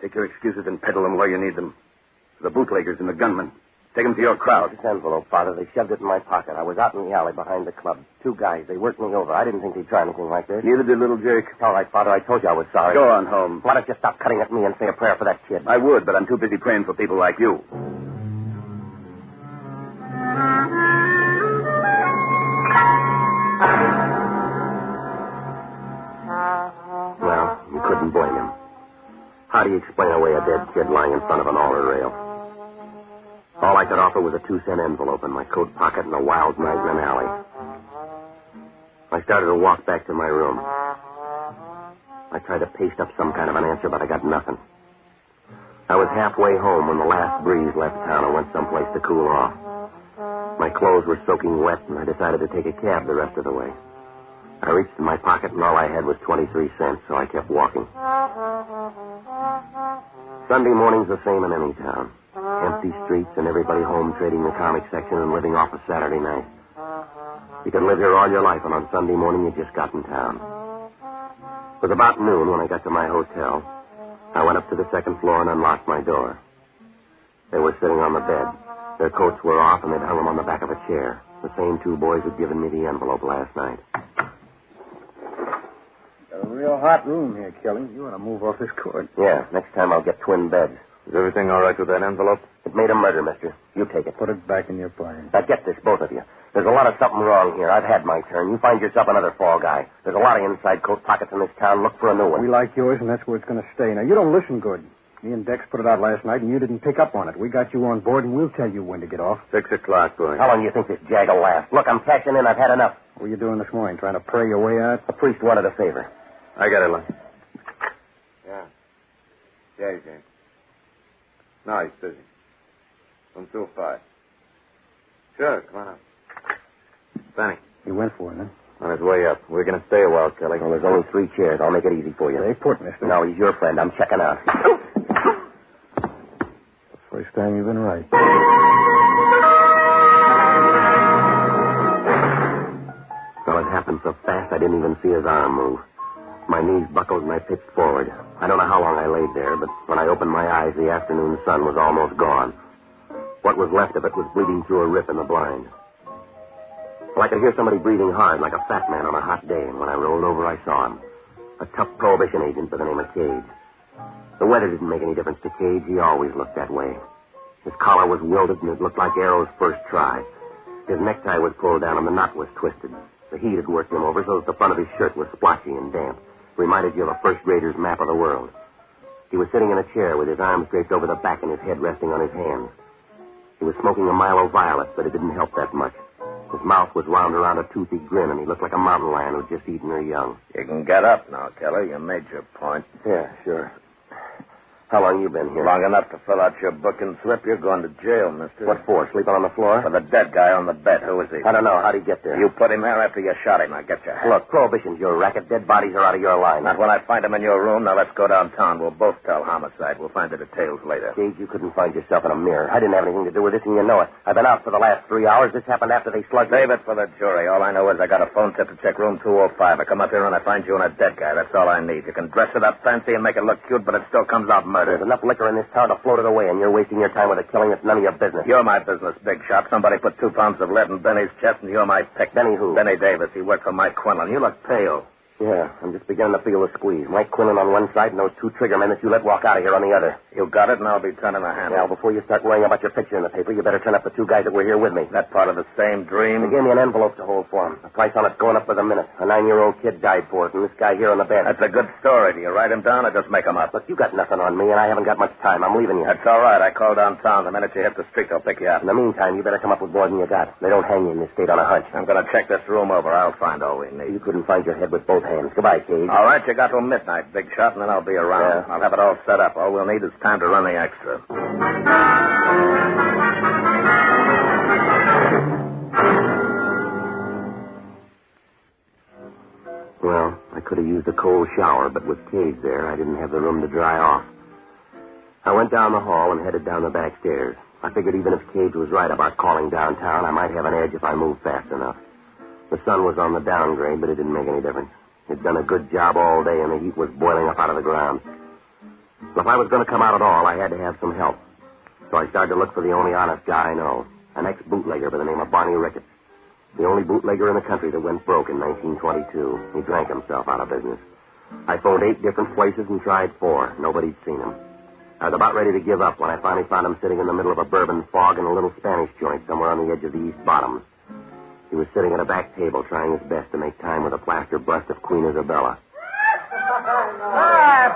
Take your excuses and peddle them where you need them. To the bootleggers and the gunmen. Take them to your crowd. This envelope, Father, they shoved it in my pocket. I was out in the alley behind the club. 2 guys. They worked me over. I didn't think they'd try anything like this. Neither did little Jake. All right, Father, I told you I was sorry. Go on home. Why don't you stop cutting at me and say a prayer for that kid? I would, but I'm too busy praying for people like you. Well, you couldn't blame him. How do you explain away a dead kid lying in front of an altar rail? All I could offer was a 2-cent envelope in my coat pocket and a wild night in an alley. I started to walk back to my room. I tried to paste up some kind of an answer, but I got nothing. I was halfway home when the last breeze left town and went someplace to cool off. My clothes were soaking wet, and I decided to take a cab the rest of the way. I reached in my pocket, and all I had was 23 cents, so I kept walking. Sunday morning's the same in any town. Empty streets and everybody home trading the comic section and living off a Saturday night. You could live here all your life, and on Sunday morning you just got in town. It was about noon when I got to my hotel. I went up to the 2nd floor and unlocked my door. They were sitting on the bed. Their coats were off, and they'd hung them on the back of a chair. The same 2 boys who'd given me the envelope last night. Got a real hot room here, Kelly. You ought to move off this court. Yeah, next time I'll get twin beds. Is everything all right with that envelope? It made a murder, mister. You take it. Put it back in your pocket. Now get this, both of you. There's a lot of something wrong here. I've had my turn. You find yourself another fall guy. There's a lot of inside coat pockets in this town. Look for a new one. We like yours, and that's where it's going to stay. Now, you don't listen good. Me and Dex put it out last night, and you didn't pick up on it. We got you on board, and we'll tell you when to get off. 6 o'clock, boy. How long do you think this jag will last? Look, I'm cashing in. I've had enough. What were you doing this morning, trying to pray your way out? The priest wanted a favor. I got it, Lon. Yeah. Yeah, he came. No, he's busy. From 2 to 5. Sure, come on up. Benny. He went for it, huh? On his way up. We're going to stay a while, Kelly. Well, there's only 3 chairs. I'll make it easy for you. Stay put, mister. No, he's your friend. I'm checking out. First time you've been right. Well, it happened so fast I didn't even see his arm move. My knees buckled and I pitched forward. I don't know how long I laid there, but when I opened my eyes, the afternoon sun was almost gone. What was left of it was bleeding through a rip in the blind. Well, I could hear somebody breathing hard like a fat man on a hot day, and when I rolled over, I saw him. A tough prohibition agent by the name of Cage. The weather didn't make any difference to Cage. He always looked that way. His collar was wilted, and it looked like Arrow's first try. His necktie was pulled down, and the knot was twisted. The heat had worked him over so that the front of his shirt was splotchy and damp. Reminded you of a first grader's map of the world. He was sitting in a chair with his arms draped over the back and his head resting on his hands. He was smoking a Milo Violet, but it didn't help that much. His mouth was wound around a toothy grin, and he looked like a mountain lion who'd just eaten her young. You can get up now, Kelly. You made your point. Yeah, sure. How long you been here? Long enough to fill out your booking slip. You're going to jail, mister. What for? Sleeping on the floor? For the dead guy on the bed. Who is he? I don't know. How'd he get there? You put him there after you shot him. Now get your hat. Look, Prohibition's your racket. Dead bodies are out of your line. Not when I find him in your room. Now let's go downtown. We'll both tell homicide. We'll find the details later. Gage, you couldn't find yourself in a mirror. I didn't have anything to do with this, and you know it. I've been out for the last 3 hours. This happened after they slugged me. Save it for the jury. All I know is I got a phone tip to check room 205. I come up here and I find you and a dead guy. That's all I need. You can dress it up fancy and make it look cute, but it still comes out murder. There's enough liquor in this town to float it away, and you're wasting your time with a killing that's none of your business. You're my business, big shot. Somebody put 2 pounds of lead in Benny's chest, and you're my pick. Benny who? Benny Davis. He worked for Mike Quinlan. You look pale. Yeah, I'm just beginning to feel the squeeze. Mike Quinlan on one side and those 2 trigger men that you let walk out of here on the other. You got it, and I'll be turning the handle. Now, before you start worrying about your picture in the paper, you better turn up the 2 guys that were here with me. That part of the same dream? They gave me an envelope to hold for them. The price on it's going up with a minute. A 9-year-old kid died for it, and this guy here on the bed. That's a good story. Do you write him down or just make him up? Look, you got nothing on me, and I haven't got much time. I'm leaving you. That's all right. I call downtown. The minute you hit the street, they'll pick you up. In the meantime, you better come up with more than you got. They don't hang you in this state on a hunch. I'm going to check this room over. I'll find all we need. You couldn't find your head with both hands. Goodbye, Cage. All right, you got till midnight, big shot, and then I'll be around. Yeah. I'll have it all set up. All we'll need is time to run the extra. Well, I could have used a cold shower, but with Cage there, I didn't have the room to dry off. I went down the hall and headed down the back stairs. I figured even if Cage was right about calling downtown, I might have an edge if I moved fast enough. The sun was on the downgrade, but it didn't make any difference. It'd done a good job all day, and the heat was boiling up out of the ground. Well, if I was going to come out at all, I had to have some help. So I started to look for the only honest guy I know, an ex-bootlegger by the name of Barney Ricketts. The only bootlegger in the country that went broke in 1922. He drank himself out of business. I phoned 8 different places and tried 4. Nobody'd seen him. I was about ready to give up when I finally found him sitting in the middle of a bourbon fog in a little Spanish joint somewhere on the edge of the East Bottoms. He was sitting at a back table trying his best to make time with a plaster bust of Queen Isabella.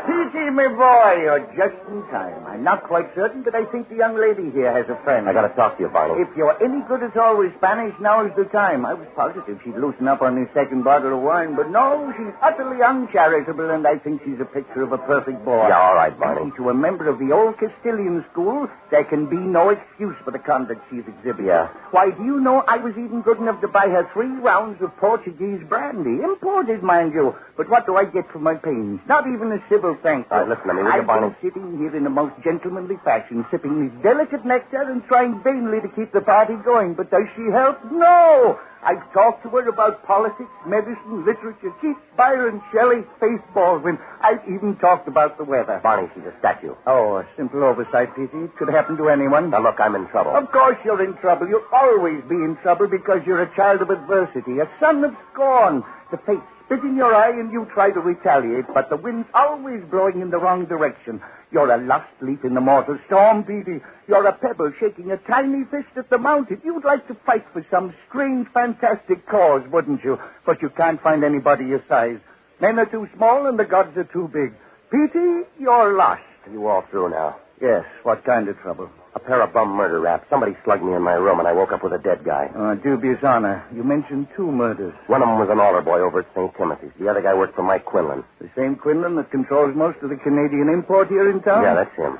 P.T., my boy, you're just in time. I'm not quite certain, but I think the young lady here has a friend. I got to talk to you, Barney. If you're any good as always Spanish, now is the time. I was positive she'd loosen up on this second bottle of wine, but no, she's utterly uncharitable, and I think she's a picture of a perfect boy. Yeah, all right, Barney. To a member of the old Castilian school, there can be no excuse for the conduct she's exhibiting. Yeah. Why, do you know I was even good enough to buy her 3 rounds of Portuguese brandy? Imported, mind you. But what do I get for my pains? Not even a civil thank you. All right, listen to me, will you, Barney? I'm sitting here in a most gentlemanly fashion, sipping this delicate nectar and trying vainly to keep the party going. But does she help? No! I've talked to her about politics, medicine, literature, Keats, Byron, Shelley, Faith Baldwin. I've even talked about the weather. Barney, she's a statue. Oh, a simple oversight, P.T. It could happen to anyone. Now, look, I'm in trouble. Of course you're in trouble. You'll always be in trouble because you're a child of adversity, a son of scorn. The fates spit in your eye and you try to retaliate, but the wind's always blowing in the wrong direction. You're a lost leaf in the mortal storm, Petey. You're a pebble shaking a tiny fist at the mountain. You'd like to fight for some strange, fantastic cause, wouldn't you? But you can't find anybody your size. Men are too small and the gods are too big. Petey, you're lost. Are you all through now? Yes, what kind of trouble? A pair of bum murder raps. Somebody slugged me in my room, and I woke up with a dead guy. Dubious honor. You mentioned 2 murders. One of them was an altar boy over at St. Timothy's. The other guy worked for Mike Quinlan. The same Quinlan that controls most of the Canadian import here in town? Yeah, that's him.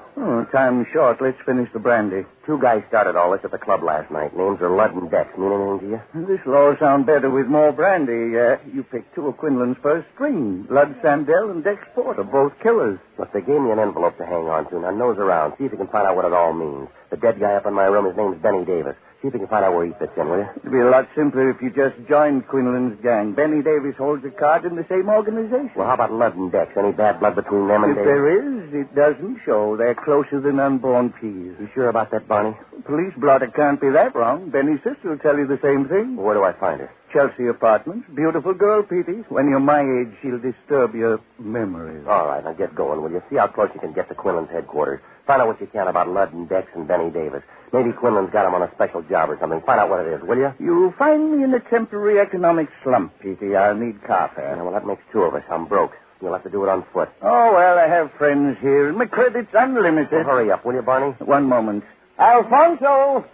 Time's short. Let's finish the brandy. 2 guys started all this at the club last night. Names are Ludd and Dex. Mean anything to you? This'll all sound better with more brandy. You picked 2 of Quinlan's first string. Ludd Sandell and Dex Porter, both killers. Look, they gave me an envelope to hang on to. Now, nose around. See if you can find out what it all means. The dead guy up in my room, his name's Benny Davis. See if you can find out where he fits in, will you? It'd be a lot simpler if you just joined Quinlan's gang. Benny Davis holds a card in the same organization. Well, how about Ludd and Dex? Any bad blood between them and If Davis? there is, it doesn't show. They're closer than unborn peas. You sure about that, Barney? Police blotter can't be that wrong. Benny's sister will tell you the same thing. Well, where do I find her? Chelsea Apartments. Beautiful girl, Petey. When you're my age, she'll disturb your memories. All right, now get going, will you? See how close you can get to Quinlan's headquarters. Find out what you can about Ludd and Dex and Benny Davis. Maybe Quinlan's got him on a special job or something. Find out what it is, will you? You'll find me in a temporary economic slump, Petey. I'll need car fare. Yeah, well, that makes 2 of us. I'm broke. You'll have to do it on foot. Oh, well, I have friends here, and my credit's unlimited. Well, hurry up, will you, Barney? One moment. Alfonso,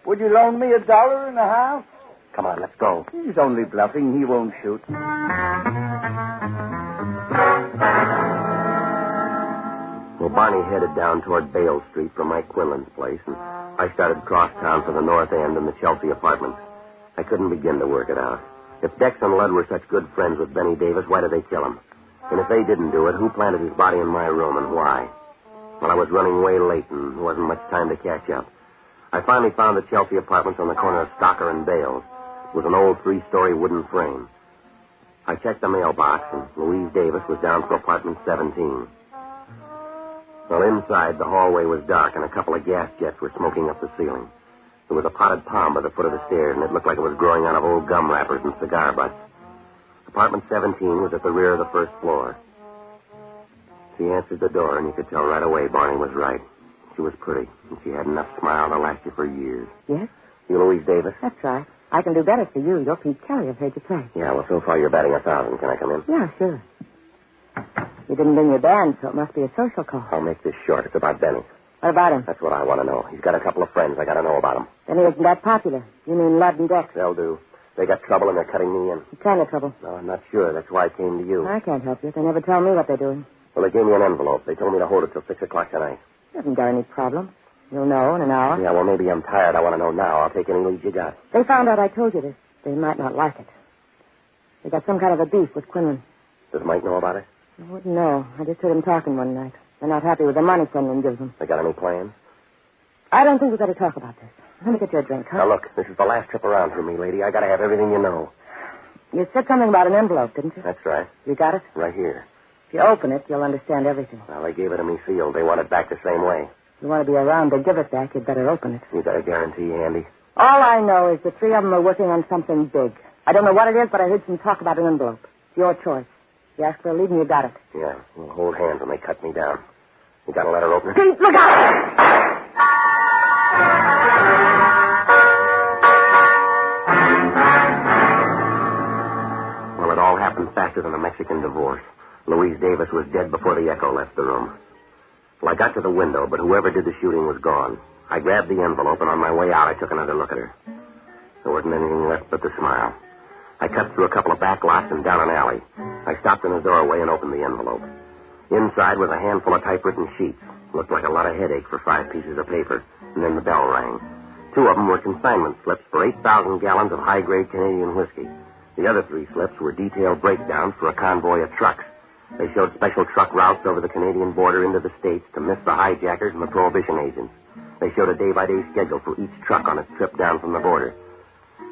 would you loan me $1.50? Come on, let's go. He's only bluffing. He won't shoot. Well, Barney headed down toward Bale Street from Mike Quinlan's place, and I started cross town for the North End and the Chelsea Apartments. I couldn't begin to work it out. If Dex and Ludd were such good friends with Benny Davis, why did they kill him? And if they didn't do it, who planted his body in my room and why? Well, I was running way late, and there wasn't much time to catch up. I finally found the Chelsea Apartments on the corner of Stocker and Bales, with an old 3-story wooden frame. I checked the mailbox, and Louise Davis was down for apartment 17. Well, inside, the hallway was dark, and a couple of gas jets were smoking up the ceiling. There was a potted palm by the foot of the stairs, and it looked like it was growing out of old gum wrappers and cigar butts. Apartment 17 was at the rear of the first floor. She answered the door, and you could tell right away Barney was right. She was pretty, and she had enough smile to last you for years. Yes? You Louise Davis? That's right. I can do better for you. You're Pete Kelly. I've heard you play. Yeah, well, so far you're batting 1,000. Can I come in? Yeah, sure. You didn't bring your band, so it must be a social call. I'll make this short. It's about Benny. What about him? That's what I want to know. He's got a couple of friends. I got to know about him. Then he isn't that popular. You mean Ludd and Dex? They'll do. They got trouble, and they're cutting me in. What kind of trouble? No, I'm not sure. That's why I came to you. I can't help you. They never tell me what they're doing. Well, they gave me an envelope. They told me to hold it till 6 o'clock tonight. You haven't got any problem. You'll know in an hour. Yeah, well, maybe I'm tired. I want to know now. I'll take any leads you got. They found out I told you this. They might not like it. They got some kind of a beef with Quinlan. Does Mike know about it? I wouldn't know. I just heard him talking one night. They're not happy with the money Quinlan gives them. They got any plans? I don't think we've got to talk about this. Let me get you a drink, huh? Now, look, this is the last trip around for me, lady. I got to have everything you know. You said something about an envelope, didn't you? That's right. You got it? Right here. If you open it, you'll understand everything. Well, they gave it to me sealed. They want it back the same way. If you want to be around to give it back, you'd better open it. You got a guarantee handy? All I know is the 3 of them are working on something big. I don't know what it is, but I heard some talk about an envelope. It's your choice. You asked for a lead and you got it. Yeah, we'll hold hands when they cut me down. You got a letter opener? Pete, look out! Well, it all happened faster than a Mexican divorce. Louise Davis was dead before the echo left the room. Well, I got to the window, but whoever did the shooting was gone. I grabbed the envelope, and on my way out, I took another look at her. There wasn't anything left but the smile. I cut through a couple of back lots and down an alley. I stopped in the doorway and opened the envelope. Inside was a handful of typewritten sheets. Looked like a lot of headache for 5 pieces of paper. And then the bell rang. 2 of them were consignment slips for 8,000 gallons of high-grade Canadian whiskey. The other 3 slips were detailed breakdowns for a convoy of trucks. They showed special truck routes over the Canadian border into the States to miss the hijackers and the prohibition agents. They showed a day-by-day schedule for each truck on its trip down from the border.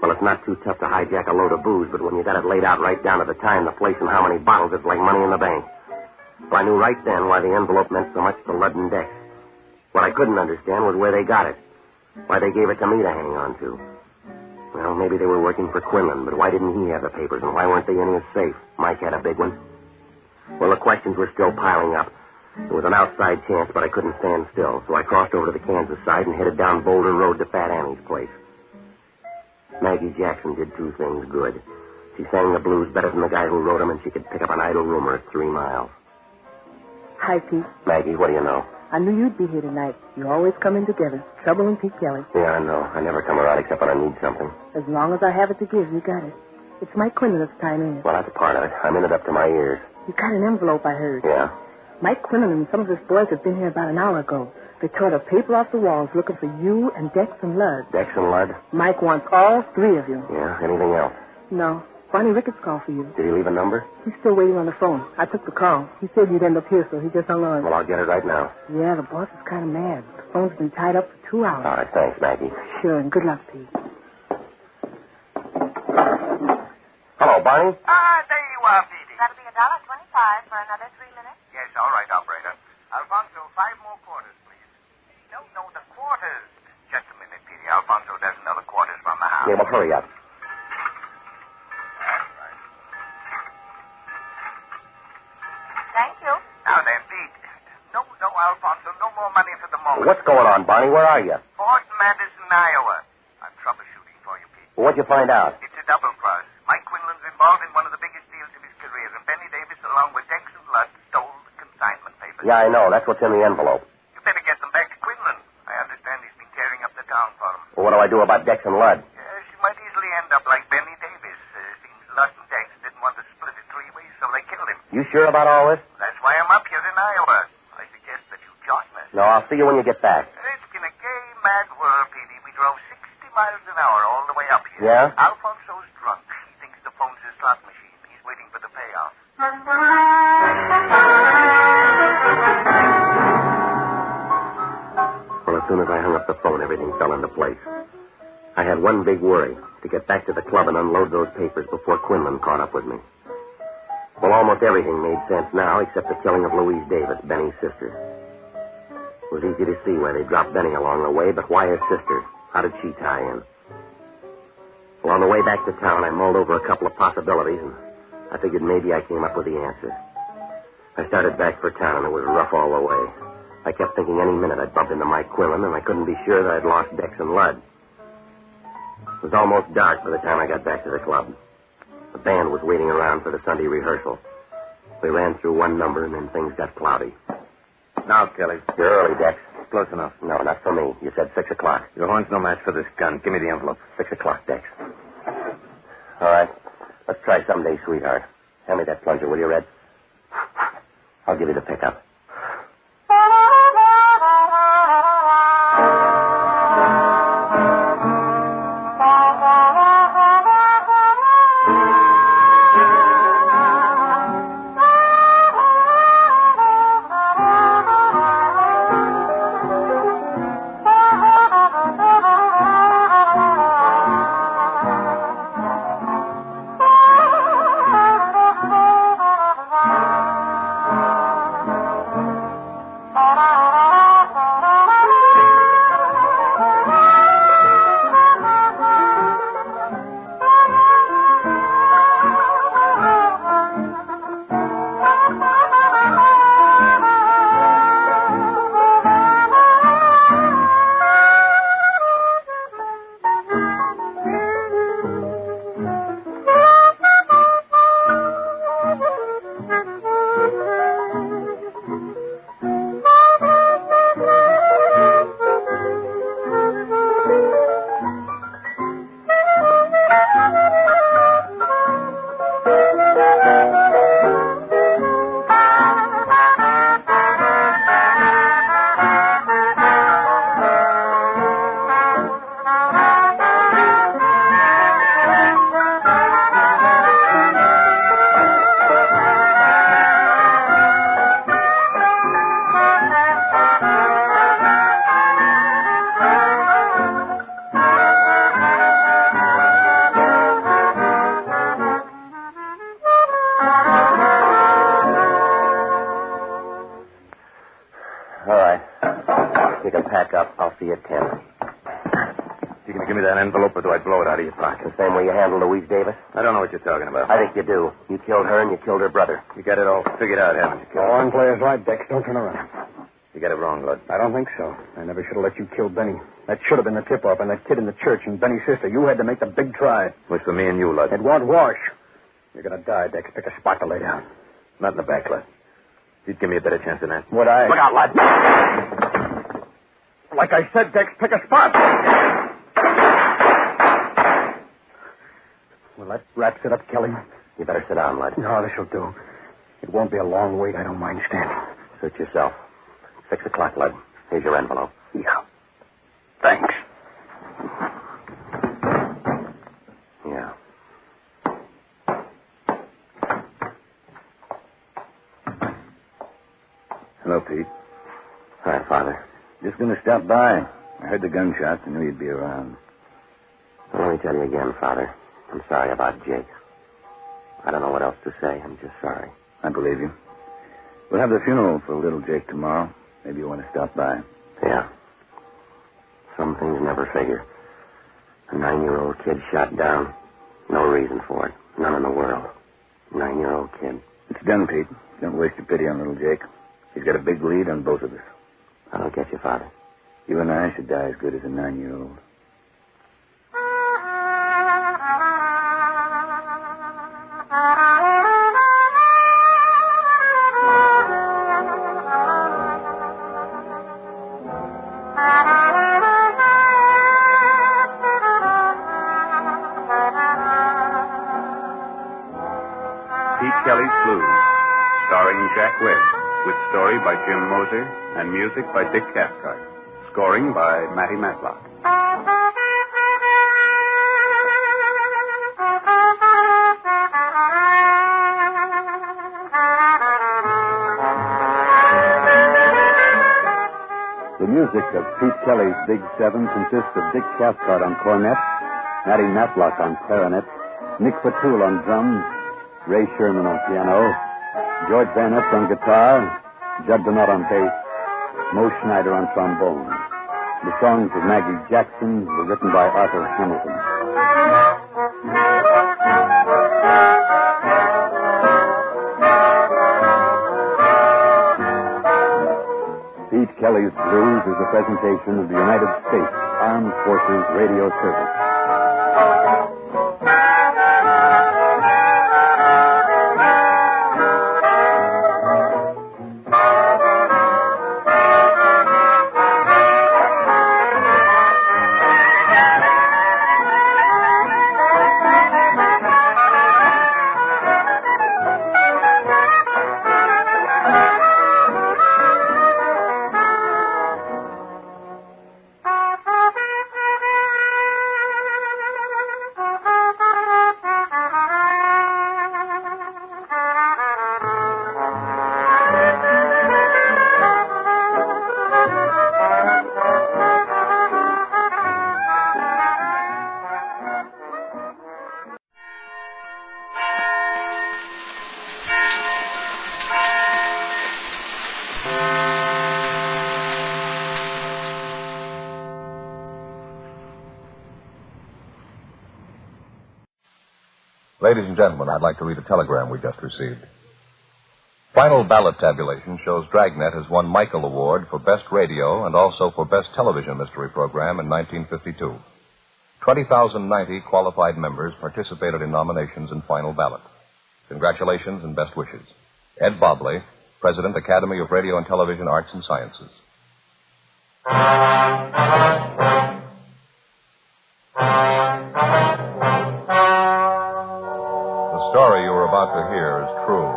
Well, it's not too tough to hijack a load of booze, but when you got it laid out right down to the time, the place, and how many bottles, it's like money in the bank. Well, I knew right then why the envelope meant so much to Ludd and Dex. What I couldn't understand was where they got it. Why they gave it to me to hang on to. Well, maybe they were working for Quinlan, but why didn't he have the papers, and why weren't they in his safe? Mike had a big one. Well, the questions were still piling up. There was an outside chance, but I couldn't stand still, so I crossed over to the Kansas side and headed down Boulder Road to Fat Annie's place. Maggie Jackson did two things good. She sang the blues better than the guy who wrote them, and she could pick up an idle rumor at 3 miles. Hi, Pete. Maggie, what do you know? I knew you'd be here tonight. You always come in together. Trouble and Pete Kelly. Yeah, I know. I never come around except when I need something. As long as I have it to give, you got it. It's Mike Quinlan that's time in. Well, that's part of it. I'm in it up to my ears. You got an envelope, I heard. Yeah? Mike Quinlan and some of his boys have been here about an hour ago. They tore the paper off the walls looking for you and Dex and Lud. Dex and Lud? Mike wants all 3 of you. Yeah? Anything else? No. Bonnie Ricketts called for you. Did he leave a number? He's still waiting on the phone. I took the call. He said you'd end up here, so he just hung on. Well, I'll get it right now. Yeah, the boss is kind of mad. The phone's been tied up for 2 hours. All right, thanks, Maggie. Sure, and good luck, Pete. Hello, Bonnie? There you are, Petey. That'll be $1.25 for another 3 minutes. Yes, all right, operator. Alfonso, 5 more quarters, please. No, the quarters. Just a minute, Petey. Alfonso doesn't know the quarters from the house. Yeah, well, hurry up. Thank you. Now then, Pete. No, Alfonso, no more money for the moment. What's going on, Bonnie? Where are you? Fort Madison, Iowa. I'm troubleshooting for you, Pete. Well, what'd you find out? It's a double cross. Mike Quinlan's involved in one of the biggest deals of his career, and Benny Davis, along with Dex and Lud, stole the consignment papers. Yeah, I know. That's what's in the envelope. You better get them back to Quinlan. I understand he's been tearing up the town for him. Well, what do I do about Dex and Lud? She might easily end up like Benny Davis. Seems Lud and Dex didn't want to split it 3 ways, so they killed him. You sure about all this? That's why I'm up here in Iowa. I suggest that you join us. No, I'll see you when you get back. It's in a gay, mad world, Petey. We drove 60 miles an hour all the way up here. Yeah? Alfonso's drunk. He thinks the phone's his slot machine. He's waiting for the payoff. Well, as soon as I hung up the phone, everything fell into place. I had one big worry, to get back to the club and unload those papers before Quinlan caught up with me. Well, almost everything made sense now, except the killing of Louise Davis, Benny's sister. It was easy to see why they dropped Benny along the way, but why his sister? How did she tie in? Well, on the way back to town, I mulled over a couple of possibilities, and I figured maybe I came up with the answer. I started back for town, and it was rough all the way. I kept thinking any minute I'd bump into Mike Quinlan, and I couldn't be sure that I'd lost Dex and Lud. It was almost dark by the time I got back to the club. The band was waiting around for the Sunday rehearsal. We ran through one number, and then things got cloudy. Now, Kelly. You're early, Dex. Close enough. No, not for me. You said 6 o'clock. Your horn's no match for this gun. Give me the envelope. 6 o'clock, Dex. All right. Let's try someday, sweetheart. Hand me that plunger, will you, Red? I'll give you the pickup. Now, give me that envelope, or do I blow it out of your pocket? The same way you handled Louise Davis? I don't know what you're talking about. I think you do. You killed her and you killed her brother. You got it all figured out, haven't you, kid? One player's right, Dex. Don't turn around. You got it wrong, Lud. I don't think so. I never should have let you kill Benny. That should have been the tip-off, and that kid in the church and Benny's sister. You had to make the big try. Was for me and you, Lud. It won't wash. You're going to die, Dex. Pick a spot to lay down. Not in the back, Lud. You'd give me a better chance than that. Would I? Look out, Lud. Like I said, Dex, pick a spot. Well, that wraps it up, Kelly. You better sit down, Lud. No, this'll do. It won't be a long wait. I don't mind standing. Suit yourself. 6 o'clock, Lud. Here's your envelope. Yeah. Thanks. Yeah. Hello, Pete. Hi, Father. Just going to stop by. I heard the gunshots and knew you'd be around. Well, let me tell you again, Father. I'm sorry about Jake. I don't know what else to say. I'm just sorry. I believe you. We'll have the funeral for little Jake tomorrow. Maybe you want to stop by. Yeah. Some things never figure. A 9-year-old kid shot down. No reason for it. None in the world. 9-year-old kid. It's done, Pete. Don't waste your pity on little Jake. He's got a big lead on both of us. I don't get you, Father. You and I should die as good as a 9-year-old. Pete Kelly's Blues, starring Jack Webb, with story by Jim Moser and music by Dick Cathcart. Scoring by Matty Matlock. The music of Pete Kelly's Big Seven consists of Dick Cathcart on cornet, Matty Matlock on clarinet, Nick Fatul on drums, Ray Sherman on piano, George Van Ness on guitar, Judd Burnett on bass, Mo Schneider on trombone. The songs of Maggie Jackson were written by Arthur Hamilton. Pete Kelly's Blues is a presentation of the United States Armed Forces Radio Service. Ladies and gentlemen, I'd like to read a telegram we just received. Final ballot tabulation shows Dragnet has won Michael Award for Best Radio and also for Best Television Mystery Program in 1952. 20,090 qualified members participated in nominations in final ballot. Congratulations and best wishes. Ed Bobley, President, Academy of Radio and Television Arts and Sciences. The story you are about to hear is true.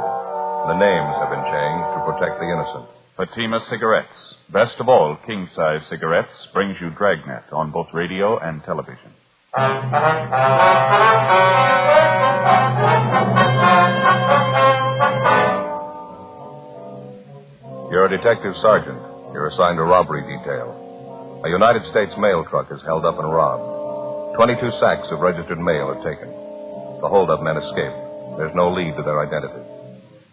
The names have been changed to protect the innocent. Fatima Cigarettes, best of all king-size cigarettes, brings you Dragnet on both radio and television. You're a detective sergeant. You're assigned a robbery detail. A United States mail truck is held up and robbed. 22 sacks of registered mail are taken. The holdup men escape. There's no lead to their identity.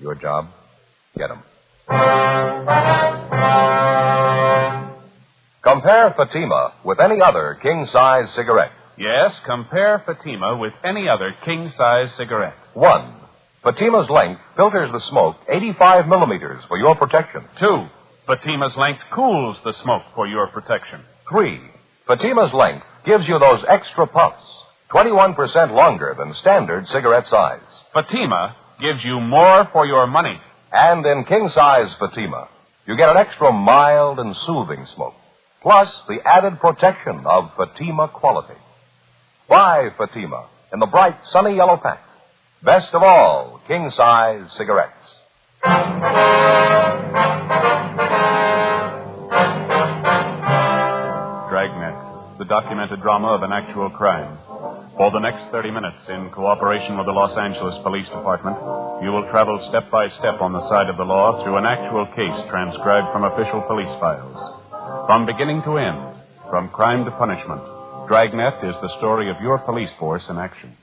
Your job? Get them. Compare Fatima with any other king-size cigarette. Yes, compare Fatima with any other king-size cigarette. 1. Fatima's length filters the smoke 85 millimeters for your protection. 2. Fatima's length cools the smoke for your protection. 3. Fatima's length gives you those extra puffs, 21% longer than standard cigarette size. Fatima gives you more for your money. And in king-size Fatima, you get an extra mild and soothing smoke, plus the added protection of Fatima quality. Buy Fatima in the bright, sunny yellow pack. Best of all, king-size cigarettes. Dragnet, the documented drama of an actual crime. For the next 30 minutes, in cooperation with the Los Angeles Police Department, you will travel step by step on the side of the law through an actual case transcribed from official police files. From beginning to end, from crime to punishment, Dragnet is the story of your police force in action.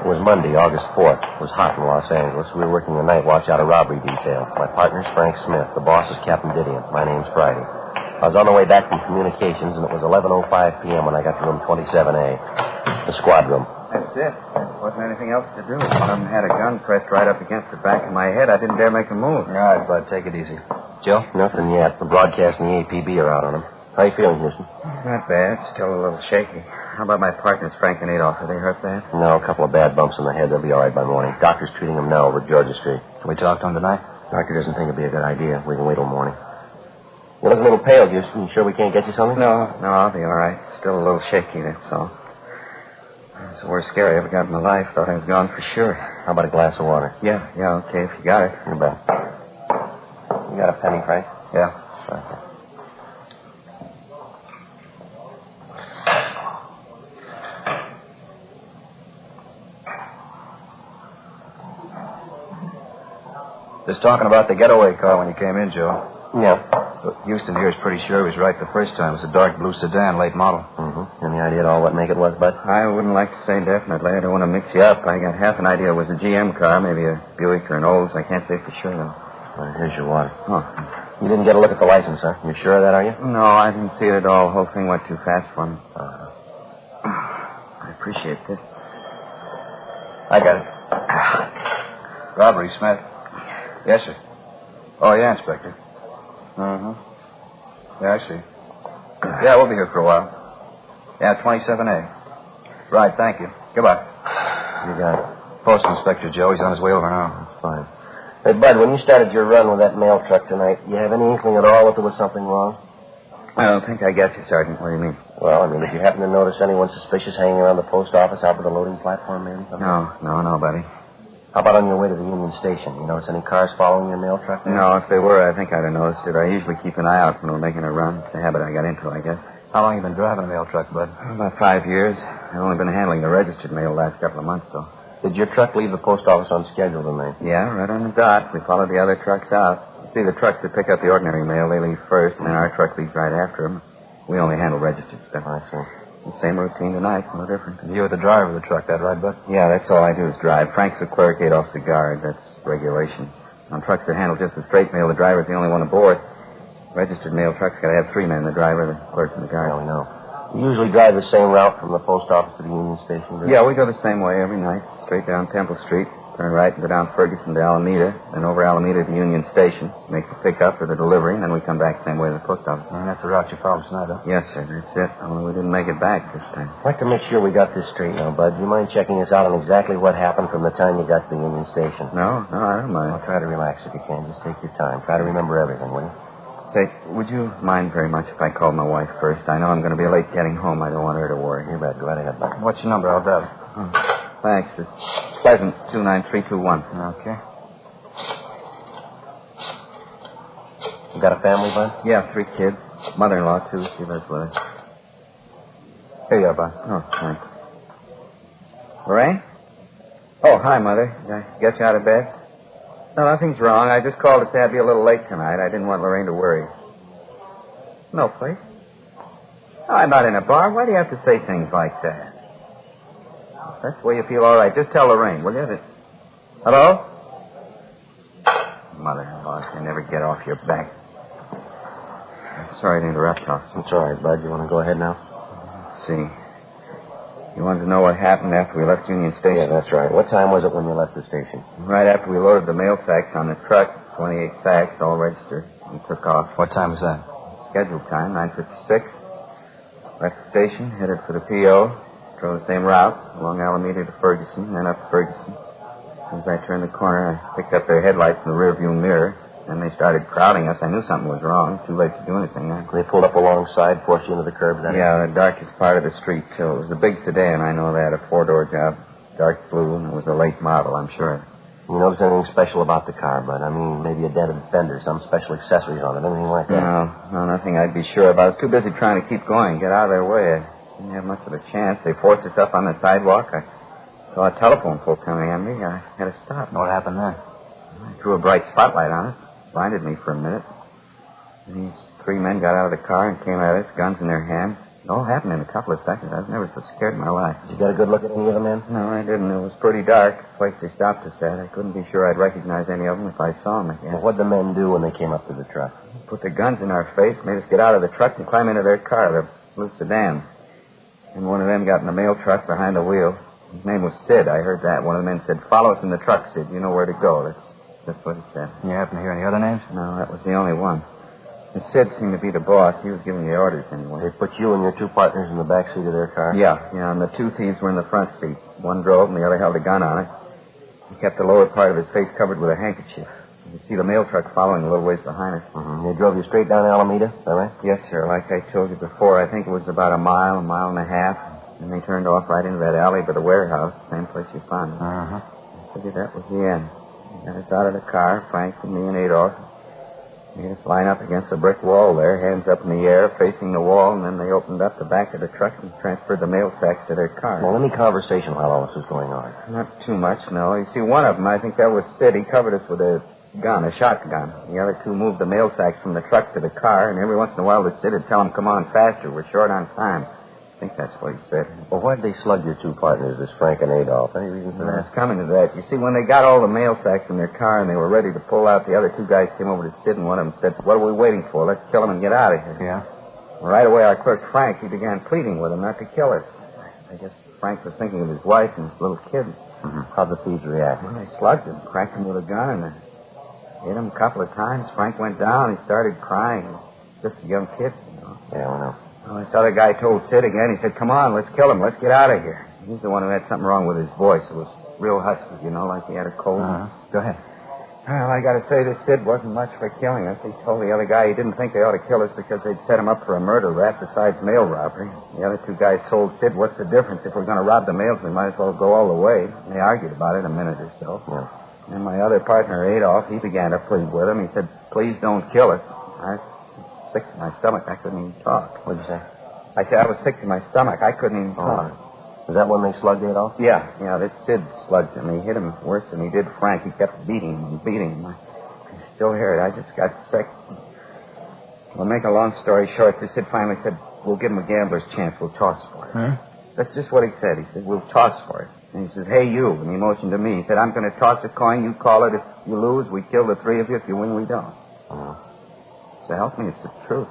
It was Monday, August 4th. It was hot in Los Angeles. We were working the night watch out of robbery detail. My partner's Frank Smith. The boss is Captain Didion. My name's Friday. I was on the way back from communications, and it was 11:05 p.m. when I got to room 27A, the squad room. That's it. There wasn't anything else to do. Some had a gun pressed right up against the back of my head. I didn't dare make a move. All right, Bud, take it easy. Joe? Nothing yet. The broadcast and the APB are out on him. How you feeling, Houston? Not bad. Still a little shaky. How about my partners, Frank and Adolph? Are they hurt bad? No, a couple of bad bumps in the head. They'll be all right by morning. Doctor's treating them now over at Georgia Street. Can we talk to him tonight? Doctor doesn't think it'd be a good idea. We can wait till morning. You look a little pale, Houston. You sure we can't get you something? No, I'll be all right. Still a little shaky, that's all. It's the worst scare I ever got in my life. Thought I was gone for sure. How about a glass of water? Yeah, okay, if you got it. You bet. You got a penny, Frank? Yeah. Okay. Just talking about the getaway car when you came in, Joe. Yeah. Look, Houston here is pretty sure he was right the first time. It's a dark blue sedan, late model. Mm-hmm. Any idea at all what make it was, Bud? I wouldn't like to say definitely. I don't want to mix you up. I got half an idea it was a GM car, maybe a Buick or an Olds. I can't say for sure, though. Well, here's your water. Oh. You didn't get a look at the license, huh? You sure of that, are you? No, I didn't see it at all. The whole thing went too fast for me. I appreciate this. I got it. Robbery, Smith. Yes, sir. Oh, yeah, Inspector. Uh-huh. Yeah, I see. Yeah, we'll be here for a while. Yeah, 27A. Right, thank you. Goodbye. You got it. Post Inspector Joe. He's on his way over now. That's fine. Hey, Bud, when you started your run with that mail truck tonight, you have any inkling at all that there was something wrong? I don't think I get you, Sergeant. What do you mean? Well, did you happen to notice anyone suspicious hanging around the post office out by the loading platform, maybe? No, buddy. How about on your way to the Union Station? You notice any cars following your mail truck there? No, if they were, I think I'd have noticed it. I usually keep an eye out when we're making a run. It's a habit I got into, I guess. How long you been driving a mail truck, Bud? About 5 years. I've only been handling the registered mail the last couple of months, though. Did your truck leave the post office on schedule tonight? Yeah, right on the dot. We followed the other trucks out. You see, the trucks that pick up the ordinary mail, they leave first, and then our truck leaves right after them. We only handle registered stuff. I see. The same routine tonight, no different. You're the driver of the truck, that right, Bud? Yeah, that's all I do is drive. Frank's the clerk, Adolph's the guard. That's regulations. On trucks that handle just the straight mail, the driver's the only one aboard. Registered mail trucks got to have 3 men, the driver, the clerk, and the guard. Yeah, we know. You usually drive the same route from the post office to the Union Station, Yeah, we go the same way every night. Straight down Temple Street, turn right and go down Ferguson to Alameda, then over Alameda to Union Station, make the pickup or the delivery, and then we come back the same way to the post office. And that's the route you followed tonight, huh? Yes, sir, that's it. Only we didn't make it back this time. I'd like to make sure we got this straight now, Bud. Do you mind checking us out on exactly what happened from the time you got to the Union Station? No, I don't mind. Well, try to relax if you can. Just take your time. Try to remember everything, will you? Say, would you mind very much if I called my wife first? I know I'm going to be late getting home. I don't want her to worry. You bet. Go right ahead, Bud. What's your number? I'll dial it. Thanks. It's Pleasant, 29321. Okay. You got a family, Bud? Yeah, 3 kids. Mother-in-law, too. She lives with us. Here you are, Bud. Oh, thanks. Lorraine? Oh, hi, Mother. Did I get you out of bed? No, nothing's wrong. I just called to say I'd be a little late tonight. I didn't want Lorraine to worry. No place? Oh, I'm not in a bar. Why do you have to say things like that? That's the way you feel all right. Just tell Lorraine, will you? Hello? Mother-in-law, they never get off your back. I'm sorry to interrupt, officer. It's all right, Bud. You want to go ahead now? Let's see. You wanted to know what happened after we left Union Station? Yeah, that's right. What time was it when you left the station? Right after we loaded the mail sacks on the truck, 28 sacks, all registered. We took off. What time was that? Scheduled time, 9:56. Left the station, headed for the P.O. Drove the same route, along Alameda to Ferguson, then up to Ferguson. As I turned the corner, I picked up their headlights in the rearview mirror. Then they started crowding us. I knew something was wrong. Too late to do anything. They pulled up alongside, forced you into the curb, then? Yeah, the darkest part of the street, too. It was a big sedan, I know that, a four-door job. Dark blue, and it was a late model, I'm sure. You notice anything special about the car, Bud? I mean, maybe a dented fender, some special accessories on it, anything like that? No, nothing I'd be sure about. I was too busy trying to keep going, get out of their way. I didn't have much of a chance. They forced us up on the sidewalk. I saw a telephone pole coming at me. I had to stop. What happened then? I threw a bright spotlight on it. Blinded me for a minute. These three men got out of the car and came at us, guns in their hands. It all happened in a couple of seconds. I was never so scared in my life. Did you get a good look at any of the men? No, I didn't. It was pretty dark. The place they stopped us at. I couldn't be sure I'd recognize any of them if I saw them again. Well, what'd the men do when they came up to the truck? Put their guns in our face, made us get out of the truck and climb into their car, the blue sedan. And one of them got in the mail truck behind the wheel. His name was Sid. I heard that. One of the men said, "Follow us in the truck, Sid. You know where to go." That's what he said. You happen to hear any other names? No, that was the only one. And Sid seemed to be the boss. He was giving the orders anyway. They put you and your two partners in the back seat of their car? Yeah, and the two thieves were in the front seat. One drove and the other held a gun on it. He kept the lower part of his face covered with a handkerchief. You could see the mail truck following a little ways behind us. Mm-hmm. They drove you straight down Alameda, is that right? Yes, sir. Like I told you before, I think it was about a mile and a half. And they turned off right into that alley by the warehouse, same place you found us. Uh-huh. I figured that was the end. Got us out of the car, Frank and me and Adolph. Made us line up against a brick wall there, hands up in the air, facing the wall, and then they opened up the back of the truck and transferred the mail sacks to their car. Well, any conversation while all this was going on? Not too much, no. You see, one of them, I think that was Sid. He covered us with a gun, a shotgun. The other two moved the mail sacks from the truck to the car, and every once in a while the Sid would tell them, "Come on, faster, we're short on time." I think that's what he said. Well, why'd they slug your two partners, this Frank and Adolph? Any reason for that? It's coming to that. You see, when they got all the mail sacks in their car and they were ready to pull out, the other two guys came over to Sid, and one of them said, "What are we waiting for? Let's kill him and get out of here." Yeah? Well, right away, our clerk, Frank, he began pleading with him not to kill us. I guess Frank was thinking of his wife and his little kid. Mm-hmm. How'd the thieves react? Well, they slugged him, cracked him with a gun, and hit him a couple of times. Frank went down. He started crying. Just a young kid, you know. Yeah, I know. Well, this other guy told Sid again. He said, "Come on, let's kill him. Let's get out of here." He's the one who had something wrong with his voice. It was real husky, you know, like he had a cold. Go ahead. Well, I got to say, this Sid wasn't much for killing us. He told the other guy he didn't think they ought to kill us because they'd set him up for a murder rap besides mail robbery. The other two guys told Sid, "What's the difference? If we're going to rob the mails, we might as well go all the way." And they argued about it a minute or so. Yeah. And my other partner, Adolph, he began to plead with him. He said, "Please don't kill us." I was sick to my stomach. I couldn't even talk. What'd you say? I said I was sick to my stomach. I couldn't even talk. Is that when they slugged Adolph? Yeah, this Sid slugged him. He hit him worse than he did Frank. He kept beating him and beating him. I still hear it. I just got sick. Well, make a long story short, this Sid finally said, "We'll give him a gambler's chance. We'll toss for it." Huh? That's just what he said. He said, "We'll toss for it." And he says, "Hey, you." And he motioned to me. He said, "I'm going to toss a coin. You call it. If you lose, we kill the three of you. If you win, we don't." So help me, it's the truth.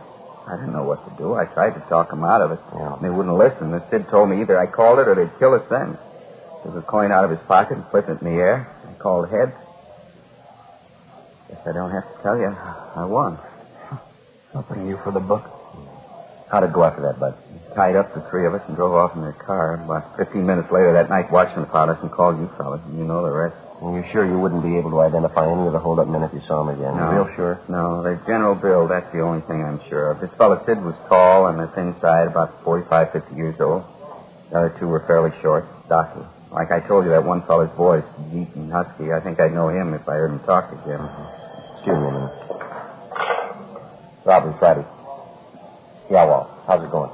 I didn't know what to do. I tried to talk them out of it. Yeah. They wouldn't listen. The Sid told me either I called it or they'd kill us then. Took a coin out of his pocket and flipped it in the air. I called heads. Guess I don't have to tell you. I won. Something you for the book. How'd it go after that, Bud? He tied up the three of us and drove off in their car. About 15 minutes later that night, Watchman found us and called you fellas. And you know the rest. And you're sure you wouldn't be able to identify any of the hold-up men if you saw them again? No. You're real sure? No, their general build, that's the only thing I'm sure of. This fellow Sid was tall on the thin side, about 45, 50 years old. The other two were fairly short, stocky. Like I told you, that one fellow's voice, deep and husky, I think I'd know him if I heard him talk to Jim. Excuse me a minute. Robbery Friday. Yeah, Walt. How's it going?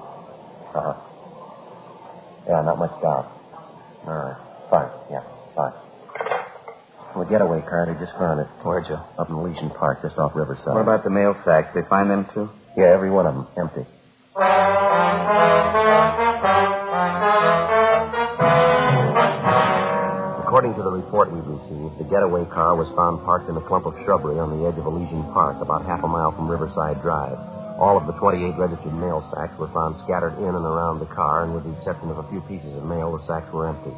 Uh-huh. Yeah, not much doubt. All right. Fine. Yeah, fine. Well, getaway car, they just found it. Where'd you? Up in Elysian Park, just off Riverside. What about the mail sacks? They find them, too? Yeah, every one of them. Empty. The According to the report we received, the getaway car was found parked in a clump of shrubbery on the edge of Elysian Park, about half a mile from Riverside Drive. All of the 28 registered mail sacks were found scattered in and around the car, and with the exception of a few pieces of mail, the sacks were empty.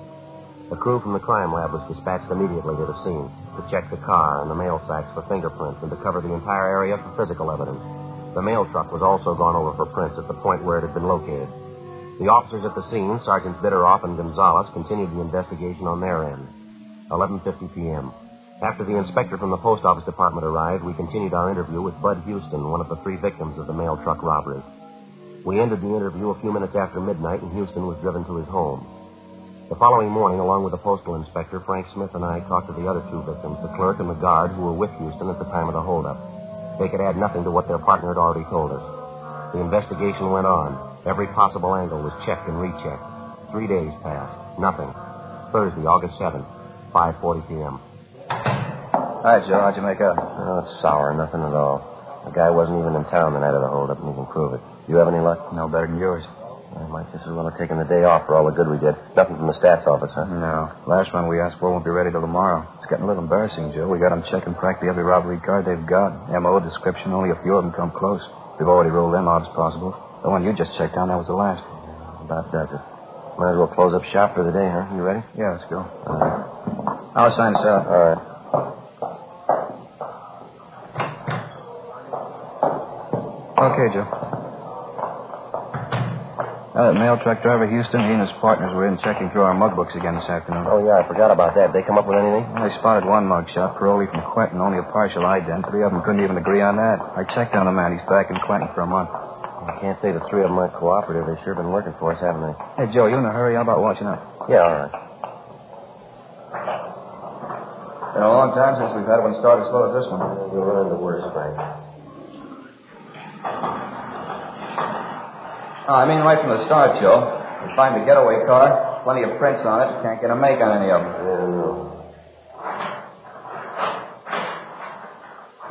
A crew from the crime lab was dispatched immediately to the scene to check the car and the mail sacks for fingerprints and to cover the entire area for physical evidence. The mail truck was also gone over for prints at the point where it had been located. The officers at the scene, Sergeants Bitteroff and Gonzalez, continued the investigation on their end. 11:50 p.m. After the inspector from the post office department arrived, we continued our interview with Bud Houston, one of the 3 victims of the mail truck robbery. We ended the interview a few minutes after midnight, and Houston was driven to his home. The following morning, along with the postal inspector, Frank Smith and I talked to the other 2 victims, the clerk and the guard who were with Houston at the time of the holdup. They could add nothing to what their partner had already told us. The investigation went on. Every possible angle was checked and rechecked. 3 days passed. Nothing. Thursday, August 7th, 5:40 p.m. Hi, Joe. How'd you make out? Oh, it's sour. Nothing at all. The guy wasn't even in town the night of the holdup, and he can prove it. You have any luck? No better than yours. I might just as well have taken the day off for all the good we did. Nothing from the stats office, huh? No. Last one we asked for won't be ready till tomorrow. It's getting a little embarrassing, Joe. We got them checking practically every robbery card they've got. M.O. description, only a few of them come close. We've already ruled them out as possible. The one you just checked on, that was the last. About does it. Might as well close up shop for the day, huh? You ready? Yeah, let's go. All right. I'll sign us out. All right. Okay, Joe. That mail truck driver, Houston, he and his partners were in checking through our mug books again this afternoon. Oh, yeah, I forgot about that. Did they come up with anything? Well, they spotted one mug shot, parolee from Quentin, only a partial ident. 3 of them couldn't even agree on that. I checked on the man. He's back in Quentin for a month. I can't say the 3 of them aren't cooperative. They've sure been working for us, haven't they? Hey, Joe, you in a hurry? How about watching up? Yeah, all right. Been a long time since we've had one start as slow as this one. We'll run into worse, Frank. I mean right from the start, Joe. We find the getaway car, plenty of prints on it. Can't get a make on any of them. Yeah, no.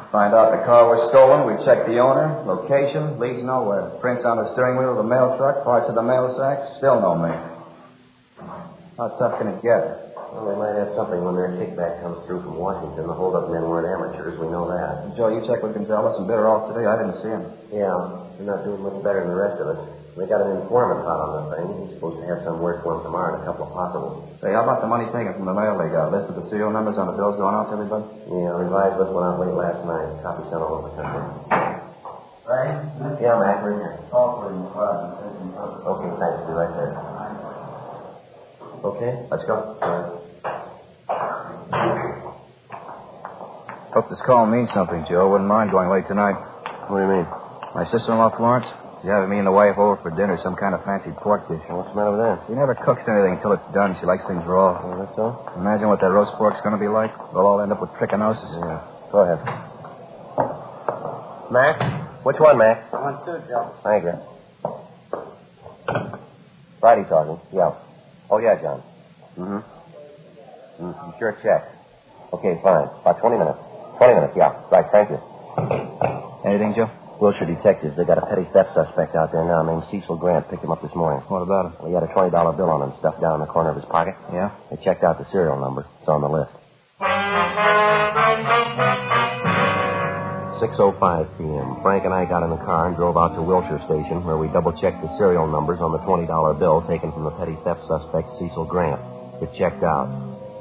Find out the car was stolen. We check the owner, location, leads nowhere. Prints on the steering wheel of the mail truck, parts of the mail sack, still no make. How tough can it get? Well, they might have something when their kickback comes through from Washington. The holdup men weren't amateurs. We know that. Joe, you checked with Gonzalez and Bitteroff today? I didn't see him. Yeah, they're not doing much better than the rest of us. They got an informant out on the thing. He's supposed to have some work for him tomorrow and a couple of possibles. Say, how about the money taken from the mail they got? List of the serial numbers on the bills going out to everybody? Yeah, revised list went out late last night. Copy sent all over the country. Right? Yeah, Mac, right here. Call for him. Okay, thanks. Be right there. Okay? Let's go. All right. Hope this call means something, Joe. Wouldn't mind going late tonight. What do you mean? My sister-in-law, Florence, she's having me and the wife over for dinner, some kind of fancy pork dish. What's the matter with that? She never cooks anything until it's done. She likes things raw. Oh, that's so? Imagine what that roast pork's going to be like. We'll all end up with trichinosis. Yeah. Go ahead. Mac? Which one, Mac? I want 2, Joe. Thank you. Friday talking. Yeah. Oh, yeah, John. You sure checked. Okay, fine. About 20 minutes. 20 minutes, yeah. Right, thank you. Anything, Joe? Wilshire detectives. They got a petty theft suspect out there now named Cecil Grant. Picked him up this morning. What about him? Well, he had a $20 bill on him stuffed down in the corner of his pocket. Yeah? They checked out the serial number. It's on the list. 6:05 p.m. Frank and I got in the car and drove out to Wilshire Station, where we double-checked the serial numbers on the $20 bill taken from the petty theft suspect, Cecil Grant. It checked out.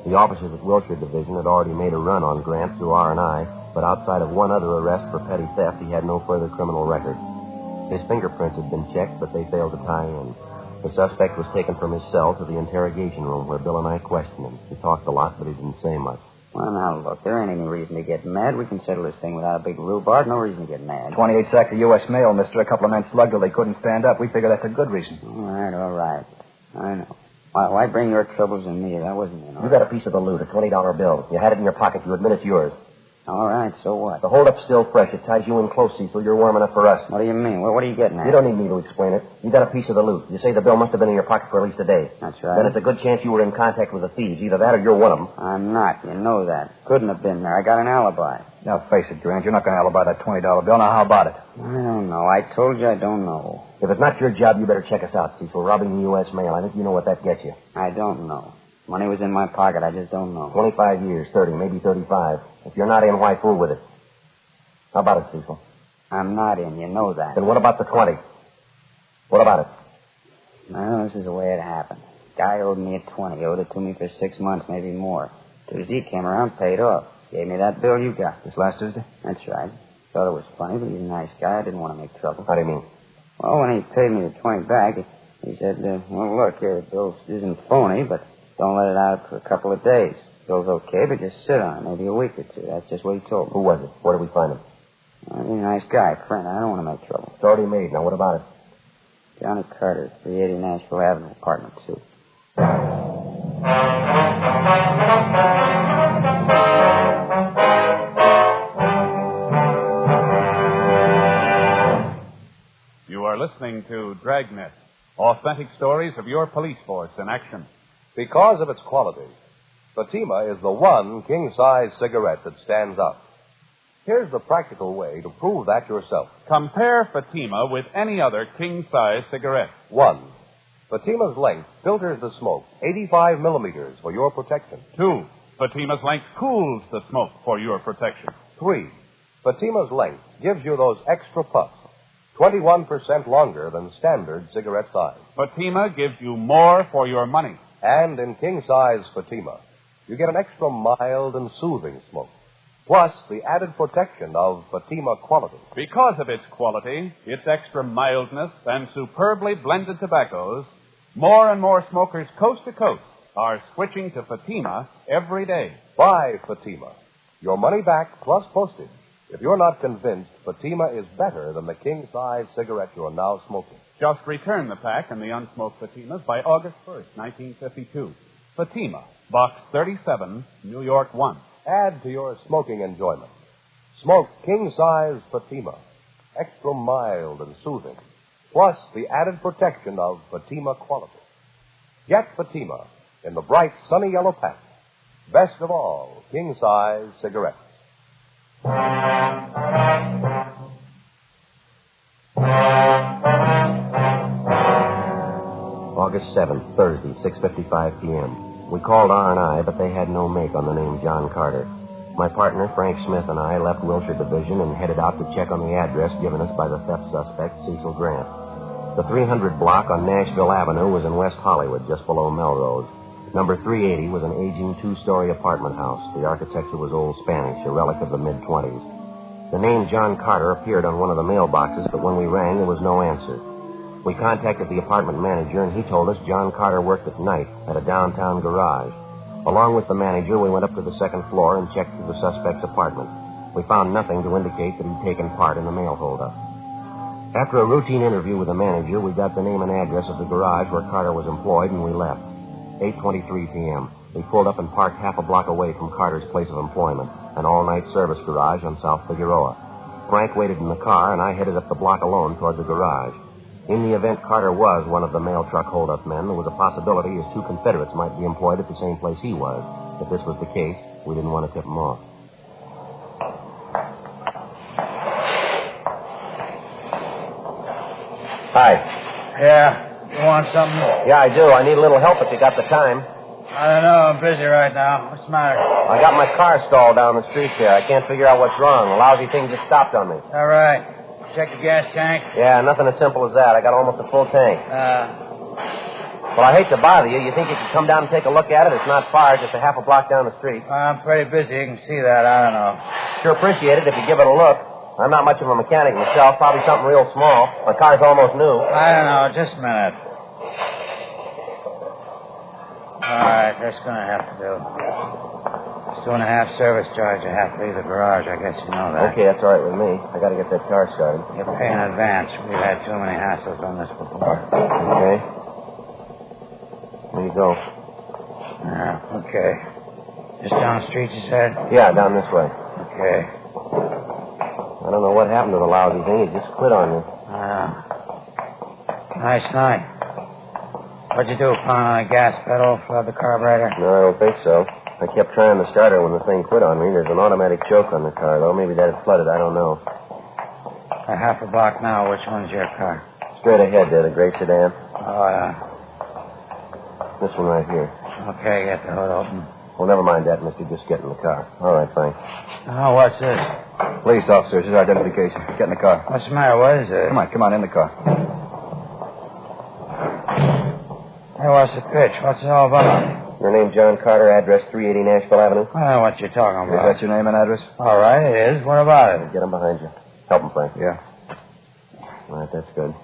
The officers at Wilshire Division had already made a run on Grant through R&I, but outside of one other arrest for petty theft, he had no further criminal record. His fingerprints had been checked, but they failed to tie in. The suspect was taken from his cell to the interrogation room, where Bill and I questioned him. He talked a lot, but he didn't say much. Well, now, look, there ain't any reason to get mad. We can settle this thing without a big rhubarb. No reason to get mad. 28 sacks of U.S. mail, mister. A couple of men slugged till they couldn't stand up. We figure that's a good reason. All right. I know. Why bring your troubles on me? That wasn't You got a piece of the loot, a $20 bill. You had it in your pocket. You admit it's yours. All right, so what? The holdup's still fresh. It ties you in close, Cecil. You're warm enough for us. What do you mean? What are you getting at? You don't need me to explain it. You got a piece of the loot. You say the bill must have been in your pocket for at least a day. That's right. Then it's a good chance you were in contact with the thieves. Either that or you're one of them. I'm not. You know that. Couldn't have been there. I got an alibi. Now, face it, Grant. You're not going to alibi that $20 bill. Now, how about it? I don't know. I told you I don't know. If it's not your job, you better check us out, Cecil. Robbing the U.S. mail. I think you know what that gets you. I don't know. Money was in my pocket. I just don't know. 25 years, 30, maybe 35. If you're not in, why fool with it? How about it, Cecil? I'm not in. You know that. Then what about the 20? What about it? Well, this is the way it happened. Guy owed me a 20. Owed it to me for 6 months, maybe more. Tuesday he came around, paid off. Gave me that bill you got. This last Tuesday? That's right. Thought it was funny, but he's a nice guy. I didn't want to make trouble. How do you mean? Well, when he paid me the 20 back, he said, well, look, here, the bill isn't phony, but don't let it out for a couple of days. Bill's okay, but just sit on it, maybe a week or two. That's just what he told me. Who was it? Where did we find him? Well, he's a nice guy, friend. I don't want to make trouble. It's already made. Now, what about it? Johnny Carter, 380 Nashville Avenue, apartment 2. You are listening to Dragnet, authentic stories of your police force in action. Because of its quality, Fatima is the one king-size cigarette that stands out. Here's the practical way to prove that yourself. Compare Fatima with any other king-size cigarette. 1. Fatima's length filters the smoke 85 millimeters for your protection. 2. Fatima's length cools the smoke for your protection. 3. Fatima's length gives you those extra puffs, 21% longer than standard cigarette size. Fatima gives you more for your money. And in king-size Fatima, you get an extra mild and soothing smoke, plus the added protection of Fatima quality. Because of its quality, its extra mildness, and superbly blended tobaccos, more and more smokers coast to coast are switching to Fatima every day. Buy Fatima. Your money back plus postage if you're not convinced Fatima is better than the king-size cigarette you're now smoking. Just return the pack and the unsmoked Fatimas by August 1st, 1952. Fatima, Box 37, New York 1. Add to your smoking enjoyment. Smoke king-size Fatima, extra mild and soothing, plus the added protection of Fatima quality. Get Fatima in the bright sunny yellow pack. Best of all, king-size cigarettes. August 7th, Thursday, 6:55 p.m. We called R&I, but they had no make on the name John Carter. My partner, Frank Smith, and I left Wilshire Division and headed out to check on the address given us by the theft suspect, Cecil Grant. The 300 block on Nashville Avenue was in West Hollywood, just below Melrose. Number 380 was an aging two-story apartment house. The architecture was old Spanish, a relic of the mid-20s. The name John Carter appeared on one of the mailboxes, but when we rang, there was no answer. We contacted the apartment manager, and he told us John Carter worked at night at a downtown garage. Along with the manager, we went up to the second floor and checked through the suspect's apartment. We found nothing to indicate that he'd taken part in the mail holdup. After a routine interview with the manager, we got the name and address of the garage where Carter was employed, and we left. 8:23 p.m. We pulled up and parked half a block away from Carter's place of employment, an all-night service garage on South Figueroa. Frank waited in the car, and I headed up the block alone toward the garage. In the event Carter was one of the mail truck holdup men, there was a possibility his two Confederates might be employed at the same place he was. If this was the case, we didn't want to tip him off. Hi. Yeah. You want something? Yeah, I do. I need a little help if you got the time. I don't know. I'm busy right now. What's the matter? I got my car stalled down the street here. I can't figure out what's wrong. A lousy thing just stopped on me. All right. Check the gas tank? Yeah, nothing as simple as that. I got almost a full tank. Well, I hate to bother you. You think you could come down and take a look at it? It's not far, just a half a block down the street. I'm pretty busy. You can see that. I don't know. Sure appreciate it if you give it a look. I'm not much of a mechanic myself. Probably something real small. My car's almost new. I don't know. Just a minute. All right. That's going to have to do. It's 2.5 service charge. I have to leave the garage. I guess you know that. Okay, that's all right with me. I got to get that car started. You pay in advance. We've had too many hassles on this before. Okay. There you go. Yeah, okay. Just down the street, you said? Yeah, down this way. Okay. I don't know what happened to the lousy thing. It just quit on you. Nice night. What'd you do, pound on the gas pedal, flood the carburetor? No, I don't think so. I kept trying the starter when the thing quit on me. There's an automatic choke on the car, though. Maybe that had flooded. I don't know. A half a block now. Which one's your car? Straight ahead there, the gray sedan. Oh, yeah. This one right here. Okay, get the hood open. Well, never mind that, mister. Just get in the car. All right, thanks. Oh, what's this? Police officers, his identification. Get in the car. What's the matter? What is it? Come on, in the car. Hey, what's the pitch? What's it all about? Your name, John Carter, address 380 Nashville Avenue? I know what you're talking about. Is that your name and address? All right, it is. What about it? Get him behind you. Help him, Frank. Yeah. All right, that's good.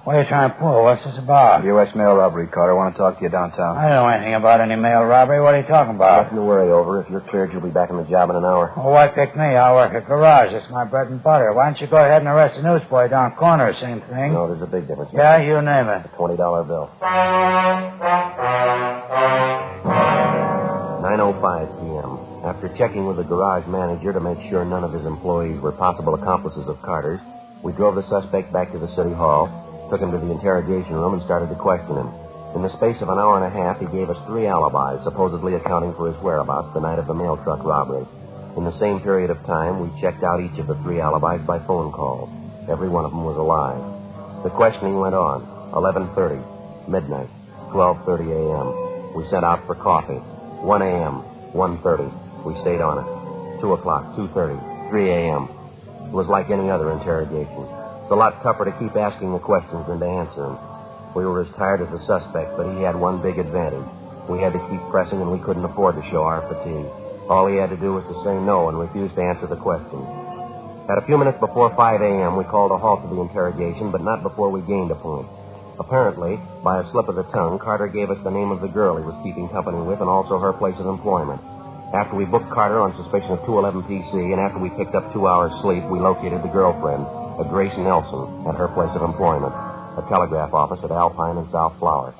What are you trying to pull? What's this about? U.S. mail robbery, Carter. I want to talk to you downtown. I don't know anything about any mail robbery. What are you talking about? Nothing to worry over. If you're cleared, you'll be back in the job in an hour. Well, why pick me? I work at garage. It's my bread and butter. Why don't you go ahead and arrest the newsboy down corner? Same thing. No, there's a big difference. Yeah, you name it. A $20 bill. 9:05 p.m. After checking with the garage manager to make sure none of his employees were possible accomplices of Carter's, we drove the suspect back to the city hall, took him to the interrogation room, and started to question him. In the space of an hour and a half, he gave us 3 alibis, supposedly accounting for his whereabouts the night of the mail truck robbery. In the same period of time, we checked out each of the 3 alibis by phone calls. Every one of them was alive. The questioning went on. 11:30, midnight, 12:30 a.m. We sent out for coffee. 1 a.m., 1:30. We stayed on it. 2 o'clock, 2:30, 3 a.m. It was like any other interrogation. It's a lot tougher to keep asking the questions than to answer them. We were as tired as the suspect, but he had one big advantage. We had to keep pressing, and we couldn't afford to show our fatigue. All he had to do was to say no and refuse to answer the questions. At a few minutes before 5 a.m., we called a halt to the interrogation, but not before we gained a point. Apparently, by a slip of the tongue, Carter gave us the name of the girl he was keeping company with and also her place of employment. After we booked Carter on suspicion of 211 PC, and after we picked up 2 hours' sleep, we located the girlfriend, a Grace Nelson, at her place of employment, a telegraph office at Alpine and South Flower.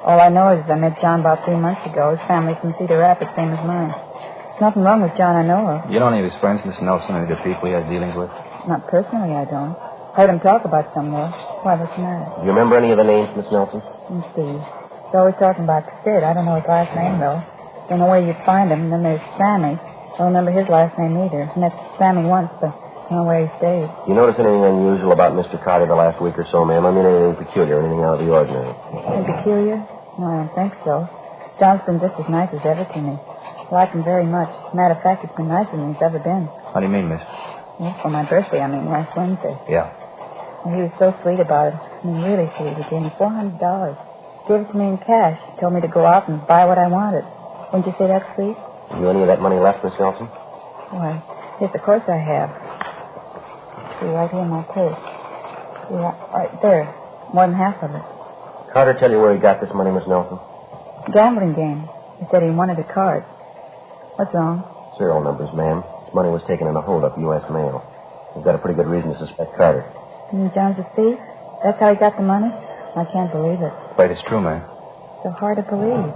All I know is I met John about 3 months ago. His family's from Cedar Rapids, same as mine. There's nothing wrong with John I know of. You know any of his friends, Miss Nelson, any of the people he has dealings with? Not personally, I don't. Heard him talk about some, though. Why, what's the matter? Do you remember any of the names, Miss Nelson? Let me see. He's always talking about Spade. I don't know his last name, though. Don't know where you'd find him. And then there's Sammy. I don't remember his last name either. I met Sammy once, but I don't know where he stays. You notice anything unusual about Mr. Carter the last week or so, ma'am? I mean, anything peculiar, anything out of the ordinary? Anything peculiar? No, I don't think so. John's been just as nice as ever to me. I like him very much. As a matter of fact, it's been nicer than he's ever been. How do you mean, miss? Well, for my birthday, last Wednesday. Yeah. And he was so sweet about it. Really sweet. He gave me $400. Gave it to me in cash. Told me to go out and buy what I wanted. Wouldn't you say that's sweet? Have you any of that money left, Miss Nelson? Why, yes, of course I have. See, right here in my purse. Yeah, right there. More than half of it. Carter tell you where he got this money, Miss Nelson? Gambling game. He said he wanted a card. What's wrong? Serial numbers, ma'am. This money was taken in a holdup, U.S. mail. We've got a pretty good reason to suspect Carter. You mean John's a thief? That's how he got the money? I can't believe it. Wait, it's true, man. So hard to believe.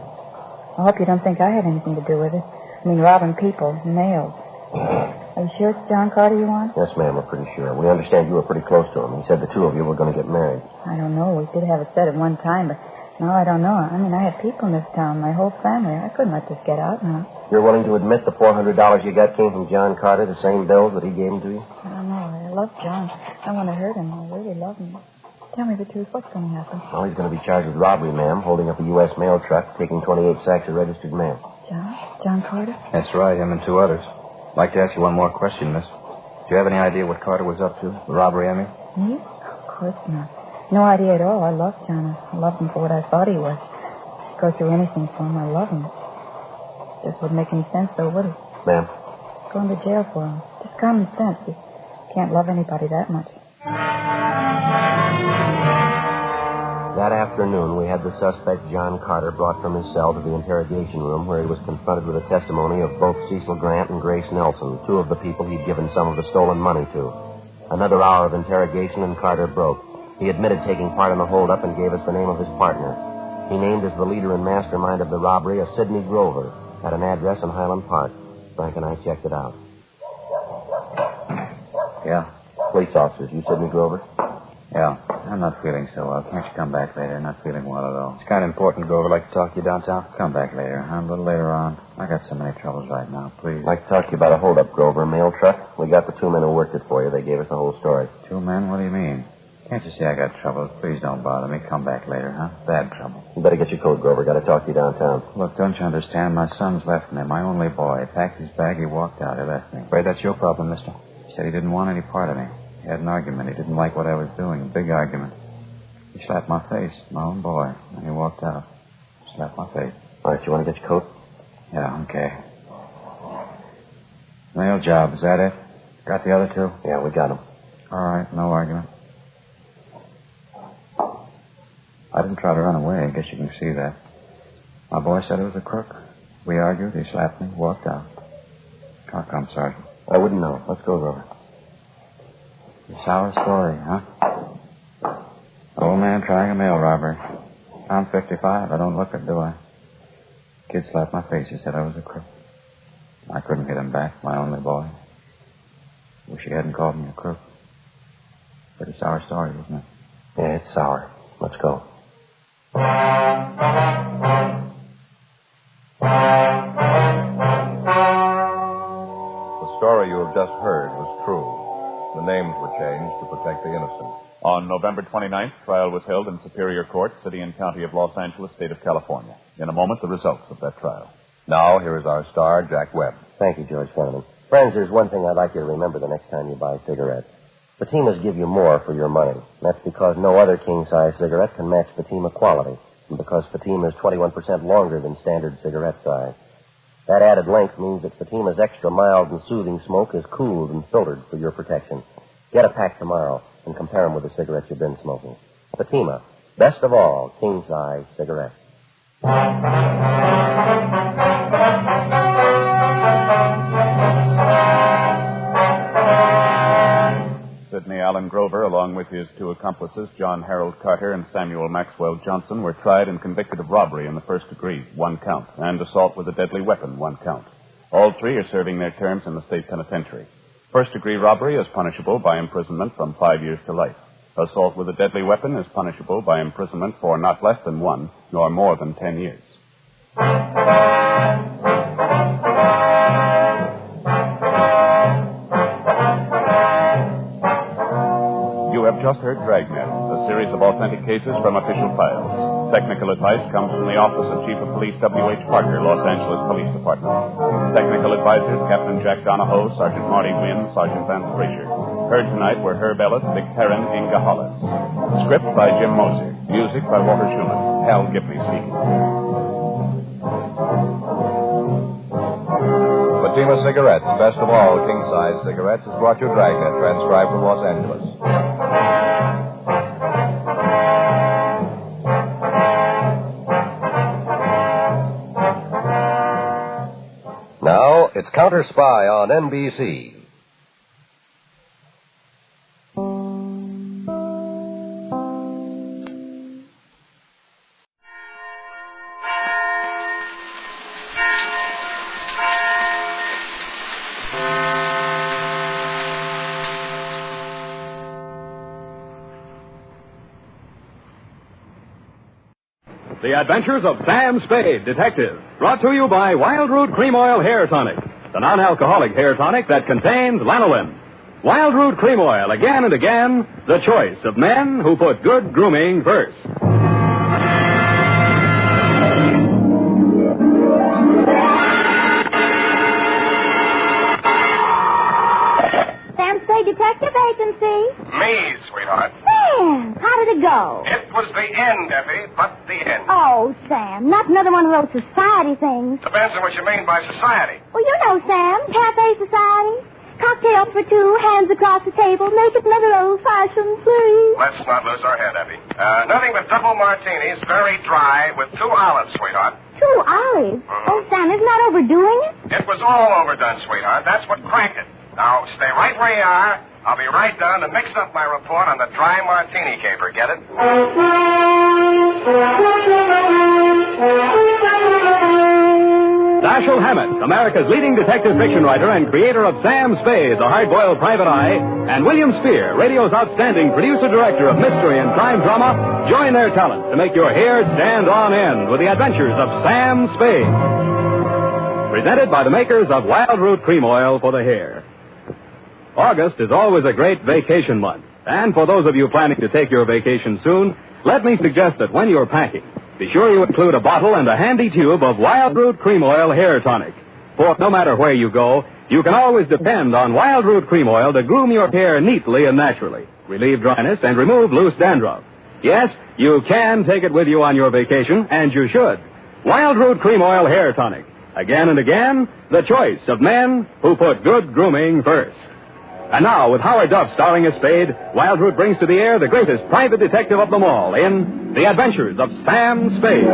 I hope you don't think I had anything to do with it. Robbing people, mails. Are you sure it's John Carter you want? Yes, ma'am, we're pretty sure. We understand you were pretty close to him. He said the two of you were going to get married. I don't know. We did have it set at one time, but no, I don't know. I had people in this town, my whole family. I couldn't let this get out now. You're willing to admit the $400 you got came from John Carter, the same bills that he gave him to you? I don't know. I love John. I want to hurt him. I really love him. Tell me the truth. What's going to happen? Well, he's going to be charged with robbery, ma'am, holding up a U.S. mail truck, taking 28 sacks of registered mail. John Carter? That's right, him and 2 others. I'd like to ask you one more question, miss. Do you have any idea what Carter was up to? The robbery, I mean? Me? Of course not. No idea at all. I love John. I loved him for what I thought he was. I'd go through anything for him. I love him. Just wouldn't make any sense, though, would it? Ma'am? Going to jail for him. Just common sense. You can't love anybody that much. That afternoon, we had the suspect, John Carter, brought from his cell to the interrogation room where he was confronted with the testimony of both Cecil Grant and Grace Nelson, 2 of the people he'd given some of the stolen money to. Another hour of interrogation and Carter broke. He admitted taking part in the holdup and gave us the name of his partner. He named as the leader and mastermind of the robbery a Sidney Grover at an address in Highland Park. Frank and I checked it out. Yeah. Police officers, you Sidney Grover? Yeah. I'm not feeling so well. Can't you come back later? Not feeling well at all. It's kind of important, Grover. I'd like to talk to you downtown. Come back later, huh? A little later on. I got so many troubles right now. Please. I'd like to talk to you about a holdup, Grover. Mail truck. We got the 2 men who worked it for you. They gave us the whole story. 2 men? What do you mean? Can't you see I got trouble? Please don't bother me. Come back later, huh? Bad trouble. You better get your coat, Grover. Got to talk to you downtown. Look, don't you understand? My son's left me. My only boy. He packed his bag. He walked out. He left me. Afraid that's your problem, mister. He said he didn't want any part of me. He had an argument. He didn't like what I was doing. A big argument. He slapped my face. My own boy. And he walked out. Slapped my face. All right, you want to get your coat? Yeah, okay. Mail job. Is that it? Got the other two? Yeah, we got them. All right. No argument. I didn't try to run away. I guess you can see that. My boy said it was a crook. We argued. He slapped me. Walked out. How come, Sergeant? I wouldn't know. Let's go, Grover. It's our story, huh? Old man trying a mail robbery. I'm 55. I don't look it, do I? Kid slapped my face. He said I was a crook. I couldn't get him back, my only boy. Wish he hadn't called me a crook. But it's our story, isn't it? Yeah, it's sour. Let's go. The story you have just heard was true. The names were changed to protect the innocent. On November 29th, trial was held in Superior Court, City and County of Los Angeles, State of California. In a moment, the results of that trial. Now, here is our star, Jack Webb. Thank you, George Fenneman. Friends, there's one thing I'd like you to remember the next time you buy cigarettes. Fatimas give you more for your money. That's because no other king-size cigarette can match Fatima quality, and because Fatima is 21% longer than standard cigarette size. That added length means that Fatima's extra mild and soothing smoke is cooled and filtered for your protection. Get a pack tomorrow and compare them with the cigarettes you've been smoking. Fatima, best of all king-size cigarettes. Sidney Allen Grover, along with his two accomplices, John Harold Carter and Samuel Maxwell Johnson, were tried and convicted of robbery in the first degree, 1 count, and assault with a deadly weapon, 1 count. All three are serving their terms in the state penitentiary. First-degree robbery is punishable by imprisonment from 5 years to life. Assault with a deadly weapon is punishable by imprisonment for not less than 1, nor more than 10 years. You have just heard Dragnet, a series of authentic cases from official files. Technical advice comes from the Office of Chief of Police W.H. Parker, Los Angeles Police Department. Technical advisors, Captain Jack Donahoe, Sergeant Marty Wynn, Sergeant Vance Frazier. Heard tonight were Herb Ellis, Dick Perrin, Inga Hollis. Script by Jim Moser. Music by Walter Schumann. Hal Gibney speaking. Fatima Cigarettes, best of all king-size cigarettes, is brought you Dragnet, transcribed from Los Angeles. Now, it's Counter Spy on NBC. The Adventures of Sam Spade, Detective. Brought to you by Wild Root Cream Oil Hair Tonic, the non-alcoholic hair tonic that contains lanolin. Wild Root Cream Oil, again and again, the choice of men who put good grooming first. Sam Spade Detective Agency. Me, sweetheart. Sam, how did it go? It was the end, Effie, but the end. Oh, Sam, not another one of those society things. Depends on what you mean by society. Well, you know, Sam, cafe society. Cocktails for two, hands across the table. Make it another old-fashioned, please. Let's not lose our head, Effie. Nothing but double martinis, very dry, with 2 olives, sweetheart. 2 olives? Oh, Sam, isn't that overdoing it? It was all overdone, sweetheart. That's what cranked it. Now, stay right where you are. I'll be right down to mix up my report on the Dry Martini Caper. Get it? Dashiell Hammett, America's leading detective fiction writer and creator of Sam Spade, the hard-boiled private eye, and William Spear, radio's outstanding producer-director of mystery and crime drama, join their talent to make your hair stand on end with the adventures of Sam Spade. Presented by the makers of Wild Root Cream Oil for the hair. August is always a great vacation month. And for those of you planning to take your vacation soon, let me suggest that when you're packing, be sure you include a bottle and a handy tube of Wild Root Cream Oil Hair Tonic. For no matter where you go, you can always depend on Wild Root Cream Oil to groom your hair neatly and naturally, relieve dryness, and remove loose dandruff. Yes, you can take it with you on your vacation, and you should. Wild Root Cream Oil Hair Tonic. Again and again, the choice of men who put good grooming first. And now, with Howard Duff starring as Spade, Wild Root brings to the air the greatest private detective of them all in The Adventures of Sam Spade.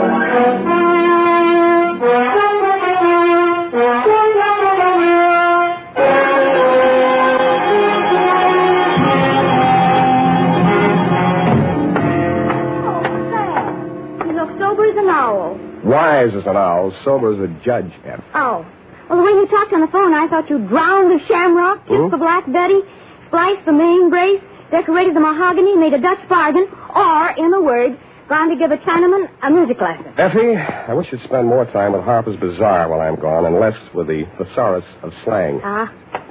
You look sober as an owl. Wise as an owl, sober as a judge, F. Oh. Well, the way you talked on the phone, I thought you drowned the shamrock, kissed the Black Betty, spliced the main brace, decorated the mahogany, made a Dutch bargain, or, in a word, gone to give a Chinaman a music lesson. Effie, I wish you'd spend more time with Harper's Bazaar while I'm gone and less with the thesaurus of slang.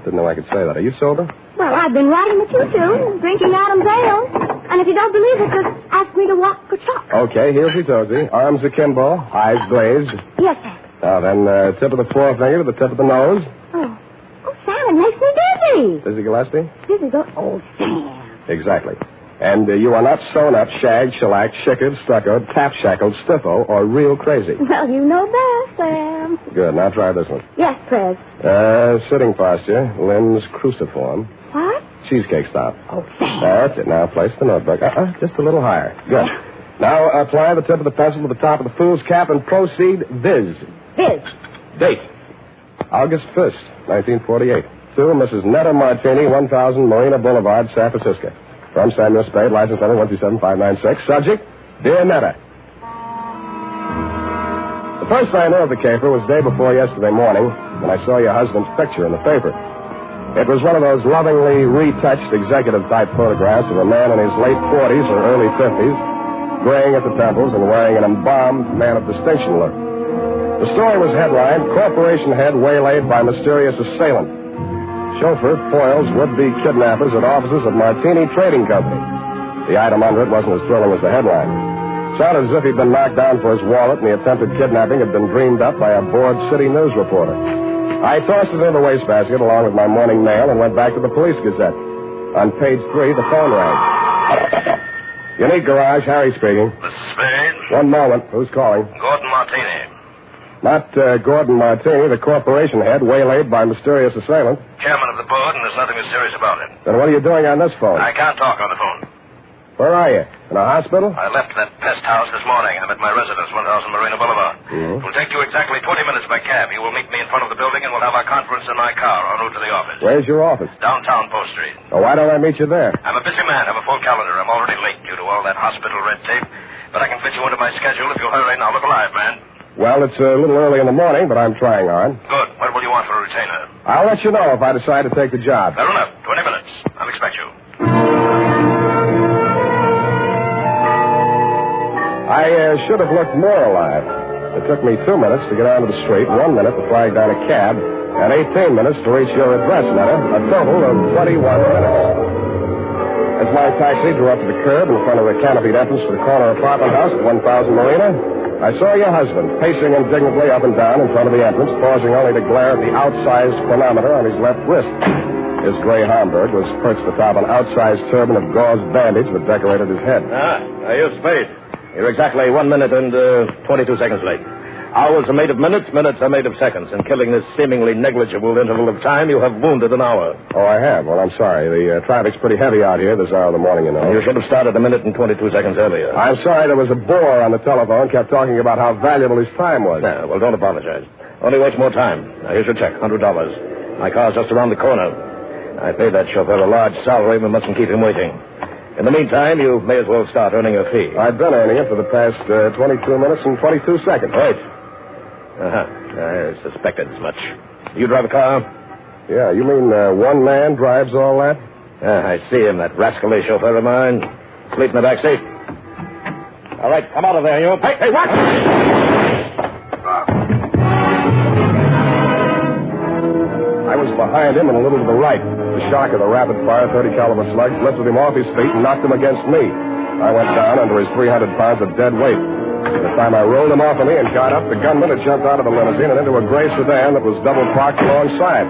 Didn't know I could say that. Are you sober? Well, I've been riding the choo-choo, drinking Adam's ale. And if you don't believe it, just ask me to walk the chalk. Okay, here's your toesy. Arms akimbo, eyes glazed. Yes, sir. Now then, tip of the forefinger to the tip of the nose. Oh, Sam, it makes me dizzy. Dizzy Gillespie? Dizzy go... Oh, Sam. Exactly. And you are not sewn up, shagged, shellacked, shickered, stuccoed, tap-shackled, stiffo, or real crazy. Well, you know best, Sam. Good. Now try this one. Yes, Prez. Sitting posture, limbs cruciform. What? Cheesecake stop. Oh, Sam. That's it. Now place the notebook. Just a little higher. Good. Now apply the tip of the pencil to the top of the fool's cap and proceed viz. Viz. Date. August 1st, 1948. To Mrs. Netta Martini, 1000 Marina Boulevard, San Francisco. From Samuel Spade, license number 127596. Subject, Dear Netta. The first I knew of the caper was day before yesterday morning when I saw your husband's picture in the paper. It was one of those lovingly retouched executive-type photographs of a man in his late 40s or early 50s, graying at the temples and wearing an embalmed man of distinction look. The story was headlined, Corporation Head Waylaid by Mysterious Assailant. Chauffeur foils would-be kidnappers at offices of Martini Trading Company. The item under it wasn't as thrilling as the headline. Sounded as if he'd been knocked down for his wallet and the attempted kidnapping had been dreamed up by a bored city news reporter. I tossed it in the wastebasket along with my morning mail and went back to the Police Gazette. On page 3, the phone rang. Unique Garage, Harry speaking. This is Spade. One moment. Who's calling? Gordon Martini. Not Gordon Martini, the corporation head, waylaid by mysterious assailant. Chairman of the board, and there's nothing mysterious about it. Then what are you doing on this phone? I can't talk on the phone. Where are you? In a hospital? I left that pest house this morning. I'm at my residence, 1000 Marina Boulevard. Mm-hmm. It will take you exactly 20 minutes by cab. You will meet me in front of the building, and we'll have our conference in my car en route to the office. Where's your office? Downtown Post Street. Oh, why don't I meet you there? I'm a busy man. I have a full calendar. I'm already late due to all that hospital red tape. But I can fit you into my schedule if you'll hurry. Now, look alive, man. Well, it's a little early in the morning, but I'm trying on. Good. What will you want for a retainer? I'll let you know if I decide to take the job. Fair enough. 20 minutes. I'll expect you. I should have looked more alive. It took me 2 minutes to get onto the street, 1 minute to flag down a cab, and 18 minutes to reach your address, Netta. A total of 21 minutes. As my taxi drew up to the curb in front of the canopied entrance to the corner apartment house at 1000 Marina, I saw your husband pacing indignantly up and down in front of the entrance, pausing only to glare at the outsized chronometer on his left wrist. His gray Homburg was perched atop an outsized turban of gauze bandage that decorated his head. You're Spade. You're exactly 1 minute and 22 seconds late. Hours are made of minutes, minutes are made of seconds. In killing this seemingly negligible interval of time, you have wounded an hour. Oh, I have? Well, I'm sorry. The traffic's pretty heavy out here this hour of the morning, you know. You should have started 1 minute and 22 seconds earlier. I'm sorry there was a bore on the telephone, kept talking about how valuable his time was. Yeah, well, don't apologize. Only waste more time. Now, here's your check, $100. My car's just around the corner. I paid that chauffeur a large salary. We mustn't keep him waiting. In the meantime, you may as well start earning your fee. I've been earning it for the past 22 minutes and 22 seconds. Right. I suspected as much. You drive a car? Yeah, you mean one man drives all that? I see him, that rascally chauffeur of mine. Sleep in the back seat. All right, come out of there, you. Hey, what? I was behind him and a little to the right. The shock of the rapid-fire 30-caliber slugs lifted him off his feet and knocked him against me. I went down under his 300 pounds of dead weight. By the time I rolled him off of me and got up, the gunman had jumped out of the limousine and into a gray sedan that was double parked alongside.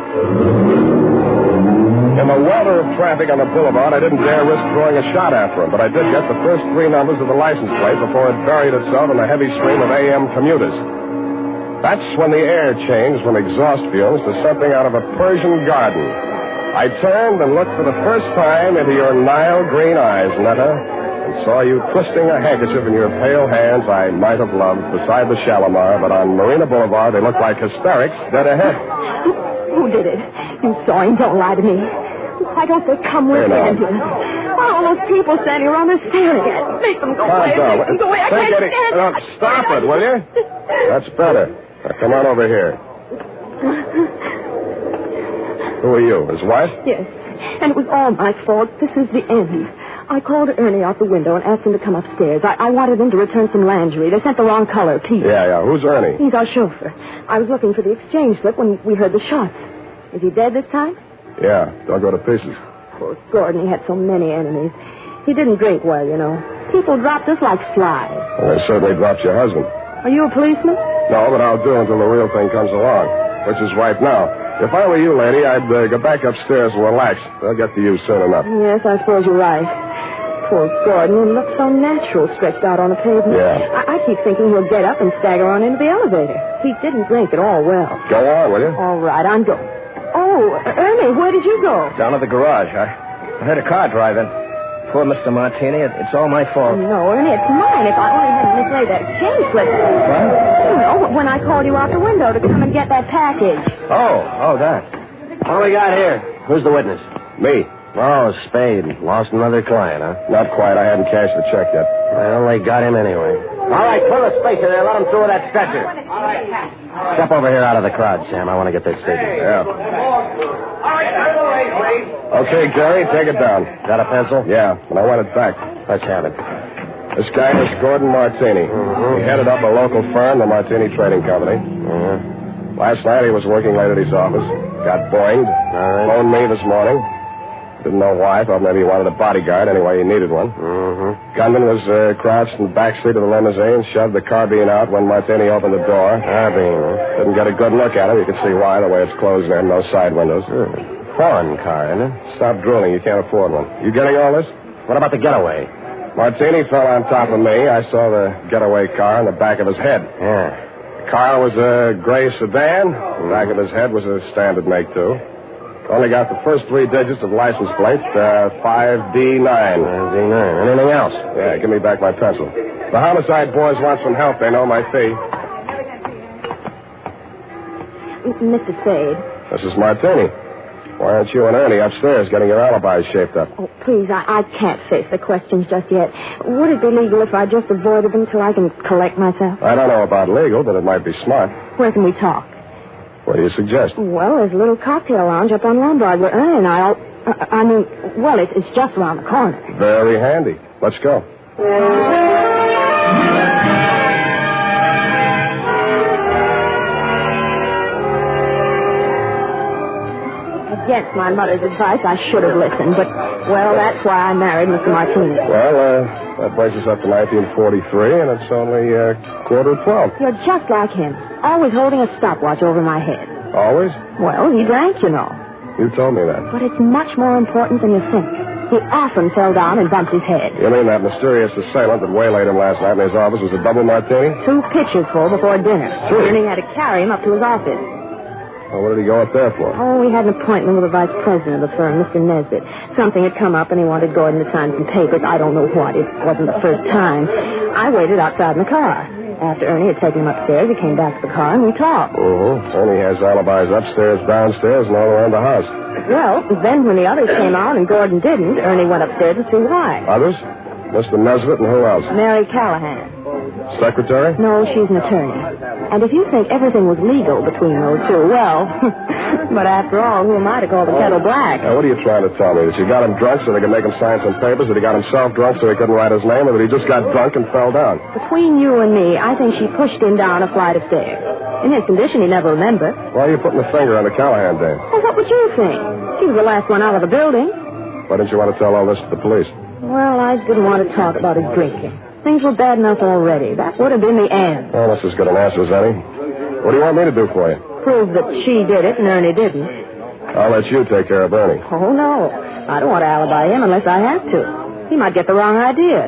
In the welter of traffic on the boulevard, I didn't dare risk throwing a shot after him, but I did get the first 3 numbers of the license plate before it buried itself in a heavy stream of AM commuters. That's when the air changed from exhaust fumes to something out of a Persian garden. I turned and looked for the first time into your Nile green eyes, Netta, and saw you twisting a handkerchief in your pale hands I might have loved beside the Shalimar, but on Marina Boulevard they looked like hysterics dead ahead. Who did it? You saw him. Don't lie to me. Why don't they come with me? All those people standing around there staring at me. Make them go away. Make them go away. I can't stand it. Stop it, will you? That's better. Now, come on over here. Who are you, his wife? Yes. And it was all my fault. This is the end. I called Ernie out the window and asked him to come upstairs. I wanted him to return some lingerie. They sent the wrong color, Pete. Yeah. Who's Ernie? He's our chauffeur. I was looking for the exchange slip when we heard the shots. Is he dead this time? Yeah, don't go to pieces. Poor Gordon, he had so many enemies. He didn't drink well, you know. People dropped us like flies. Well, they certainly dropped your husband. Are you a policeman? No, but I'll do until the real thing comes along, which is right now. If I were you, lady, I'd go back upstairs and relax. They'll get to you soon enough. Yes, I suppose you're right. Poor Gordon, he looks so natural stretched out on the pavement. Yeah. I keep thinking he'll get up and stagger on into the elevator. He didn't drink at all well. Go on, will you? All right, I'm going. Oh, Ernie, where did you go? Down at the garage. I heard a car driving. Poor Mr. Martini. It's all my fault. No, Ernie, it's mine. If I only hadn't mislaid that exchange slip. What? You know, when I called you out the window to come and get that package. Oh, that. What do we got here? Who's the witness? Me. Oh, Spade. Lost another client, huh? Not quite. I hadn't cashed the check yet. Well, they got him anyway. All right, pull a spacer there. Let him through with that stretcher. All right. Step over here out of the crowd, Sam. I want to get this statement. Yeah. All right, out of the way, please. Okay, Gary, take it down. Got a pencil? Yeah, and I want it back. Let's have it. This guy is Gordon Martini. He headed up a local firm, the Martini Trading Company. Last night he was working late at his office. Got boinged. All right. Phoned me this morning. Didn't know why. Thought maybe he wanted a bodyguard. Anyway, he needed one. Gunman was crouched in the back seat of the limousine, shoved the carbine out when Martini opened the door. Carbine. Didn't get a good look at him. You can see why, the way it's closed there, no side windows. Foreign car, isn't it? Stop drooling. You can't afford one. You getting all this? What about the getaway? Martini fell on top of me. I saw the getaway car in the back of his head. Yeah. The car was a gray sedan. The back of his head was a standard make, too. Only got the first 3 digits of license plate, 5D9. 5D9. Anything else? Yeah, give me back my pencil. The homicide boys want some help. They know my fee. Mr. Spade. This is Martini. Why aren't you and Ernie upstairs getting your alibis shaped up? Oh, please, I can't face the questions just yet. Would it be legal if I just avoided them till I can collect myself? I don't know about legal, but it might be smart. Where can we talk? What do you suggest? Well, there's a little cocktail lounge up on Lombard where Ernie and it's just around the corner. Very handy. Let's go. Against my mother's advice, I should have listened, but, well, that's why I married Mr. Martini. Well, that brings us up to 1943, and it's only 11:45. You're just like him, always holding a stopwatch over my head. Always? Well, he drank, you know. You told me that. But it's much more important than you think. He often fell down and bumped his head. You mean that mysterious assailant that waylaid him last night in his office was a double Martini? 2 pitchers full before dinner. 3? And he had to carry him up to his office. Well, what did he go up there for? Oh, we had an appointment with the vice president of the firm, Mr. Nesbitt. Something had come up, and he wanted Gordon to sign some papers. I don't know what. It wasn't the first time. I waited outside in the car. After Ernie had taken him upstairs, he came back to the car, and we talked. Ernie has alibis upstairs, downstairs, and all around the house. Well, then when the others came out and Gordon didn't, Ernie went upstairs to see why. Others? Mr. Nesbitt and who else? Mary Callahan. Secretary? No, she's an attorney. And if you think everything was legal between those two, well, but after all, who am I to call the kettle black? Now, what are you trying to tell me? That you got him drunk so they could make him sign some papers? That he got himself drunk so he couldn't write his name? Or that he just got drunk and fell down? Between you and me, I think she pushed him down a flight of stairs. In his condition, he never remembered. Why are you putting the finger on the Callahan dame? Well, What would you think? She was the last one out of the building. Why didn't you want to tell all this to the police? Well, I didn't want to talk about his drinking. Things were bad enough already. That would have been the end. Well, that's as good an answer as any. What do you want me to do for you? Prove that she did it and Ernie didn't. I'll let you take care of Ernie. Oh, no. I don't want to alibi him unless I have to. He might get the wrong idea.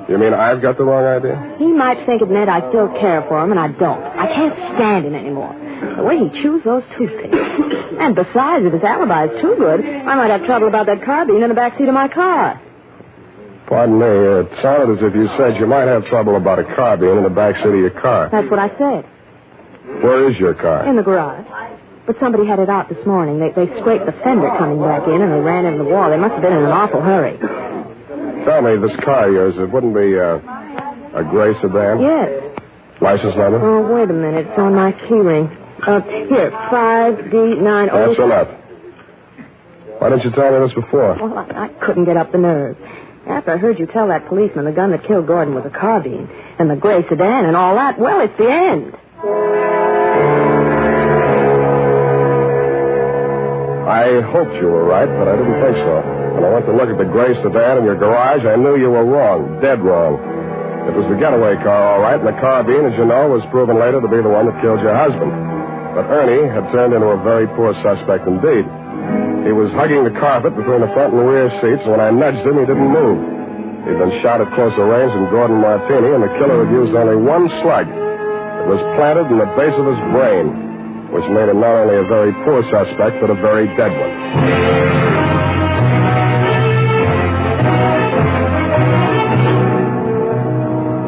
You mean I've got the wrong idea? He might think it meant I still care for him, and I don't. I can't stand him anymore. The way he chews those toothpicks. And besides, if his alibi is too good, I might have trouble about that carbine in the backseat of my car. Pardon me, it sounded as if you said you might have trouble about a carbine in the backseat of your car. That's what I said. Where is your car? In the garage. But somebody had it out this morning. They scraped the fender coming back in, and they ran into the wall. They must have been in an awful hurry. Tell me, this car of yours, it wouldn't be a gray sedan? Yes. License number? Oh, wait a minute. It's on my key ring. Here, 5D90. That's enough. Why didn't you tell me this before? Well, I couldn't get up the nerve. After I heard you tell that policeman the gun that killed Gordon was a carbine, and the gray sedan and all that, well, it's the end. I hoped you were right, but I didn't think so. When I went to look at the gray sedan in your garage, I knew you were wrong, dead wrong. It was the getaway car, all right, and the carbine, as you know, was proven later to be the one that killed your husband. But Ernie had turned into a very poor suspect indeed. He was hugging the carpet between the front and rear seats, and when I nudged him, he didn't move. He'd been shot at closer range than Gordon Martini, and the killer had used only one slug. It was planted in the base of his brain, which made him not only a very poor suspect, but a very dead one.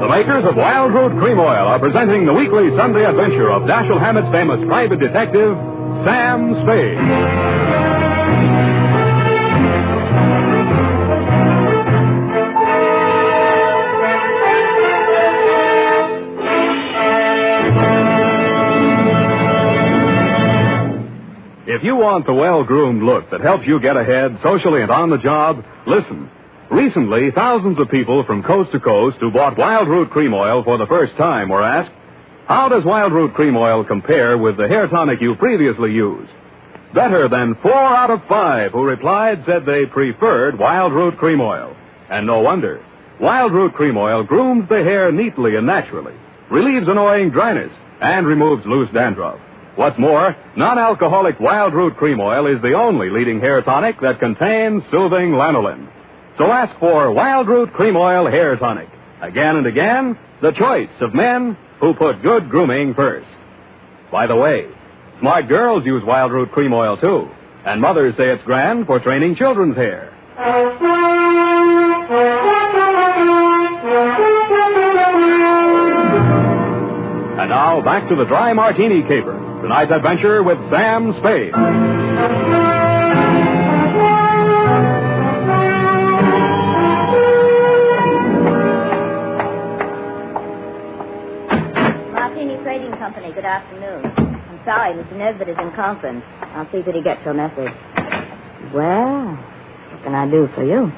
The makers of Wild Root Cream Oil are presenting the weekly Sunday adventure of Dashiell Hammett's famous private detective, Sam Spade. If you want the well-groomed look that helps you get ahead socially and on the job, listen. Recently, thousands of people from coast to coast who bought Wild Root Cream Oil for the first time were asked, how does Wild Root Cream Oil compare with the hair tonic you previously used? Better than 4 out of 5 who replied said they preferred Wild Root Cream Oil. And no wonder. Wild Root Cream Oil grooms the hair neatly and naturally, relieves annoying dryness, and removes loose dandruff. What's more, non-alcoholic Wild Root Cream Oil is the only leading hair tonic that contains soothing lanolin. So ask for Wild Root Cream Oil Hair Tonic. Again and again, the choice of men who put good grooming first. By the way, smart girls use Wild Root Cream Oil, too. And mothers say it's grand for training children's hair. And now, back to the Dry Martini Caper. Tonight's adventure with Sam Spade. Martini Trading Company, good afternoon. I'm sorry, Mr. Nesbitt is in conference. I'll see that he gets your message. Well, what can I do for you?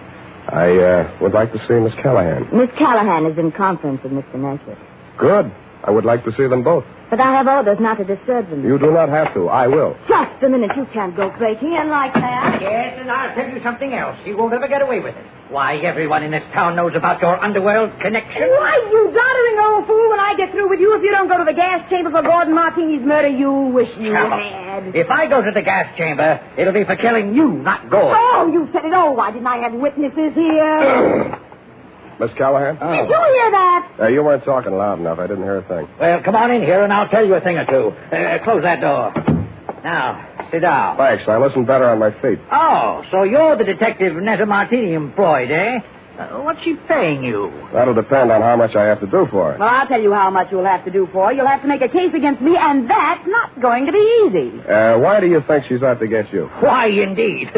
I would like to see Miss Callahan. Miss Callahan is in conference with Mr. Nesbitt. Good. I would like to see them both. But I have orders not to disturb them. You do not have to. I will. Just a minute. You can't go crazy and like that. Yes, and I'll tell you something else. He won't ever get away with it. Why, everyone in this town knows about your underworld connection. Why, you doddering old fool, when I get through with you, if you don't go to the gas chamber for Gordon Martini's murder, you wish you had. If I go to the gas chamber, it'll be for killing you, not Gordon. Oh, you said it. Oh, why didn't I have witnesses here? Miss Callahan? Did you hear that? You weren't talking loud enough. I didn't hear a thing. Well, come on in here, and I'll tell you a thing or two. Close that door. Now, sit down. Thanks. I listen better on my feet. Oh, so you're the detective Netta Martini employed, eh? What's she paying you? That'll depend on how much I have to do for it. Well, I'll tell you how much you'll have to do for her. You'll have to make a case against me, and that's not going to be easy. Why do you think she's out to get you? Why, indeed.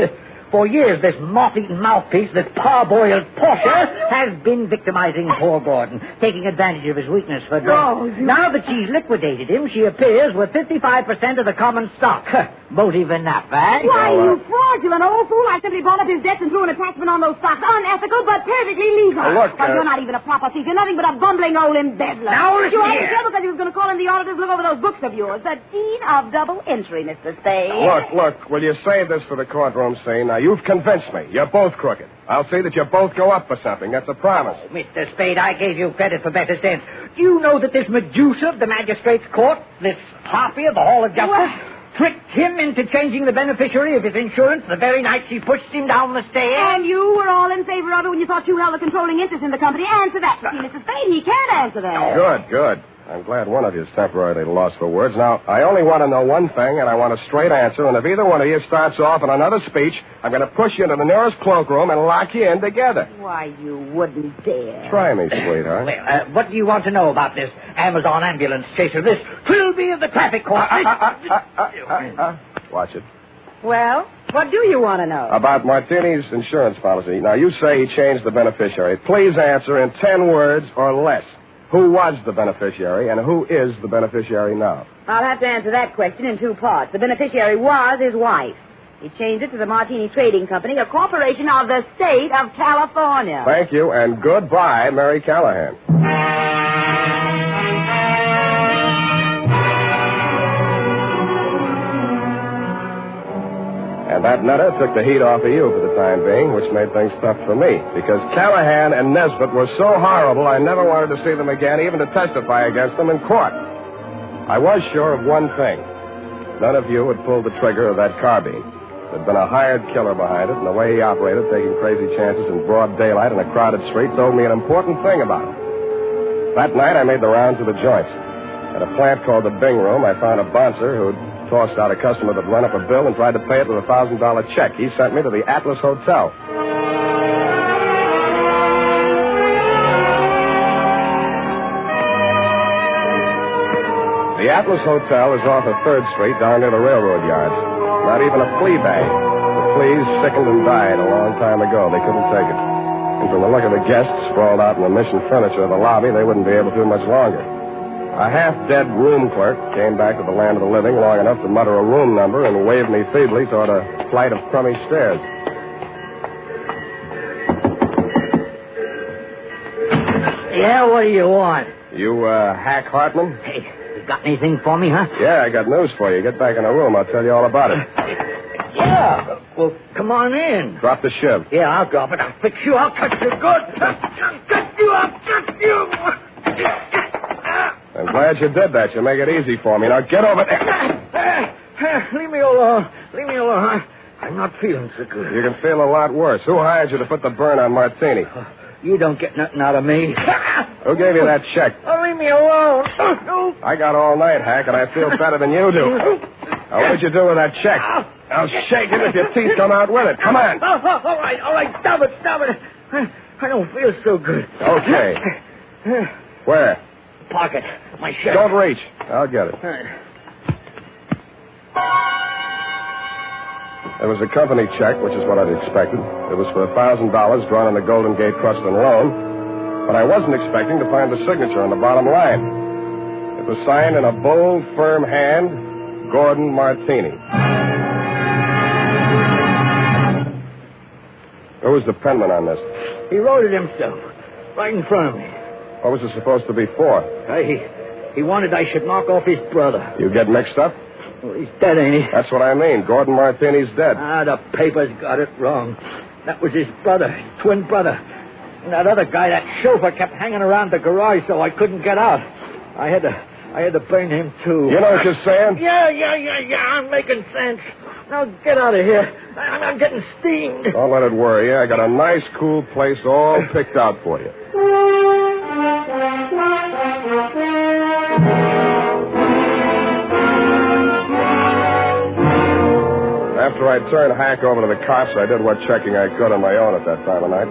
For years, this moth-eaten mouthpiece, this parboiled Portia, has been victimizing poor Gordon, taking advantage of his weakness for drink. Oh, Now that she's liquidated him, she appears with 55% of the common stock. motive enough, eh? Why, you fraudulent old fool. I simply brought up his debts and threw an attachment on those stocks. Unethical, but perfectly legal. Look, Why, you're not even a proper thief. You're nothing but a bumbling old embezzler. Now, listen you ought to here. tell because he was going to call in the auditors to look over those books of yours. The deed of double entry, Mr. Spade. Look, will you save this for the courtroom scene? Now, you've convinced me. You're both crooked. I'll see that you both go up for something. That's a promise. Mr. Spade, I gave you credit for better sense. Do you know that this Medusa of the magistrate's court, this harpy of the Hall of Justice, tricked him into changing the beneficiary of his insurance the very night she pushed him down the stairs? And you were all in favor of it when you thought you held a controlling interest in the company. Answer that. See, Mr. Spade, he can't answer that. Good. I'm glad one of you is temporarily lost for words. Now, I only want to know one thing, and I want a straight answer. And if either one of you starts off in another speech, I'm going to push you into the nearest cloakroom and lock you in together. Why, you wouldn't dare. Try me, sweetheart. Well, what do you want to know about this Amazon ambulance chaser, this Trilby of the traffic court? Watch it. Well, what do you want to know? About Martini's insurance policy. Now, you say he changed the beneficiary. Please answer in 10 words or less. Who was the beneficiary and who is the beneficiary now? I'll have to answer that question in two parts. The beneficiary was his wife. He changed it to the Martini Trading Company, a corporation of the state of California. Thank you, and goodbye, Mary Callahan. And that nutter took the heat off of you for the time being, which made things tough for me. Because Callahan and Nesbitt were so horrible, I never wanted to see them again, even to testify against them in court. I was sure of one thing. None of you had pulled the trigger of that carbine. There'd been a hired killer behind it, and the way he operated, taking crazy chances in broad daylight in a crowded street, told me an important thing about him. That night, I made the rounds of the joints. At a plant called the Bing Room, I found a bouncer who'd tossed out a customer that run up a bill and tried to pay it with a $1,000 check. He sent me to the Atlas Hotel. The Atlas Hotel is off of 3rd Street down near the railroad yards. Not even a flea bag. The fleas sickened and died a long time ago. They couldn't take it. And from the look of the guests sprawled out in the mission furniture of the lobby, they wouldn't be able to much longer. A half-dead room clerk came back to the land of the living long enough to mutter a room number and wave me feebly toward a flight of crummy stairs. Yeah, what do you want? You, Hack Hartman? Hey, you got anything for me, huh? Yeah, I got news for you. Get back in the room. I'll tell you all about it. Yeah. Well, come on in. Drop the shiv. Yeah, I'll drop it. I'll fix you. I'll cut you good. I'll cut you. I'm glad you did that. You make it easy for me. Now get over there. Leave me alone. Leave me alone. I'm not feeling so good. You can feel a lot worse. Who hired you to put the burn on Martini? You don't get nothing out of me. Who gave you that check? Oh, leave me alone. No. I got all night, Hack, and I feel better than you do. Now, what did you do with that check? I'll shake it if your teeth come out with it. Come on. All right. Stop it. I don't feel so good. Okay. Where? Pocket. My shirt. Don't reach. I'll get it. It was a company check, which is what I'd expected. It was for $1,000 drawn on the Golden Gate Trust and Loan. But I wasn't expecting to find the signature on the bottom line. It was signed in a bold, firm hand, Gordon Martini. Who was the penman on this? He wrote it himself, right in front of me. What was it supposed to be for? He wanted I should knock off his brother. You get mixed up? Well, he's dead, ain't he? That's what I mean. Gordon Martini's dead. The papers got it wrong. That was his brother, his twin brother. And that other guy, that chauffeur, kept hanging around the garage so I couldn't get out. I had to burn him, too. You know what you're saying? Yeah. I'm making sense. Now get out of here. I'm getting steamed. Don't let it worry you. I got a nice, cool place all picked out for you. After I turned Hack over to the cops, I did what checking I could on my own at that time of night.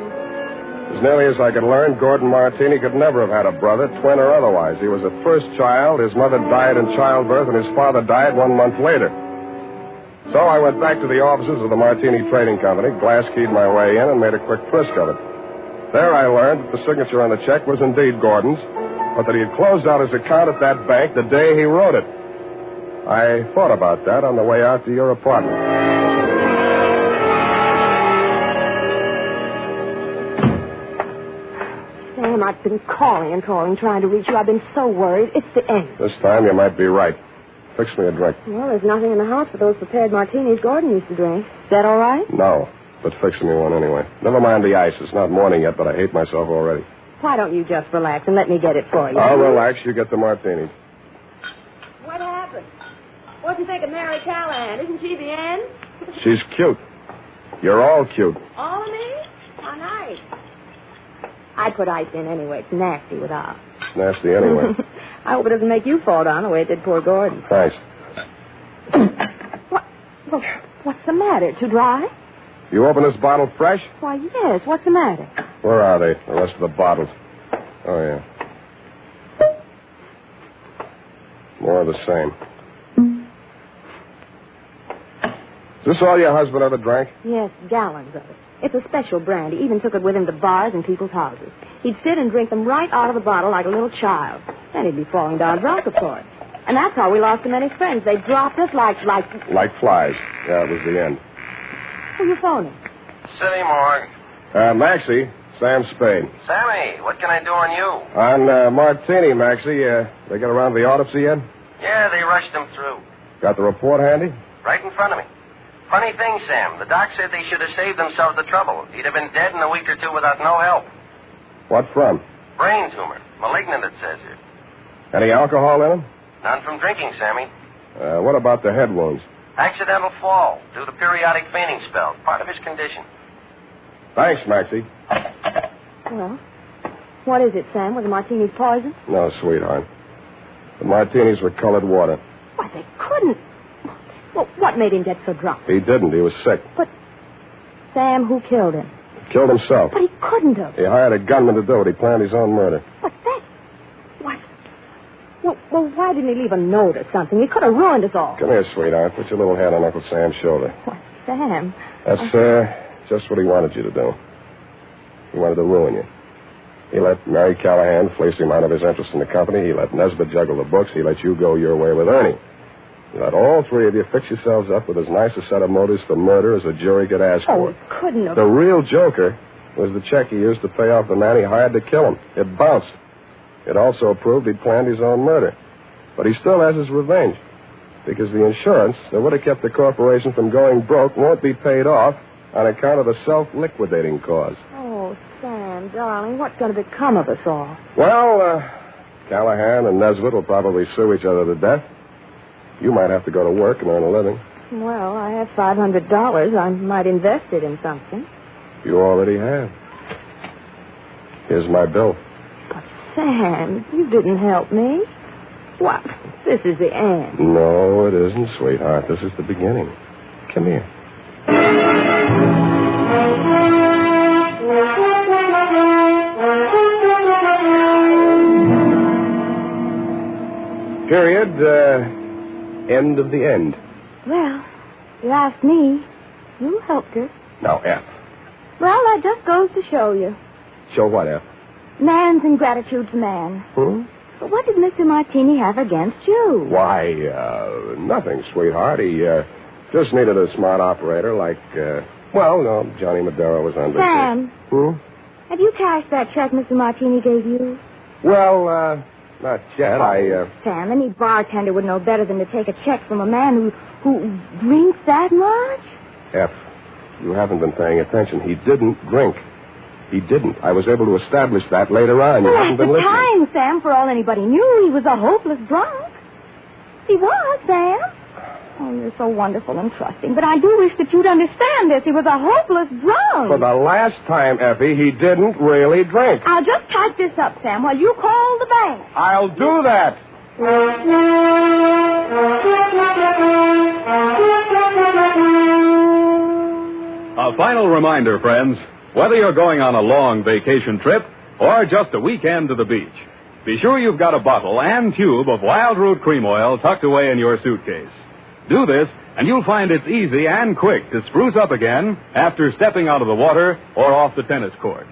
As nearly as I could learn, Gordon Martini could never have had a brother, twin or otherwise. He was a first child. His mother died in childbirth, and his father died 1 month later. So I went back to the offices of the Martini Trading Company, glass-keyed my way in, and made a quick frisk of it. There I learned that the signature on the check was indeed Gordon's, but that he had closed out his account at that bank the day he wrote it. I thought about that on the way out to your apartment. Sam, I've been calling and calling, trying to reach you. I've been so worried. It's the end. This time you might be right. Fix me a drink. Well, there's nothing in the house but those prepared martinis Gordon used to drink. Is that all right? No, but fix me one anyway. Never mind the ice. It's not morning yet, but I hate myself already. Why don't you just relax and let me get it for you? I'll relax. You get the martinis. What happened? What'd you think of Mary Callahan? Isn't she the end? She's cute. You're all cute. All of me? How nice. I'd put ice in anyway. It's nasty without. It's nasty anyway. I hope it doesn't make you fall down the way it did poor Gordon. Thanks. What's the matter? Too dry? You open this bottle fresh? Why, yes. What's the matter? Where are they? The rest of the bottles. Oh, yeah. More of the same. Is this all your husband ever drank? Yes, gallons of it. It's a special brand. He even took it with him to bars and people's houses. He'd sit and drink them right out of the bottle like a little child. Then he'd be falling down drunk, of course. And that's how we lost so many friends. They dropped us like... Like flies. Yeah, it was the end. Who you phoning? City morgue. Maxie, Sam Spade. Sammy, what can I do on you? On Martini, Maxie, they got around to the autopsy yet? Yeah, they rushed him through. Got the report handy? Right in front of me. Funny thing, Sam. The doc said they should have saved themselves the trouble. He'd have been dead in a week or two without no help. What from? Brain tumor. Malignant, it says here. Any alcohol in him? None from drinking, Sammy. What about the head wounds? Accidental fall due to periodic fainting spells. Part of his condition. Thanks, Maxie. Well, what is it, Sam? Were the martinis poison? No, sweetheart. The martinis were colored water. Why, they couldn't. Well, what made him get so drunk? He didn't. He was sick. But, Sam, who killed him? Killed himself. But he couldn't have. He hired a gunman to do it. He planned his own murder. But that... What? Well, why didn't he leave a note or something? He could have ruined us all. Come here, sweetheart. Put your little hand on Uncle Sam's shoulder. What, Sam? That's, just what he wanted you to do. He wanted to ruin you. He let Mary Callahan fleece him out of his interest in the company. He let Nesbitt juggle the books. He let you go your way with Ernie. He let all three of you fix yourselves up with as nice a set of motives for murder as a jury could ask for. He couldn't have. The real joker was the check he used to pay off the man he hired to kill him. It bounced. It also proved he'd planned his own murder. But he still has his revenge. Because the insurance that would have kept the corporation from going broke won't be paid off on account of the self-liquidating cause. Oh, Sam, darling, what's going to become of us all? Well, Callahan and Nesbitt will probably sue each other to death. You might have to go to work and earn a living. Well, I have $500. I might invest it in something. You already have. Here's my bill. But, Sam, you didn't help me. What? This is the end. No, it isn't, sweetheart. This is the beginning. Come here. Period. End of the end. Well, you asked me. You helped her. Now, F. Well, that just goes to show you. Show what, F? Man's ingratitude to man. But what did Mr. Martini have against you? Why, nothing, sweetheart. He just needed a smart operator like, Johnny Madero was under. Sam. Have you cashed that check Mr. Martini gave you? Well, not yet. Sam, any bartender would know better than to take a check from a man who drinks that much. F, you haven't been paying attention. He didn't drink. He didn't. I was able to establish that later on. You haven't been listening. At the time, Sam, for all anybody knew, he was a hopeless drunk. He was, Sam. Oh, you're so wonderful and trusting. But I do wish that you'd understand this. He was a hopeless drunk. For the last time, Effie, he didn't really drink. I'll just type this up, Sam, while you call the bank. I'll do that. A final reminder, friends. Whether you're going on a long vacation trip or just a weekend to the beach, be sure you've got a bottle and tube of Wild Root Cream Oil tucked away in your suitcase. Do this, and you'll find it's easy and quick to spruce up again after stepping out of the water or off the tennis court.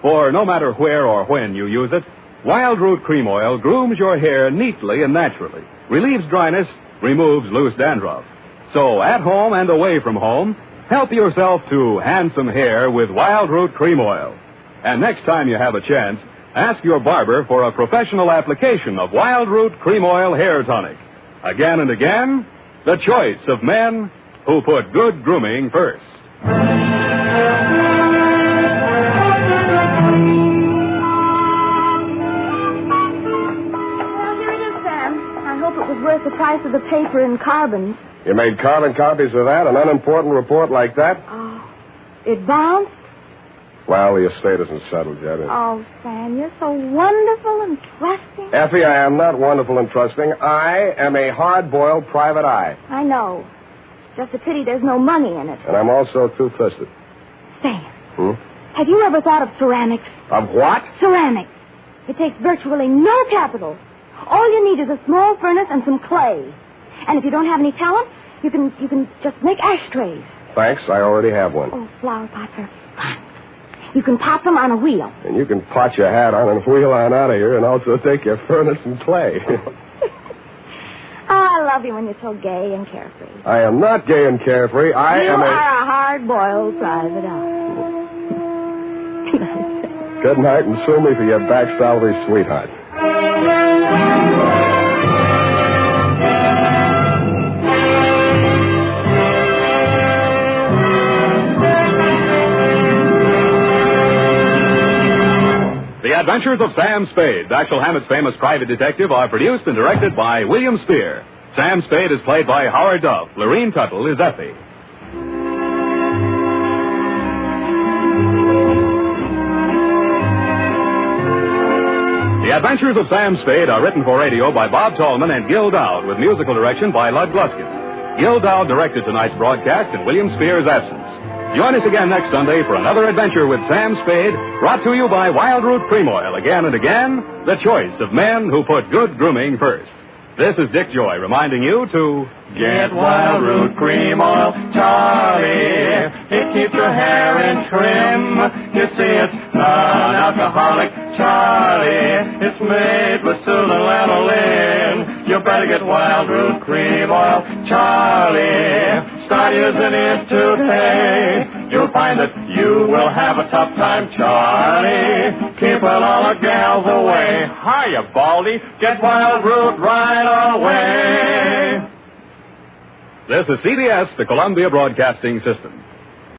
For no matter where or when you use it, Wild Root Cream Oil grooms your hair neatly and naturally, relieves dryness, removes loose dandruff. So at home and away from home, help yourself to handsome hair with Wild Root Cream Oil. And next time you have a chance, ask your barber for a professional application of Wild Root Cream Oil Hair Tonic. Again and again, the choice of men who put good grooming first. Worth the price of the paper and carbons. You made carbon copies of that? An unimportant report like that? Oh, it bounced? Well, the estate isn't settled yet. Oh, Sam, you're so wonderful and trusting. Effie, I am not wonderful and trusting. I am a hard-boiled private eye. I know. Just a pity there's no money in it. And I'm also two-fisted. Sam, have you ever thought of ceramics? Of what? Ceramics. It takes virtually no capital. All you need is a small furnace and some clay. And if you don't have any talent, you can just make ashtrays. Thanks, I already have one. Oh, flower pots are fun. You can pop them on a wheel. And you can pot your hat on and wheel on out of here and also take your furnace and clay. Oh, I love you when you're so gay and carefree. I am not gay and carefree. You are a hard-boiled private eye. Good night and sue me for your back salary, sweetheart. The Adventures of Sam Spade, Dashiell Hammett's famous private detective, are produced and directed by William Spear. Sam Spade is played by Howard Duff. Lorene Tuttle is Effie. The Adventures of Sam Spade are written for radio by Bob Tallman and Gil Dowd, with musical direction by Lud Gluskin. Gil Dowd directed tonight's broadcast in William Spear's absence. Join us again next Sunday for another adventure with Sam Spade, brought to you by Wild Root Cream Oil. Again and again, the choice of men who put good grooming first. This is Dick Joy reminding you to get Wild Root Cream Oil, Charlie. It keeps your hair in trim. You see, it's non-alcoholic, Charlie. It's made with Sula lanolin. You better get Wild Root Cream Oil, Charlie. Start using it today. You'll find that you will have a tough time, Charlie. Keep all the gals away. Hiya, Baldy. Get Wild Root right away. This is CBS, the Columbia Broadcasting System.